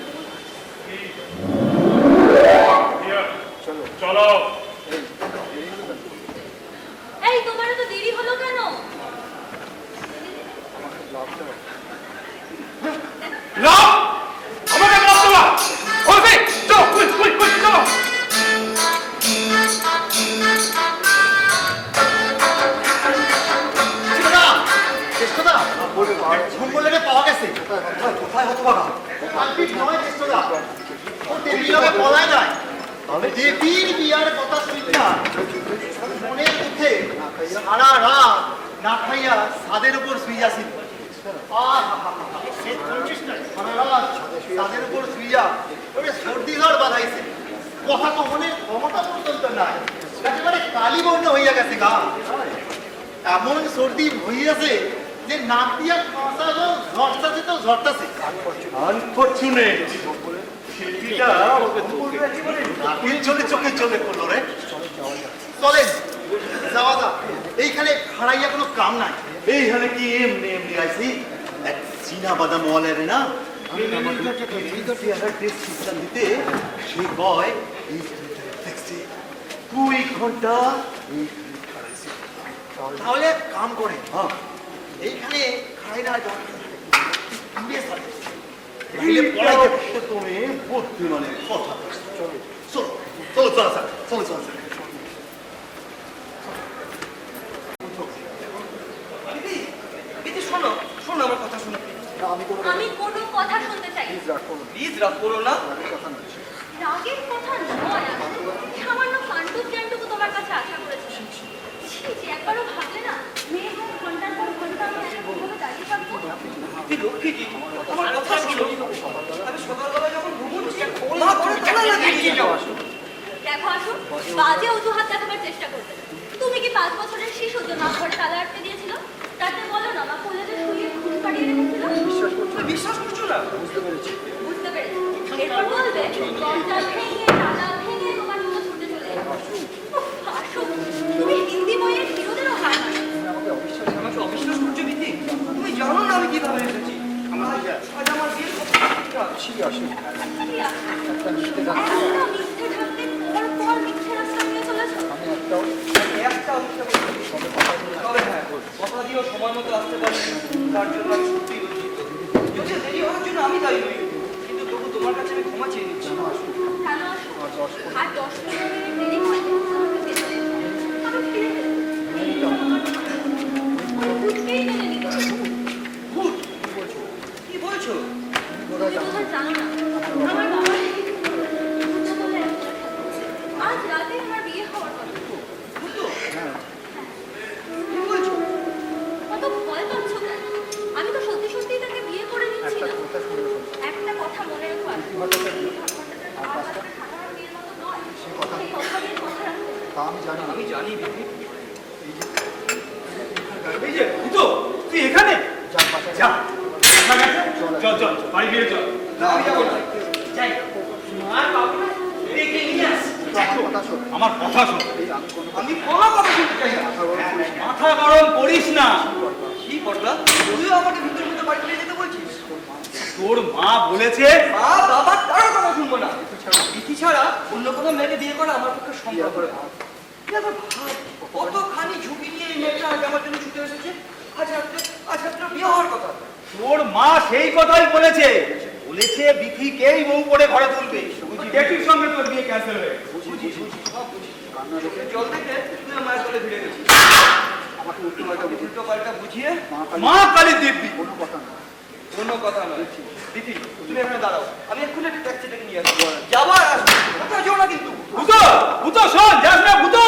চলো চলো। এই তোমার তো দেরি হলো কেন? লাভ? আমাকে লাভ দেওয়া? ওকে, চলো, কুইক কুইক কুইক চলো। চেষ্টা ফোন করলে পাওয়া গেছে। কোথায় হতো বাবা? মারপিট নয় চেষ্টা। ও টেলিগ্রামে পলায় যায়। দেবীর বিয়ার কথা শুনতা মনের মধ্যে সারা রাত না খাইয়া ছাদের উপর শুয়ে আসি। সারা রাত ছাদের উপর শুইয়া ওরে সর্দি ঝড় বাঁধাইছে। কথা তো মনের ক্ষমতা পর্যন্ত নাই। একেবারে কালি বর্ণ হইয়া গেছে গা। এমন সর্দি হইয়াছে যে নাক দিয়া কাঁচা জল ঝরতাছে তো ঝরতাছে। আনফরচুনেট শিল্পীটা নাকের জলে চোখে চলে পড়লো রে। চলেন যাওয়া যাক। এইখানে খাড়াইয়া কোনো কাম নাই। এইখানে কি এমনি এমনি আইছি এক চীনা বাদাম ওয়ালের না আমি আমার টেস্ট সিস্টেম দিতে সে কয় এই দেখছি 2 ঘন্টা তাহলে এক কাম করে হ্যাঁ এইখানে খাড়াই না জল দূরে থাকে। তুমি বুদ্ধিমানের কথা চলো চলো চলো চলো স্যার চলো চলো স্যার শোনো শোনো আমার কথা শোনো। আমি কোনো কথা শুনতে চাই না। প্লিজ রাগ করো না। রাগের কথা নয়, সামান্য কাণ্ড জ্ঞানটুকু তোমার কাছে আশা করেছি। ছি, একবারও ভাবলে না মেয়ে হোক ঘন্টার পর ঘন্টা আমি এভাবে দাঁড়িয়ে থাকবো? লক্ষ্মীজি আমার কথা শোনো। আমি সকালবেলা যখন ঘুমোচ্ছি ওলা করে তালা লাগিয়ে দিয়ে যাও। দেখো আসো, বাজে অজুহাত দেখাবার চেষ্টা করবে। তুমি কি 5 বছরের শিশুর জন্য ঘরে তালা আটকে দিয়েছিল? তাতে বলো না মা কলেজে শুয়ে ঘুম পাড়িয়ে রেখেছিল। বিশ্বাস করছো না? বুঝতে পেরেছি। এরপর বলবে দরজা ভেঙে তালা ভেঙে তোমার মতো ছুটে চলে আসো। তুমি হিন্দি বইয়ের হিরোদেরও হার মানো। আমাকে অবিশ্বাস করছো দিদি? তুমি জানো না আমি কিভাবে এসেছি। আজ আমার বিয়ের কথা। একটা মিথ্যে থাকতে পর মিথ্যে রাস্তা নিয়ে চলেছো। একটা মিথ্যা কথা বলছি। তবে হ্যাঁ কথা দিও সময় মতো আসতে পারি তার জন্য আমি সত্যি লজ্জিত। যদিও দেরি হওয়ার জন্য আমি দায়ী নই, কিন্তু তবু তোমার কাছে আমি ক্ষমা চেয়ে নিচ্ছি। কেন আসো? আর 10 মিনিট দেরি হয় আমি ফিরে মেনে নিতে। ভূত? কি বলছো? তুমি বোধহয় জানো না আমার বাবা আজ রাতে আমার বিয়ে হওয়ার কথা। কি বলছো? কত ভয় পাচ্ছ কেন? আমি তো সত্যি সত্যি তাকে বিয়ে করে নিচ্ছি না। একটা কথা মনে রেখো, আমি জানি দিদি। এই যে ভূত, তুই এখানে যা চল চল বাড়ি ফিরে চল। আমি যাবো না। যাই আর বাবু ডেকে নিয়ে আস। আমার কথা শোন। আমি কোনো কথা শুনতে চাই না। মাথা গরম করিস না। কি পটলা তুইও আমাকে ভিতরে ভিতরে বাড়ি নিয়ে যেতে বলছিস? তোর মা বলেছে মা বাবা কারো কথা শুনবো না। ইতি ছাড়া অন্য কোনো মেয়েকে বিয়ে করা আমার পক্ষে সম্ভব না। তুই একবার ভাব, কতখানি ঝুঁকি নিয়ে এই মেয়েটা আজ আমার জন্য ছুটে এসেছে। আজ রাত্রে বিয়ে হওয়ার কথা। তোর মা সেই কথাই বলেছে বলেছে বিথিকেই বউ করে ঘরে তুলবে। কেটির সঙ্গে তোর বিয়ে ক্যান্সেল হয়ে গেছে। চল থেকে তুই আমার চলে ফিরে গেছিস। আমাকে উল্টো পাল্টা বুঝিয়ে মা কালী দিব্যি কোনো কথা নয়। দিদি তুমি এখানে দাঁড়াও, আমি এক্ষুনি ট্যাক্সি থেকে নিয়ে আসবো। যাবো আর আসবো, কোথাও যেও না কিন্তু। ভূতো ভূতো শোন, যাস না ভূতো।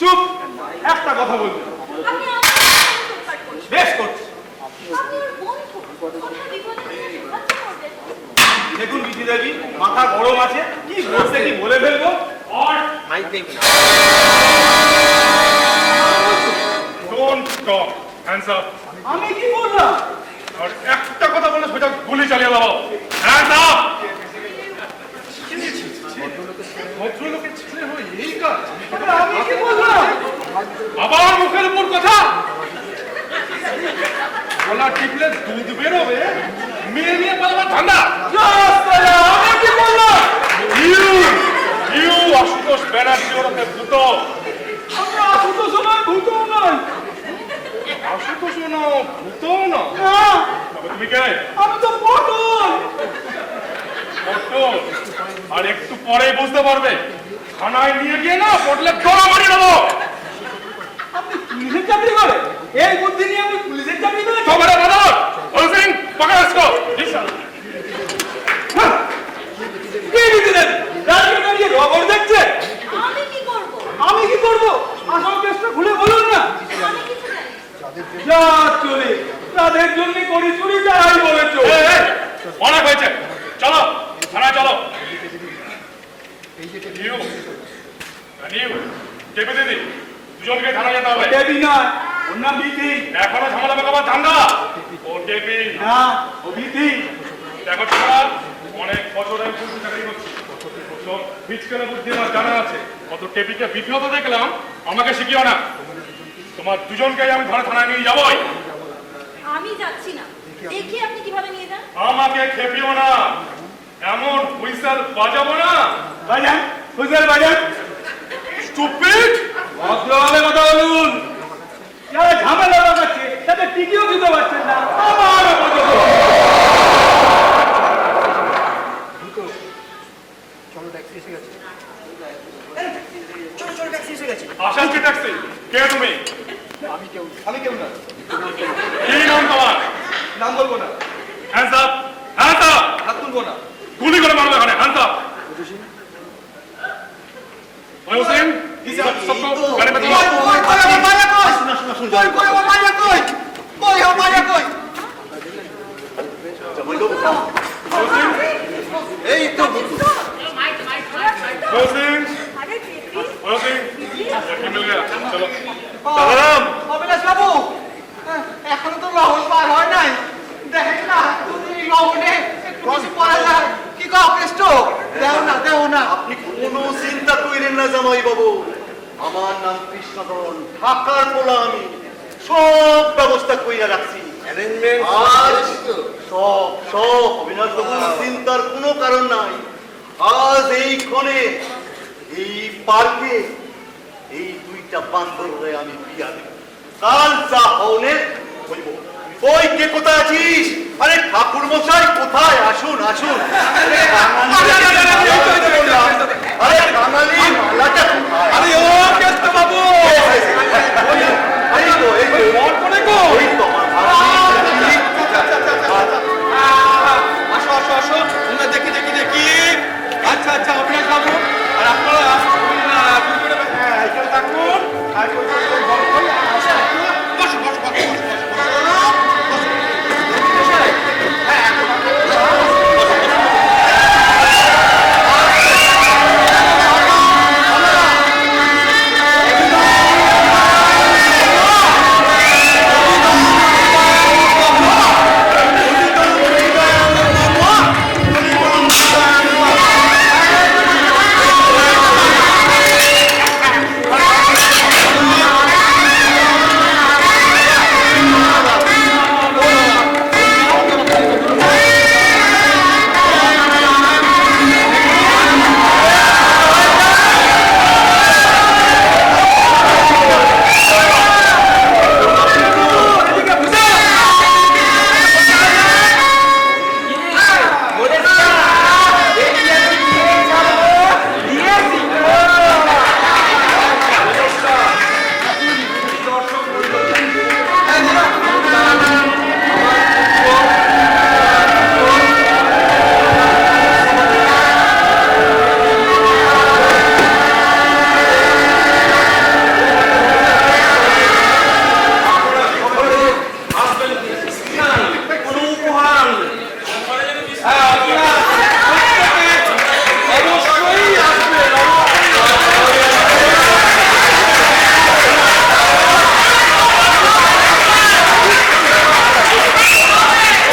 চুপ, একটা কথা বলবি। আপনি আমার সাথে চুপচাপ করছেন। বেশ করছি। আপনি ওর বন্ধু, কোথায় বিপদে পড়লে সাহায্য করবেন। দেখুন বিধি দেবী, মাথা গরম আছে, কি বলছে কি বলে ফেলবো। Don't talk. Hands up. আমি কি বললাম? আর একটা কথা বলে সোজা গুলি চালিয়ে দেবো। Hands up. ভদ্রলোকের ছেলে হয়ে এই কাজ? আমি কি বললাম? আবার মুখের উপর কথা। গলা টিপলে দুধ বেরোবে, মেয়ে নিয়ে পালাবার ধান্দা। আমি কি বললাম? You আশুতোষ ব্যানার্জি ওরফে ভূত। আমরা আশুতোষ নয়, ভূতও নয়। আশুতোষ না, ভূতও না। তবে তুমি কে? আমি তো পটল। পটল? আর একটু পরেই বুঝতে পারবে। থানায় নিয়ে গিয়ে না পটলে গলা মারি দেবো। আপনি পুলিশের চাকরি করে? এই বুদ্ধি নিয়ে আপনি পুলিশের চাকরি করে? সবারে বদল। ওই সিং পকড় इसको। জি স্যার। কি বিধি দেবী? রাজকে দাঁড়িয়ে রগর দেখছে? আমি কি করব? আমি কি করবো? আসল কেসটা খুলে বলুন না। আমি কিছু জানি না। যা চলে, তাদের জন্য করি চুরি, যাই বলেছো। অনেক হয়েছে, চলো থানায় চলো। টেপে দিদি দুজনকে থানায় যেতে হবে। দেবী না, ওর নাম বিধি। এখনো ঝামেলা পাকাবার ধান্দা। ও টেপি না, ও বিধি। দেখো তোমরা অনেক বছরের পুলিশ চাকরি করছি, বিচকেলে বুদ্ধি আমার জানা আছে। কত টেপিকে বিধিও দেখলাম, আমাকে শিখিও না। তোমার দুজনকেই আমি ধরে থানায় নিয়ে যাবোই। আমি যাচ্ছি না। দেখি আপনি কিভাবে নিয়ে যান। আমাকে খেপিও না, এমন হুইসেল বাজাবো না। বাজান, হুইসেল বাজান। স্টুপিড! ভদ্রভাবে কথা বলুন। যারা ঝামেলা লাগাচ্ছে তাদের টিকিও দিতে পারছেন না। আমার চলো ট্যাক্সি এসে গেছে। আসাচ্ছি ট্যাক্সি। কে তুমি? আমি কেউ না। কি নাম তোমার? নাম বলবো না, হ্যান্ডস আপ, হ্যান্ডস আপ। হাত তুলবো না। গুলি করে মারবে এখানে। Hands up. ওই ওসিম, সবকো গাড়ি में तुम। এই তো ওসিম, আরে বেবি, ওসিম, কি মিল गया? চলো। অবিনাশ বাবু, এখনো তো লহন পার হয় নাই। দেখেন না তুমি লহনে একটু কিছু পড়া যায় কি গো কষ্ট দেও না। আপনি কোনো চিন্তা করেন না জামাই বাবু, আমার নাম কৃষ্ণধন, ঢাকার পোলা। আমি সব ব্যবস্থা কইরা রাখছি। আজ সব অবিনাশ বাবু, চিন্তার কোনো কারণ নাই। আজ এই ক্ষণে এই পার্কে এই দুইটা বান্দরে আমি বিয়া দেব। কাল যা হওনে বলবো। ওই কে কোথায় আছিস? আরে ঠাকুর মশাই কোথায়? আসুন আসুন। আরে বাঙালি মালাটা কোথায়? আরে ও কেষ্ট বাবু, এই তো ফোন করে গো। এই তো আমার আসো আসো আসো, তোমরা দেখি। আচ্ছা অবিনাশ বাবু, আর আপনারা এখানে থাকুন। আর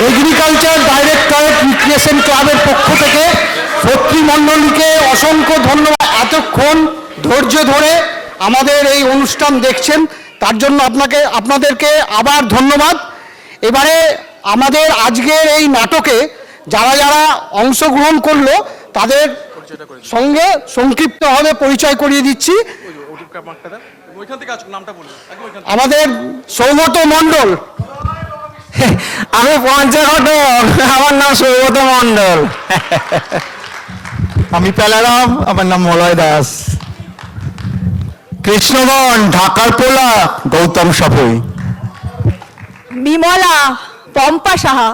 এগ্রিকালচার ডাইরেক্টরেট রিক্রিয়েশন ক্লাবের পক্ষ থেকে সত্যি মণ্ডলীকে অসংখ্য ধন্যবাদ। এতক্ষণ ধৈর্য ধরে আমাদের এই অনুষ্ঠান দেখছেন তার জন্য আপনাদেরকে আবার ধন্যবাদ। এবারে আমাদের আজকের এই নাটকে যারা যারা অংশগ্রহণ করলো তাদের সঙ্গে সংক্ষিপ্তভাবে পরিচয় করিয়ে দিচ্ছি। আমাদের সৌগত মণ্ডল। আমি পঞ্চঘটক, আমার নাম সৌগত মণ্ডল। আমি পেলারাম, আমার নাম মলয় দাস। কৃষ্ণগণ, ঢাকার পোলা, গৌতম সাফই। বিমলা, পম্পা সাহা।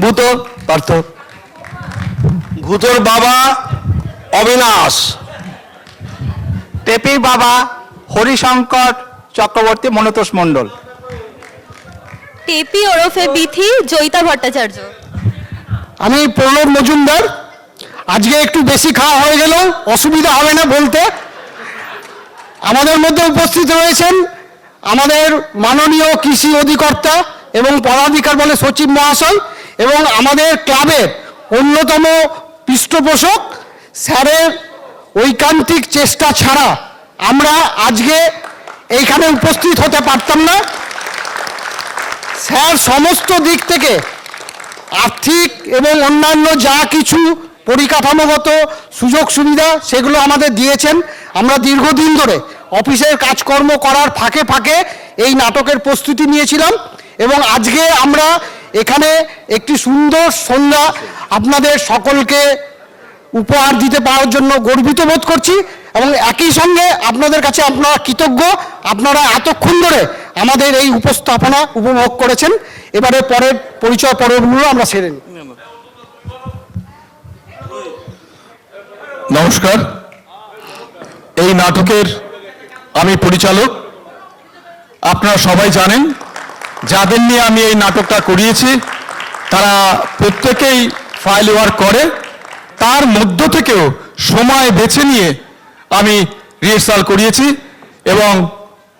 ভূত, পার্থ। ভূতর বাবা অবিনাশ। টেপির বাবা হরিশঙ্কর চক্রবর্তী মনতোষ মণ্ডল। টেপি ওরফে বিথি জয়িতা ভট্টাচার্য। আমি প্রণব মজুমদার। আজকে একটু বেশি খাওয়া হয়ে গেল, অসুবিধা হবে না বলতে। আমাদের মধ্যে উপস্থিত রয়েছেন আমাদের মাননীয় কৃষি অধিকর্তা এবং পদাধিকার বলে সচিব মহাশয় এবং আমাদের ক্লাবের অন্যতম পৃষ্ঠপোষক। স্যারের ঐকান্তিক চেষ্টা ছাড়া আমরা আজকে এইখানে উপস্থিত হতে পারতাম না। স্যার সমস্ত দিক থেকে আর্থিক এবং অন্যান্য যা কিছু পরিকাঠামোগত সুযোগ সুবিধা সেগুলো আমাদের দিয়েছেন। আমরা দীর্ঘদিন ধরে অফিসের কাজকর্ম করার ফাঁকে ফাঁকে এই নাটকের প্রস্তুতি নিয়েছিলাম এবং আজকে আমরা এখানে একটি সুন্দর সন্ধ্যা আপনাদের সকলকে উপহার দিতে পারার জন্য গর্বিত বোধ করছি এবং একই সঙ্গে আপনাদের কাছে আপনারা কৃতজ্ঞ। আপনারা এতক্ষণ ধরে আমাদের এই উপস্থাপনা উপভোগ করেছেন। এবারে পরের পরিচয় পর্বগুলো আমরা সেরে নিই। নমস্কার, এই নাটকের আমি পরিচালক। আপনারা সবাই জানেন যাদের নিয়ে আমি এই নাটকটা করিয়েছি তারা প্রত্যেকেই ফাইল ওয়ার্ক করে। তার মধ্য থেকেও সময় বেছে নিয়ে আমি রিহার্সাল করিয়েছি এবং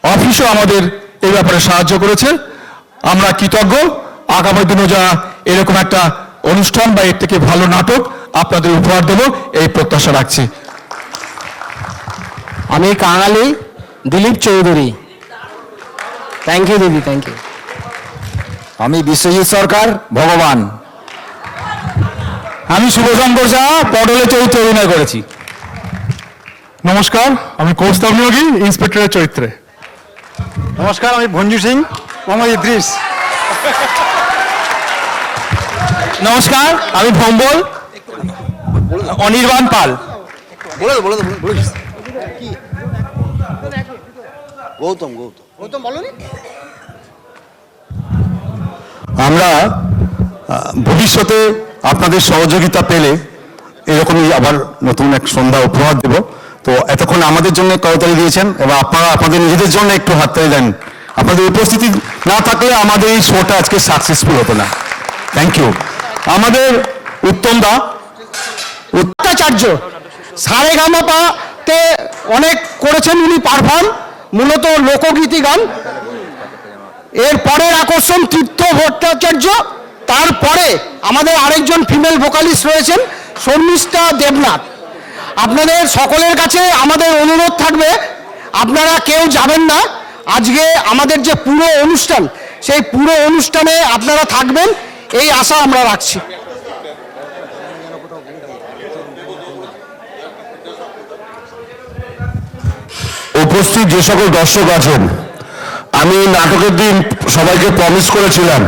অফিসও আমাদের এই ব্যাপারে সাহায্য করেছে। আমরা কৃতজ্ঞ। আগামী দিনও যা এরকম একটা অনুষ্ঠান বা এর থেকে ভালো নাটক আপনাদের উপহার দেব এই প্রত্যাশা রাখছি। আমি কাঙালি দিলীপ চৌধুরী। থ্যাংক ইউ দিদি, থ্যাংক ইউ। আমি বিশ্বজিৎ সরকার, ভগবান। আমি শুভশঙ্কর সাহা, পটলের চরিত্রে অভিনয় করেছি। নমস্কার, আমি কৌস্তব নিয়োগী, ইন্সপেক্টরের চরিত্রে। নমস্কার, আমি ভঞ্জু সিং, মোহাম্মদ ইদ্রিস। নমস্কার, আমি ভম্বল, অনির্বাণ পাল। গৌতম গৌতম গৌতম বলনি। আমরা ভবিষ্যতে আপনাদের সহযোগিতা পেলে এরকমই আবার নতুন এক সন্ধ্যা উপহার দেব। তো এতক্ষণ আমাদের জন্য করতালি দিয়েছেন এবং আপনারা আপনাদের নিজেদের জন্য একটু হাততালি দেন। আপনাদের উপস্থিতি না থাকলে আমাদের এই শোটা আজকে সাকসেসফুল হতো না। Thank you. আমাদের উত্তমদা ভট্টাচার্য সারেগামাপাতে অনেক করেছেন উনি পারফর্ম, মূলত লোকগীতি গান। এর পরের আকর্ষণ তীর্থ ভট্টাচার্য। তারপরে আমাদের আরেকজন ফিমেল ভোকালিস্ট রয়েছেন শর্মিষ্ঠা দেবনাথ। আপনাদের সকলের কাছে আমাদের অনুরোধ থাকবে আপনারা কেউ যাবেন না। আজকে আমাদের যে পুরো অনুষ্ঠান সেই পুরো অনুষ্ঠানে আপনারা থাকবেন এই আশা আমরা রাখছি। উপস্থিত যে সকল দর্শক আছেন, আমি নাটকের দিন সবাইকে প্রমিস করেছিলাম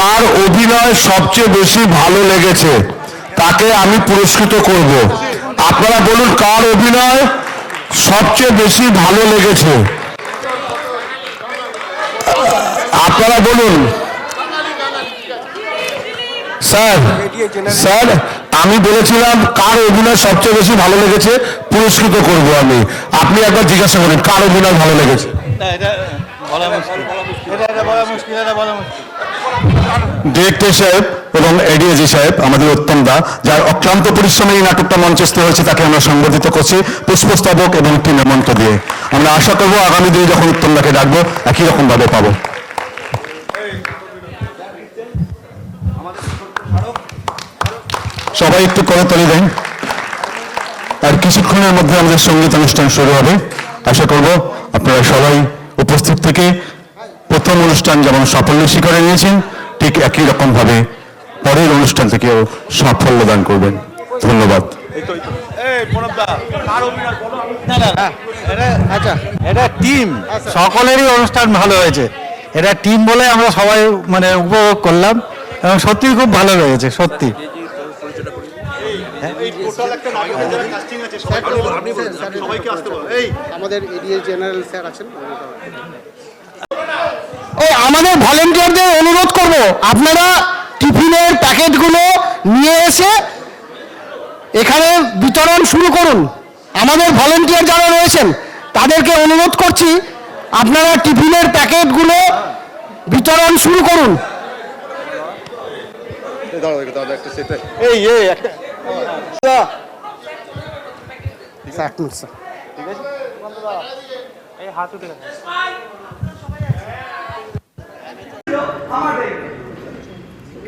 কার অভিনয় সবচেয়ে বেশি ভালো লেগেছে তাকে আমি পুরস্কৃত করব। আপনারা বলুন কার অভিনয় সবচেয়ে বেশি ভালো লেগেছে, আপনারা বলুন। স্যার স্যার আমি বলেছিলাম কার অভিনয় সবচেয়ে বেশি ভালো লেগেছে পুরস্কৃত করব আমি। আপনি একবার জিজ্ঞাসা করেন কার অভিনয় ভালো লেগেছে। ডিরেক্টর সাহেব এবং এডিএজি সাহেব আমাদের উত্তম দা, যার অক্লান্ত পরিশ্রমে এই নাটকটা মঞ্চস্থ হয়েছে তাকে আমরা সংবর্ধিত করছি পুষ্পস্তবক এবং একটি মেমন্ট দিয়ে। আমরা আশা করবো আগামী দিনে যখন উত্তম দাকে ডাকবো একই রকম ভাবে পাবো। সবাই একটু করতালি দেন। আর কিছুক্ষণের মধ্যে আমাদের সঙ্গীত অনুষ্ঠান শুরু হবে। আশা করব আপনারা সবাই উপস্থিত থেকে প্রথম অনুষ্ঠান যেমন সাফল্য শিখরে নিয়েছেন, ঠিক একই রকম ভাবে পরের অনুষ্ঠান থেকেও সাফল্য দান করবেন। ধন্যবাদ। আচ্ছা, এটা টিম, সকলেরই অনুষ্ঠান ভালো হয়েছে। এটা টিম বলে আমরা সবাই মানে উপভোগ করলাম এবং সত্যি খুব ভালো হয়েছে, সত্যি। আমাদের এডিএ জেনারেল স্যার আছেন, আমাদের ভলেন্টিয়ারদের অনুরোধ করব আপনারা টিফিনের প্যাকেটগুলো নিয়ে এসে এখানে বিতরণ শুরু করুন। আমাদের ভলেন্টিয়ার যারা রয়েছেন তাদেরকে অনুরোধ করছি আপনারা টিফিনের প্যাকেটগুলো বিতরণ শুরু করুন।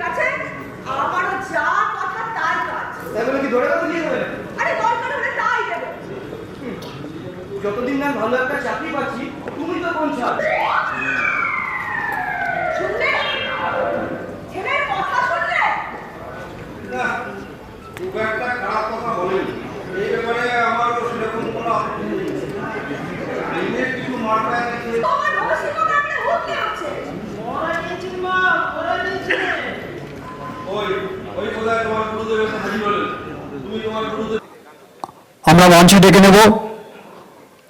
কাছে আমারও যা কথা তাই কাজ। তাহলে কি ধরে কথা দিয়ে দেবেন? আরে দরকার হলে তাই দেবো। যতদিন না ভালো একটা চাকরি পাচ্ছি, তুমি তো কোন ছাড়? শুনলে? ছেলের কথা শুনলে? না, খুব একটা খারাপ কথা বলেনি। এই ব্যাপারে আমার সেরকম কোনো আপত্তি নেই। আইনের কিছু মার্কা আছে। তোমার রসিকতা একটা হতে আছে। ওই কোথায় তোমার গুরুদেব এসে হাজির হলেন? তুমি তোমার গুরুদেব আমরা মঞ্চে ডেকে নেব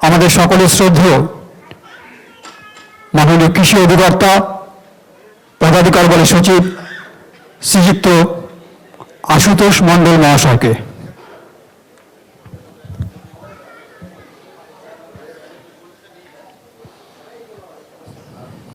আমাদের সকলের শ্রদ্ধেয় মাননীয় কৃষি অধিকর্তা পদাধিকার বলে সচিব শ্রীযুক্ত আশুতোষ মণ্ডল মহাশয়কে।